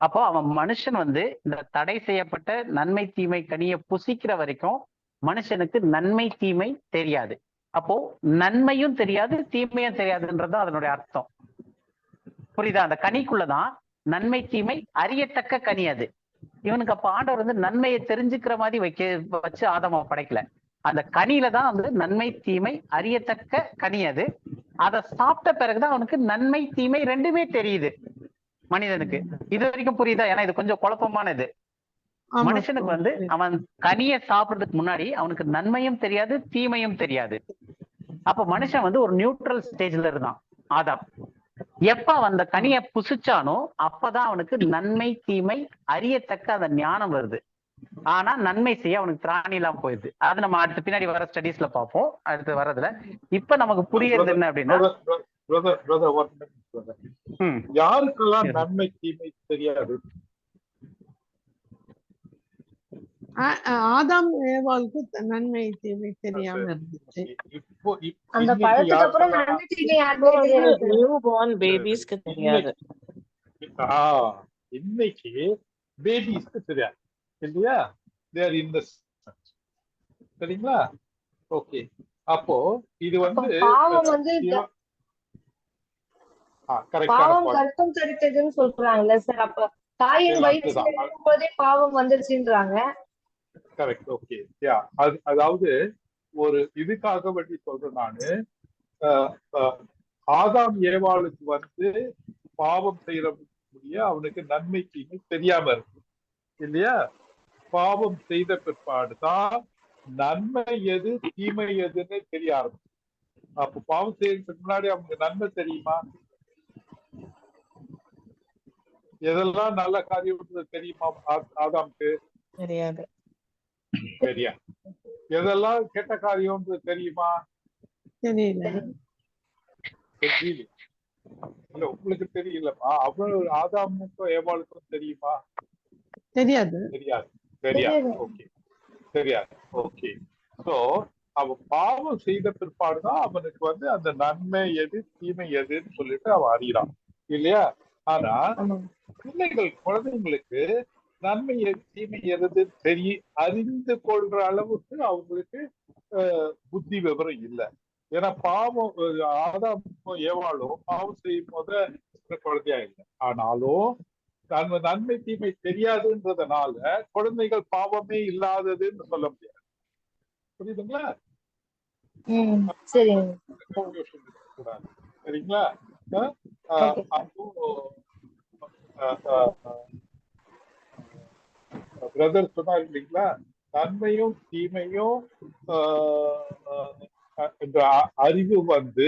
அப்போ அவன் மனுஷன் வந்து இந்த தடை செய்யப்பட்ட நன்மை தீமை கனியை புசிக்கிற வரைக்கும் மனுஷனுக்கு நன்மை தீமை தெரியாது. அப்போ நன்மையும் தெரியாது, தீமையும் தெரியாதுன்றதுதான் அதனுடைய அர்த்தம். புரியுதா? அந்த கனிக்குள்ளதான் நன்மை தீமை அறியத்தக்க கனி அது. இவனுக்கு அப்ப ஆண்டவர் வந்து நன்மையை தெரிஞ்சுக்கிற மாதிரி வச்சு ஆதாம படைக்கல. அந்த கனியில தான் வந்து நன்மை தீமை அறியத்தக்க கனி அது. அதை சாப்பிட்ட பிறகுதான் அவனுக்கு நன்மை தீமை ரெண்டுமே தெரியுது மனிதனுக்கு. இது வரைக்கும் புரியுதா? ஏன்னா இது கொஞ்சம் குழப்பமானது. மனுஷனுக்கு வந்து அவன் கனியை சாப்பிடுறதுக்கு முன்னாடி அவனுக்கு நன்மையும் தெரியாது, தீமையும் தெரியாது. அப்ப மனுஷன் வந்து ஒரு நியூட்ரல் ஸ்டேஜ்ல இருந்தான் ஆதாம். எப்ப அந்த கனியை புசிச்சானோ அப்பதான் அவனுக்கு நன்மை தீமை அறியத்தக்க அந்த ஞானம் வருது. ஆனா நன்மை செய்ய அவனுக்கு திராணி இல்லாம போயிடுது. அது நம்ம அடுத்து பின்னாடி வர ஸ்டடீஸ்ல பார்ப்போம். அடுத்து வர்றதுல இப்ப நமக்கு புரியுறது என்ன அப்படின்னா, யாருக்கெல்லாம் நன்மை தீமை தெரியாது? ஆதாம் ஏவாளுக்கு நன்மை தீமை தெரியாம இருந்துச்சு. இப்போ அந்த பழத்துக்கு அப்புறம் நன்மை தீமை யாருமே தெரியாது. நியூ பார்ன் பேபிஸ்க்கு தெரியாது. இன்னைக்கு பேபிஸ்க்கு தெரியாது இல்லையா? தேர் இன் தி சரிங்களா? ஓகே, அப்போ இது வந்து பாவம் வந்து பாவம் கர்ப்பம் தரித்ததுன்னு சொல்றாங்கல்ல சார். அப்ப தாயின் வயிற்றுல இருக்கும்போதே பாவம் வந்துருச்சுன்றாங்க. கரெக்ட். ஓகே, யா, அதாவது ஒரு இதுக்காக வேண்டி சொல்றேன் நானு. ஆதாம் ஏவாளுக்கு வந்து பாவம் செய்யற முடிய அவனுக்கு நன்மை தீமை தெரியாம இருக்கு இல்லையா? பாவம் செய்த பிற்பாடுதான் நன்மை எது தீமை எதுன்னு தெரிய ஆரம்பிச்சு. அப்ப பாவம் செய்யறதுக்கு முன்னாடி அவனுக்கு நன்மை தெரியுமா? எதெல்லாம் நல்ல காரியம் தெரியுமா ஆதாம்க்கு? தெரியாது. தெரியாது. எதெல்லாம் கெட்ட காரியம் தெரியுமா? தெரியல. இல்ல, உங்களுக்கு தெரியலமா? அவரு ஆதாமுக்கும் ஏவாளுக்கும் தெரியுமா? தெரியாது. தெரியாது. தெரியாது. ஓகே, தெரியாது. ஓகே, சோ அவன் பாவம் செய்த பிற்பாடுதான் அவனுக்கு வந்து அந்த நன்மை எது தீமை எதுன்னு சொல்லிட்டு அவன் அறியறான் இல்லையா? ஆனா குழந்தைங்களுக்கு நன்மை எது தீமை எது அறிந்து கொள்ற அளவுக்கு அவங்களுக்கு புத்தி விவரம் இல்லை. ஏன்னா பாவம் ஆதாமும் ஏவாளும் பாவம் செய்யும் போது குழந்தையா இல்லை. ஆனாலும் நன்மை தீமை தெரியாதுன்றதுனால குழந்தைகள் பாவமே இல்லாததுன்னு சொல்ல முடியாது. புரியுதுங்களா? சரிங்களா? பிரதர் சொன்னார் இல்லைங்களா, நன்மையும் தீமையும் என்ற அறிவு வந்து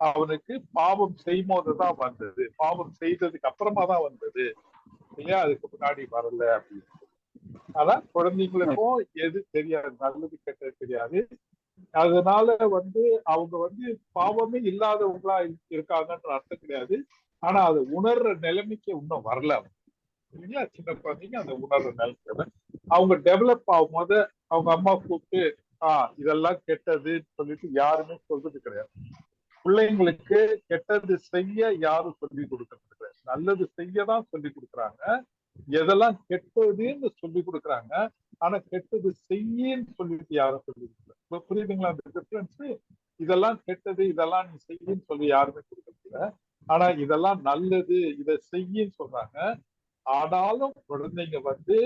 அவனுக்கு பாவம் செய்யும் போதுதான் வந்தது. பாவம் செய்ததுக்கு அப்புறமா தான் வந்தது இல்லையா? அதுக்கு முன்னாடி வரல அப்படின்னு. ஆனா குழந்தைங்களுக்கும் எது தெரியாது, நல்லது கெட்டது தெரியாது. அதனால வந்து அவங்க வந்து பாவமே இல்லாதவங்களா இருக்காங்கன்ற அர்த்தம் கிடையாது. ஆனா அது உணர்ற நிலைமைக்கு இன்னும் வரல இல்லைங்களா? சின்ன குழந்தைங்க அந்த உணர்ற நிலைமை அவங்க டெவலப் ஆகும் போது அவங்க அம்மா கூப்பிட்டு இதெல்லாம் கெட்டதுன்னு சொல்லிட்டு யாருமே சொல்றது கிடையாது. பிள்ளைங்களுக்கு கெட்டது செய்ய யாரும் சொல்லி கொடுக்கறது கிடையாது. நல்லது செய்யதான் சொல்லி கொடுக்குறாங்க. எதெல்லாம் கெட்டதுன்னு சொல்லி கொடுக்குறாங்க. ஆனா கெட்டது செய்யன்னு சொல்லிட்டு யாரும் சொல்லி கொடுக்கல. புரியுதுங்களா அந்த டிஃபரன்ஸ்? இதெல்லாம் கெட்டது, இதெல்லாம் நீ செய்யன்னு சொல்லி யாருமே கொடுக்கறதில்ல. ஆனா இதெல்லாம் நல்லது, இதை செய்யன்னு சொல்றாங்க. ஆனாலும் குழந்தைங்க வந்து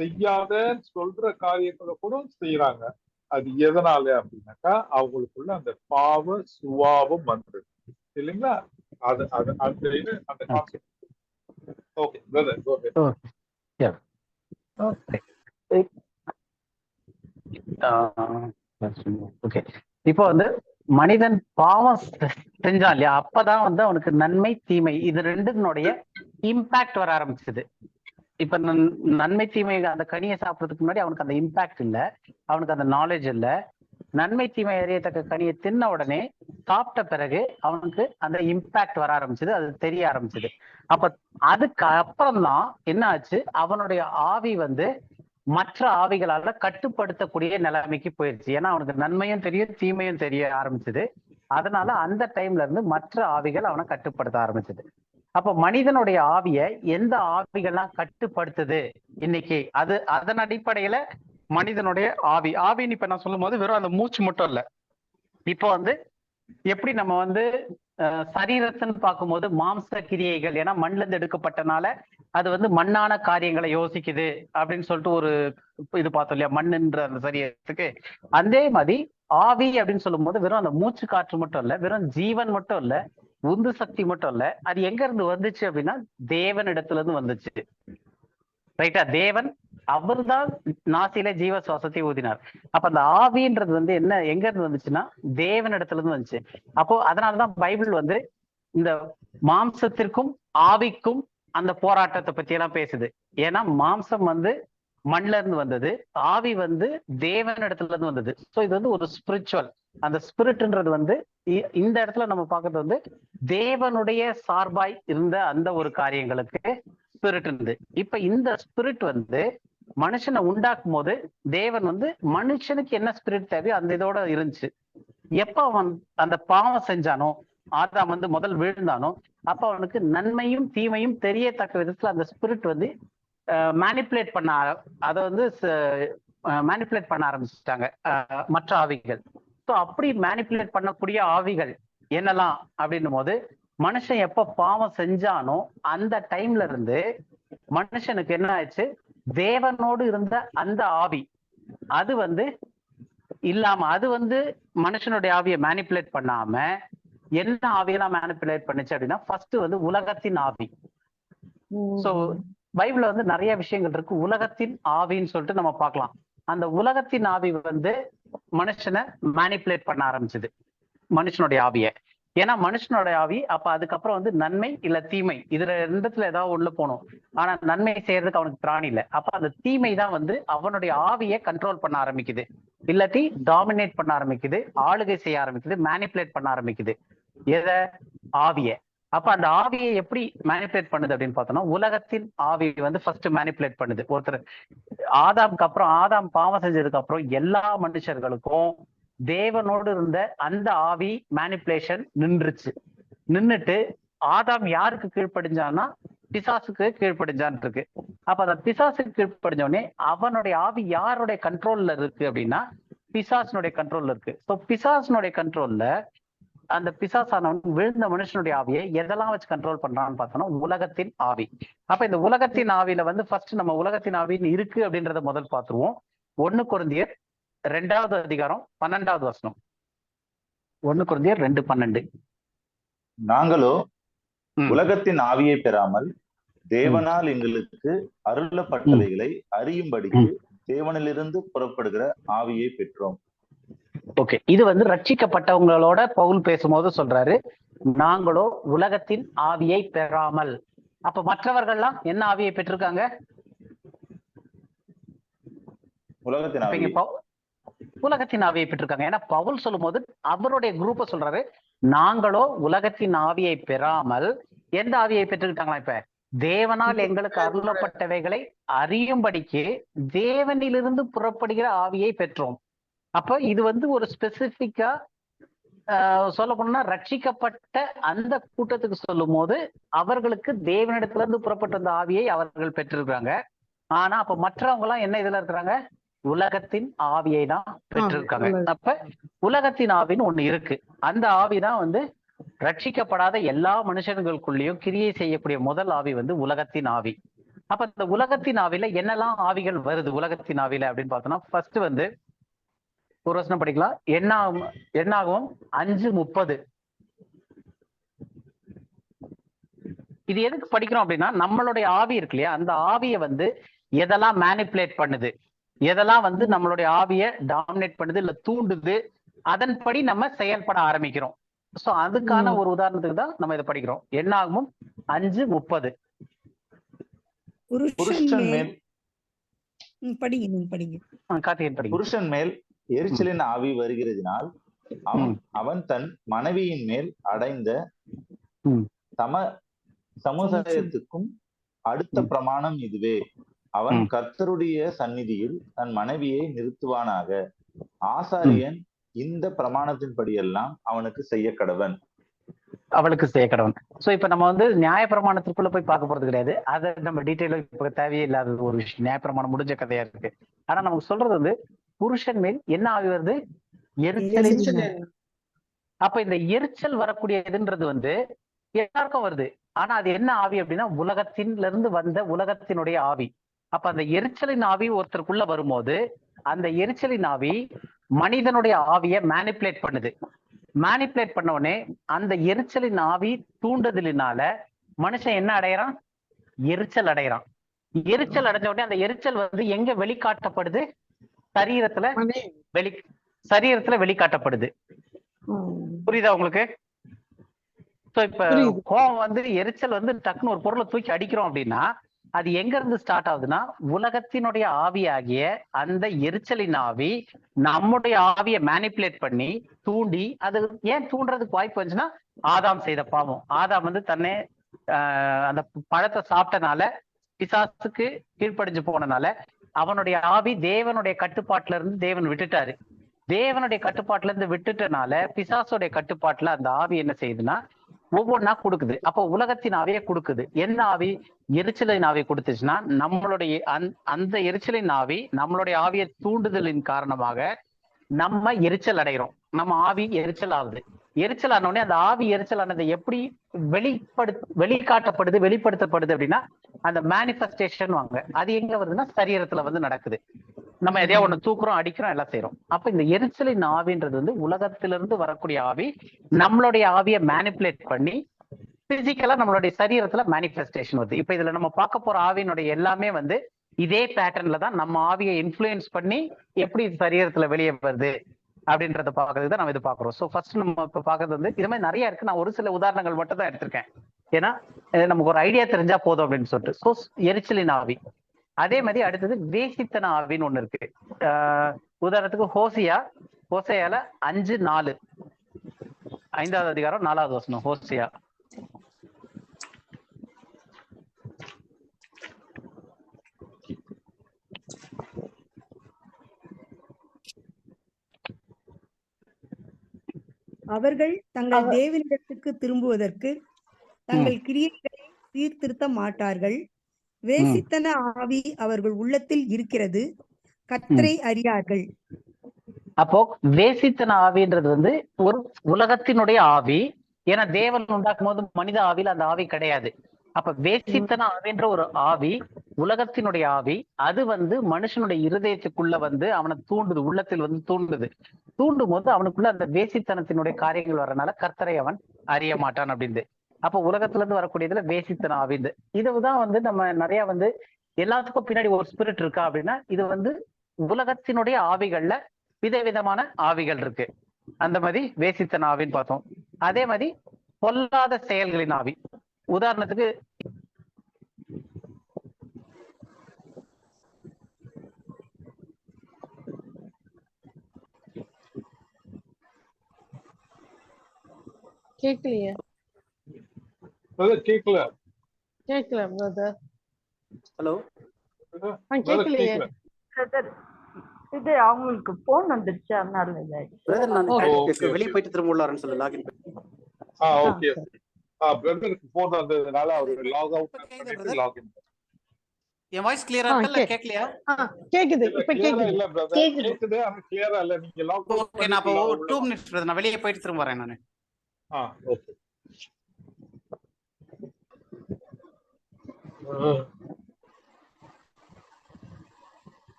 செய்யாதன்னு சொல்ற காரியங்களை கூட செய்யறாங்க. அது எதனால அப்படின்னாக்கா அவங்களுக்குள்ள அந்த பாவ சுபாவம் வந்தது இல்லைங்களா? அது அது அந்த இது அந்த கான்செப்ட். ஓகே பிரதர், கோ ஹெட். ஓகே, இப்போ வந்து மனிதன் பாவம் செஞ்சான் இல்லையா? அப்பதான் வந்து அவனுக்கு நன்மை தீமை இது ரெண்டுனுடைய இம்பாக்ட் வர ஆரம்பிச்சது. இப்ப நன்மை தீமை அந்த கனியை சாப்பிடறதுக்கு முன்னாடி அவனுக்கு அந்த இம்பாக்ட் இல்லை, அவனுக்கு அந்த நாலேஜ் இல்லை. நன்மை தீமை அறியத்தக்க கனியை தின்ன உடனே சாப்பிட்ட பிறகு அவனுக்கு அந்த இம்பாக்ட் வர ஆரம்பிச்சது, அது தெரிய ஆரம்பிச்சது. அப்ப அதுக்கு அப்புறம்தான் என்ன ஆச்சு, அவனுடைய ஆவி வந்து மற்ற ஆவிகளால கட்டுப்படுத்தக்கூடிய நிலைமைக்கு போயிடுச்சு. ஏன்னா அவனுக்கு நன்மையும் தெரியும் தீமையும் தெரிய ஆரம்பிச்சது. அதனால அந்த டைம்ல இருந்து மற்ற ஆவிகள் அவனை கட்டுப்படுத்த ஆரம்பிச்சது. அப்ப மனிதனுடைய ஆவியை எந்த ஆவிகள்லாம் கட்டுப்படுத்துது இன்னைக்கு, அது அதன் அடிப்படையில மனிதனுடைய ஆவின்னு இப்ப நான் சொல்லும் போது வெறும் அந்த மூச்சு மட்டும் இல்ல. இப்போ வந்து எப்படி நம்ம வந்து சரீரத்துன்னு பார்க்கும்போது மாம்ச கிரியைகள், ஏன்னா மண்ல இருந்து எடுக்கப்பட்டனால அது வந்து மண்ணான காரியங்களை யோசிக்குது அப்படின்னு சொல்லிட்டு ஒரு இது பார்த்தோம் இல்லையா, மண்ணுன்ற அந்த சரீரத்துக்கு. அதே மாதிரி ஆவி அப்படின்னு சொல்லும் போது வெறும் அந்த மூச்சு காற்று மட்டும் இல்ல, வெறும் ஜீவன் மட்டும் இல்ல, உந்து சக்தி மட்டும் இல்ல. அது எங்க இருந்து வந்துச்சு அப்படின்னா தேவன் இடத்துல இருந்து வந்துச்சு. ரைட்டா? தேவன் அவர்தான் நாசியில ஜீவ சுவாசத்தை ஊதினார். அப்ப அந்த ஆவின்றது வந்து என்ன எங்க இருந்து வந்துச்சுன்னா தேவன் இடத்துல இருந்து வந்துச்சு. அப்போ அதனாலதான் பைபிள் வந்து இந்த மாம்சத்திற்கும் ஆவிக்கும் அந்த போராட்டத்தை பத்தி எல்லாம் பேசுது. ஏன்னா மாம்சம் வந்து மண்ல இருந்து வந்தது, ஆவி வந்து தேவன் இடத்துல இருந்து வந்தது. ஸோ இது வந்து ஒரு ஸ்பிரிச்சுவல். அந்த ஸ்பிரிட்ன்றது வந்து இந்த இடத்துல நம்ம பார்க்கறது வந்து தேவனுடைய சார்பாய் இருந்த அந்த ஒரு காரியங்களுக்கு ஸ்பிரிட் இருந்து. இப்ப இந்த ஸ்பிரிட் வந்து மனுஷனை உண்டாக்கும் போது தேவன் வந்து மனுஷனுக்கு என்ன ஸ்பிரிட் தேவையோ அந்த இதோட இருந்துச்சு. எப்ப அவன் அந்த பாவம் செஞ்சானோ, ஆதாம் வந்து முதல் விழுந்தானோ, அப்ப அவனுக்கு நன்மையும் தீமையும் தெரியத்தக்க விதத்துல அந்த ஸ்பிரிட் வந்து மேனிப்புலேட் பண்ண அதை வந்து மேனிப்புலேட் பண்ண ஆரம்பிச்சுட்டாங்க மற்ற ஆவிகள். ஸோ அப்படி மேனிப்புலேட் பண்ணக்கூடிய ஆவிகள் என்னெல்லாம் அப்படின்னும் போது, மனுஷன் எப்ப பாவம் செஞ்சானோ அந்த டைம்ல இருந்து மனுஷனுக்கு என்ன ஆயிடுச்சு, தேவனோடு இருந்த அந்த ஆவி அது வந்து இல்லாம, அது வந்து மனுஷனுடைய ஆவியை மேனிப்புலேட் பண்ணாம என்ன ஆவியெல்லாம் மேனிப்புலேட் பண்ணுச்சு அப்படின்னா, ஃபர்ஸ்ட் வந்து உலகத்தின் ஆவி. சோ பைபிள்ல வந்து நிறைய விஷயங்கள் இருக்கு. உலகத்தின் ஆவின்னு சொல்லிட்டு நம்ம பார்க்கலாம். அந்த உலகத்தின் ஆவி வந்து மனுஷனை மேனிப்புலேட் பண்ண ஆரம்பிச்சது, மனுஷனுடைய ஆவிய. ஏன்னா மனுஷனுடைய ஆவி அப்ப அதுக்கப்புறம் வந்து நன்மை இல்ல தீமை இதுல ரெண்டுத்துல ஏதாவது உள்ள போகணும். ஆனா நன்மை செய்யறதுக்கு அவனுக்கு திராணி இல்லை. அப்ப அந்த தீமை தான் வந்து அவனுடைய ஆவியை கண்ட்ரோல் பண்ண ஆரம்பிக்குது, இல்லாட்டி டாமினேட் பண்ண ஆரம்பிக்குது, ஆளுகை செய்ய ஆரம்பிக்குது, மேனிப்புலேட் பண்ண ஆரம்பிக்குது எதை, ஆவிய. அப்ப அந்த ஆவியை எப்படி மேனிப்புலேட் பண்ணுது அப்படின்னு பார்த்தோம்னா, உலகத்தின் ஆவி வந்து ஃபர்ஸ்ட் மேனிப்புலேட் பண்ணுது. ஒருத்தர் ஆதாம்க்கு அப்புறம், ஆதாம் பாவம் செஞ்சதுக்கு அப்புறம் எல்லா மனுஷர்களுக்கும் தேவனோடு இருந்த அந்த ஆவி மேனிப்புலேஷன் நின்றுட்டு ஆதாம் யாருக்கு கீழ்ப்படிஞ்சான்னா பிசாசுக்கு கீழ்ப்படிஞ்சான் இருக்கு. அப்ப அந்த பிசாசுக்கு கீழ்ப்படிஞ்சோடனே அவனுடைய ஆவி யாருடைய கண்ட்ரோல்ல இருக்கு அப்படின்னா பிசாசனுடைய கண்ட்ரோல்ல இருக்கு. ஸோ பிசாசனுடைய கண்ட்ரோல்ல அந்த பிசாசானவன் விழுந்த மனுஷனுடைய ஆவியை எதெல்லாம் வச்சு கண்ட்ரோல் பண்றான்னு பார்த்தோம்னா உலகத்தின் ஆவி. அப்ப இந்த உலகத்தின் ஆவியில வந்து ஃபர்ஸ்ட் நம்ம உலகத்தின் ஆவின்னு இருக்கு அப்படின்றத முதல் பார்த்துருவோம். 1 கொரிந்தியர் 2வது அதிகாரம் 12வது வசனம். 1 கொரிந்தியர் 2:12. நாங்களோ உலகத்தின் ஆவியை பெறாமல் தேவனால் எங்களுக்கு அருளப்பட்டவைகளை அறியும்படிக்கு தேவனிலிருந்து புறப்படுகிற ஆவியை பெற்றோம். ஓகே, இது வந்து ரட்சிக்கப்பட்டவங்களோட பவுல் பேசும்போது சொல்றாரு, நாங்களோ உலகத்தின் ஆவியை பெறாமல். அப்ப மற்றவர்கள்லாம் என்ன ஆவியை பெற்றிருக்காங்க? உலகத்தின் ஆவியை பெற்றிருக்காங்க. ஏன்னா பவுல் சொல்லும் போது அவருடைய குரூப்பை சொல்றாரு, நாங்களோ உலகத்தின் ஆவியை பெறாமல் எந்த ஆவியை பெற்றுக்கிட்டாங்களா? இப்ப தேவனால் எங்களுக்கு அருளப்பட்டவைகளை அறியும்படிக்கு தேவனிலிருந்து புறப்படுகிற ஆவியை பெற்றோம். அப்ப இது வந்து ஒரு ஸ்பெசிபிக்கா சொல்ல போனா ரட்சிக்கப்பட்ட அந்த கூட்டத்துக்கு சொல்லும் போது அவர்களுக்கு தேவனிடத்துல இருந்து புறப்பட்ட அந்த ஆவியை அவர்கள் பெற்றிருக்காங்க. ஆனா அப்ப மற்றவங்க எல்லாம் என்ன இதுல இருக்கிறாங்க? உலகத்தின் ஆவியை தான் பெற்றிருக்காங்க. அப்ப உலகத்தின் ஆவின்னு ஒண்ணு இருக்கு. அந்த ஆவிதான் வந்து ரட்சிக்கப்படாத எல்லா மனுஷர்களுக்குள்ளேயும் கிரியை செய்யக்கூடிய முதல் ஆவி வந்து உலகத்தின் ஆவி. அப்ப இந்த உலகத்தின் ஆவியில என்னெல்லாம் ஆவிகள் வருது உலகத்தின் ஆவியில அப்படின்னு பார்த்தோம்னா, ஃபர்ஸ்ட் வந்து ஒரு வசனம் படிக்கலாம். என்னாகும் 5:30. இது எதுக்கு படிக்கிறோம் அப்படின்னா, நம்மளுடைய ஆவி இருக்கு இல்லையா, அந்த ஆவியை வந்து எதெல்லாம் மேனிப்புலேட் பண்ணுது, எதெல்லாம் வந்து நம்மளுடைய ஆவியை டாமினேட் பண்ணுது இல்ல தூண்டுது, அதன்படி நம்ம செயல்பட ஆரம்பிக்கிறோம். சோ அதுக்கான ஒரு உதாரணத்துக்கு தான் நம்ம இதை படிக்கிறோம். என்னாகும் 5:30. புருஷன் மேல் எரிச்சலின் ஆவி வருகிறதினால் அவன் தன் மனைவியின் மேல் அடைந்த சமுதாயத்துக்கும் அடுத்த பிரமாணம் இதுவே, அவன் கர்த்தருடைய சந்நிதியில் தன் மனைவியை நிறுத்துவானாக. ஆசாரியன் இந்த பிரமாணத்தின்படி எல்லாம் அவளுக்கு செய்ய கடவன். சோ இப்ப நம்ம வந்து நியாய பிரமாணத்திற்குள்ள போய் பார்க்க போறது கிடையாது. அதை நம்ம டீட்டெயிலா இப்ப தேவையே இல்லாத ஒரு விஷயம். நியாய பிரமாணம் முடிஞ்ச கதையா இருக்கு. ஆனா நமக்கு சொல்றது வந்து புருஷன் மேல் என்ன ஆவி வருது? எரிச்சல். அப்ப இந்த எரிச்சல் வரக்கூடியதுன்றது வந்து எல்லாருக்கும் வருது. ஆனா அது என்ன ஆவி அப்படின்னா உலகத்தில இருந்து வந்த உலகத்தினுடைய ஆவி. அப்ப அந்த எரிச்சலின் ஆவி ஒருத்தருக்குள்ள வரும்போது அந்த எரிச்சலின் ஆவி மனிதனுடைய ஆவியை மேனிப்புலேட் பண்ணுது. மேனிப்புலேட் பண்ண உடனே அந்த எரிச்சலின் ஆவி தூண்டுதலினால மனுஷன் என்ன அடையறான்? எரிச்சல் அடையறான். எரிச்சல் அடைஞ்ச உடனே அந்த எரிச்சல் வந்து எங்க வெளிக்காட்டப்படுது? சரீரத்துல வெளிக்காட்டப்படுது. புரியுதா உங்களுக்கு? சோ இப்ப புரியுது. கோவம் வந்து எரிச்சல் வந்து டக்குன்னு ஒரு பொருளை தூக்கி அடிக்கிறோம் அப்படின்னா அது எங்க இருந்து ஸ்டார்ட் ஆகுதுன்னா உலகத்தினுடைய ஆவியாகிய அந்த எரிச்சலின் ஆவி நம்முடைய ஆவியை மேனிப்புலேட் பண்ணி தூண்டி அது ஏன் தூண்டுறதுக்கு வாய்ப்பு வந்துச்சுன்னா ஆதாம் செய்த பாவம். ஆதாம் வந்து தன்னை அந்த பழத்தை சாப்பிட்டனால பிசாசுக்கு கீழ்ப்படிஞ்சு போனனால அவனுடைய ஆவி தேவனுடைய கட்டுப்பாட்டுல இருந்து தேவன் விட்டுட்டாரு. தேவனுடைய கட்டுப்பாட்டுல இருந்து விட்டுட்டனால பிசாசுடைய கட்டுப்பாட்டுல அந்த ஆவி என்ன செய்யுதுன்னா ஒவ்வொன்றா கொடுக்குது. அப்போ உலகத்தின் ஆவியை கொடுக்குது. என்ன ஆவி? எரிச்சலின் ஆவி கொடுத்துச்சுன்னா நம்மளுடைய அந்த எரிச்சலின் ஆவி நம்மளுடைய ஆவியை தூண்டுதலின் காரணமாக நம்ம எரிச்சல் அடைகிறோம். நம்ம ஆவி எரிச்சல் ஆகுது. எரிச்சல் ஆன உடனே அந்த ஆவி எரிச்சல் ஆனது எப்படி வெளிப்படுத்தப்படுது அப்படின்னா அந்த மேனிஃபெஸ்டேஷன் வாங்க. அது எங்க வருதுன்னா சரீரத்துல வந்து நடக்குது. நம்ம எதையா ஒண்ணு தூக்குறோம், அடிக்கிறோம், எல்லாம் செய்யறோம். அப்ப இந்த எரிச்சலின் ஆவின்றது வந்து உலகத்திலிருந்து வரக்கூடிய ஆவி நம்மளுடைய ஆவியை மேனிப்புலேட் பண்ணி பிசிக்கலா நம்மளுடைய சரீரத்துல மேனிஃபெஸ்டேஷன் வருது. இப்ப இதுல நம்ம பார்க்க போற ஆவியினுடைய எல்லாமே வந்து இதே பேட்டர்ன்ல தான் நம்ம ஆவியை இன்ஃப்ளூயன்ஸ் பண்ணி எப்படி சரீரத்துல வெளியே வருது அப்படின்றத பாக்குறது தான் நம்ம இது பாக்குறோம். ஸோ ஃபர்ஸ்ட் நம்ம இப்ப பாக்குறது வந்து இது மாதிரி நிறைய இருக்கு. நான் ஒரு சில உதாரணங்கள் மட்டும் தான் எடுத்திருக்கேன். ஏன்னா நமக்கு ஒரு ஐடியா தெரிஞ்சா போதும் அப்படின்னு சொல்லிட்டு. ஸோ எரிச்சலின் ஆவி. அதே மாதிரி அடுத்தது வேசித்தன ஆவின்னு ஒண்ணு இருக்கு. உதாரணத்துக்கு ஹோசையால 5:4 5வது அதிகாரம் 4வது வசனம். ஹோசியா அவர்கள் தங்கள் தேவனிடத்துக்கு திரும்புவதற்கு தங்கள் கிரியைகளை சீர்திருத்த மாட்டார்கள். வேசித்தன ஆவி அவர்கள் உள்ளத்தில் இருக்கிறது, கர்த்தரை அறியார்கள். அப்போ வேசித்தன ஆவின்றது வந்து ஒரு உலகத்தினுடைய ஆவி. ஏன்னா தேவன் உண்டாக்கும் போது மனித ஆவியில் அந்த ஆவி கிடையாது. அப்ப வேசித்தன ஆவின்ற ஒரு ஆவி உலகத்தினுடைய ஆவி. அது வந்து மனுஷனுடைய இருதயத்துக்குள்ள வந்து அவனை தூண்டுது, உள்ளத்தில் வந்து தூண்டும் போது அவனுக்குள்ள அந்த வேசித்தனத்தினுடைய காரியங்கள் வரனால கர்த்தரை அவன் அறிய மாட்டான் அப்படின்னு. அப்ப உலகத்துல இருந்து வரக்கூடியதுல வேசித்தன ஆவி. இதுதான் வந்து நம்ம நிறைய வந்து எல்லாத்துக்கும் பின்னாடி ஒரு ஸ்பிரிட் இருக்கா அப்படின்னா இது வந்து உலகத்தினுடைய ஆவிகள்ல விதவிதமான ஆவிகள் இருக்கு. அந்த மாதிரி வேசித்தன ஆவின்னு பார்த்தோம். அதே மாதிரி பொல்லாத செயல்களின் ஆவி. உதாரணத்துக்கு கேட்கலையே. கேட்கல கேட்கல பிரதர். ஹலோ கேட்கலையே. இது அவங்களுக்கு போன் வந்துருச்சு அதனால பிரதர் நான் வெளியே போயிட்டு திரும்ப உள்ளாரன்னு சொல்லி லாகின் பண்ணி. ஓகே. பிரதருக்கு போன் வந்ததுனால அவர் லாக் அவுட் பண்ணிட்டு லாகின். என் வாய்ஸ் கிளியரா இருக்கா இல்ல கேட்கலையா? கேக்குது. இப்ப கேக்குது. இல்ல பிரதர் கேக்குது ஆனா கிளியரா இல்ல. நீங்க லாக் அவுட். ஓகே நான் அப்போ 2 மினிட்ஸ் பிரதர் நான் வெளியே போயிட்டு திரும்ப வரேன் நானு. ஓகே.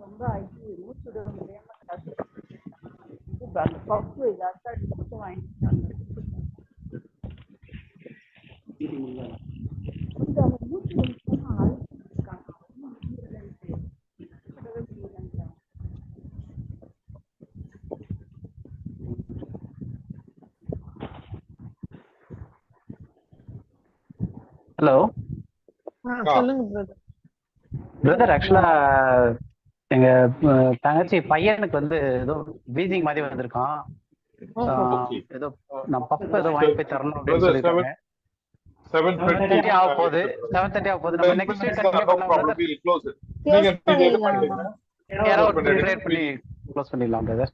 ரொம்ப ஆயிடுச்சு, மூச்சு விட முடியாம அந்த பப்பு அத்தாடி மட்டும் வாங்கிட்டாங்க. ஹலோ சொல்லுங்க பிரதர். பிரதர் ஆக்சுவலா எங்க தங்கச்சி பையனுக்கு வந்து ஏதோ வீசிங் மாதிரி வந்திருக்கான். ஏதோ நான் பப்பு ஏதோ வாங்கி போய் தரணும் அப்படின்னு சொல்லிருக்காங்க. 7:30 ஆக போகுது. 7:30 ஆக போகுது. நம்ம நெக்ஸ்ட் வீக் கண்டிப்பா பண்ணலாம் பிரதர். நீங்க இது பண்ணுங்க. யாராவது ப்ரேயர் பண்ணி க்ளோஸ் பண்ணிடலாம் பிரதர்.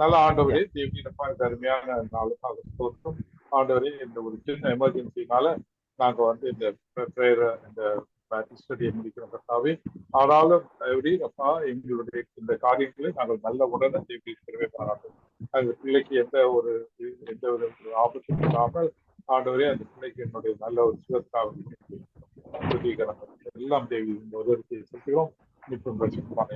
நல்ல ஆண்டவரே, தேவனிடப்பா இந்த அருமையான நாளுக்காக ஸ்தோத்திரம். ஆண்டவரே, இந்த ஒரு சின்ன எமர்ஜென்சினால நாங்க வந்து இந்த ப்ரேயரை இந்த ஸ்டடியை முடிக்கிறோம் கர்த்தாவே. ஆனாலும் அப்பா எங்களுடைய இந்த காரியங்களை நாங்கள் நல்ல உடனே தேவையை பாராட்டும். அந்த பிள்ளைக்கு எந்த ஒரு ஆபத்தும் இல்லாமல் ஆண்டவரே அந்த பிள்ளைக்கு என்னுடைய நல்ல ஒரு சுகத்தாக எல்லாம் தேவி இந்த உதவியை செலுத்துகிறோம். நிச்சயம் ரசிக்குமான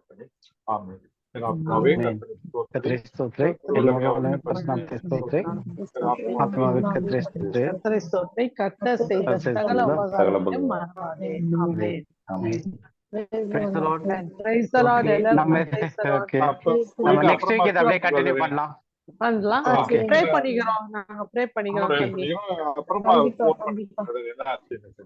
பண்ணி ஆமென். என் ஆத்மாவே ஆமென். கர்த்தரை கர்த்தரை ஸ்தோத்திரி. ஸ்தோத்திரி. எல்லாமே பரிசுநாமத்தை ஸ்தோத்திரி. ஆத்மாவே கர்த்தரை ஸ்தோத்திரி. கர்த்தரை ஸ்தோத்திரி. கர்த்தர் செய்த கர்த்தர் சகல செய்த உபகாரங்களையும் மறவாதே. ஆமென். ஆமென். Praise the Lord. Praise the Lord. எல்லாரும் நம்ம praise the Lord. ஓகே அப்ப நம்ம போயிட்டு நெக்ஸ்ட் வீக் இதை அப்படியே கண்டினியூ அப்புறமா பண்ணலாம். பண்ணலாம். Okay. ப்ரே பண்ணிக்கிறோம். நாங்க ப்ரே பண்ணிக்கிறோம் தம்பி. அப்புறமா கண்டிப்பா ஃபோன் கண்டிப்பா பண்ணுறது என்ன ஆச்சு எனக்கு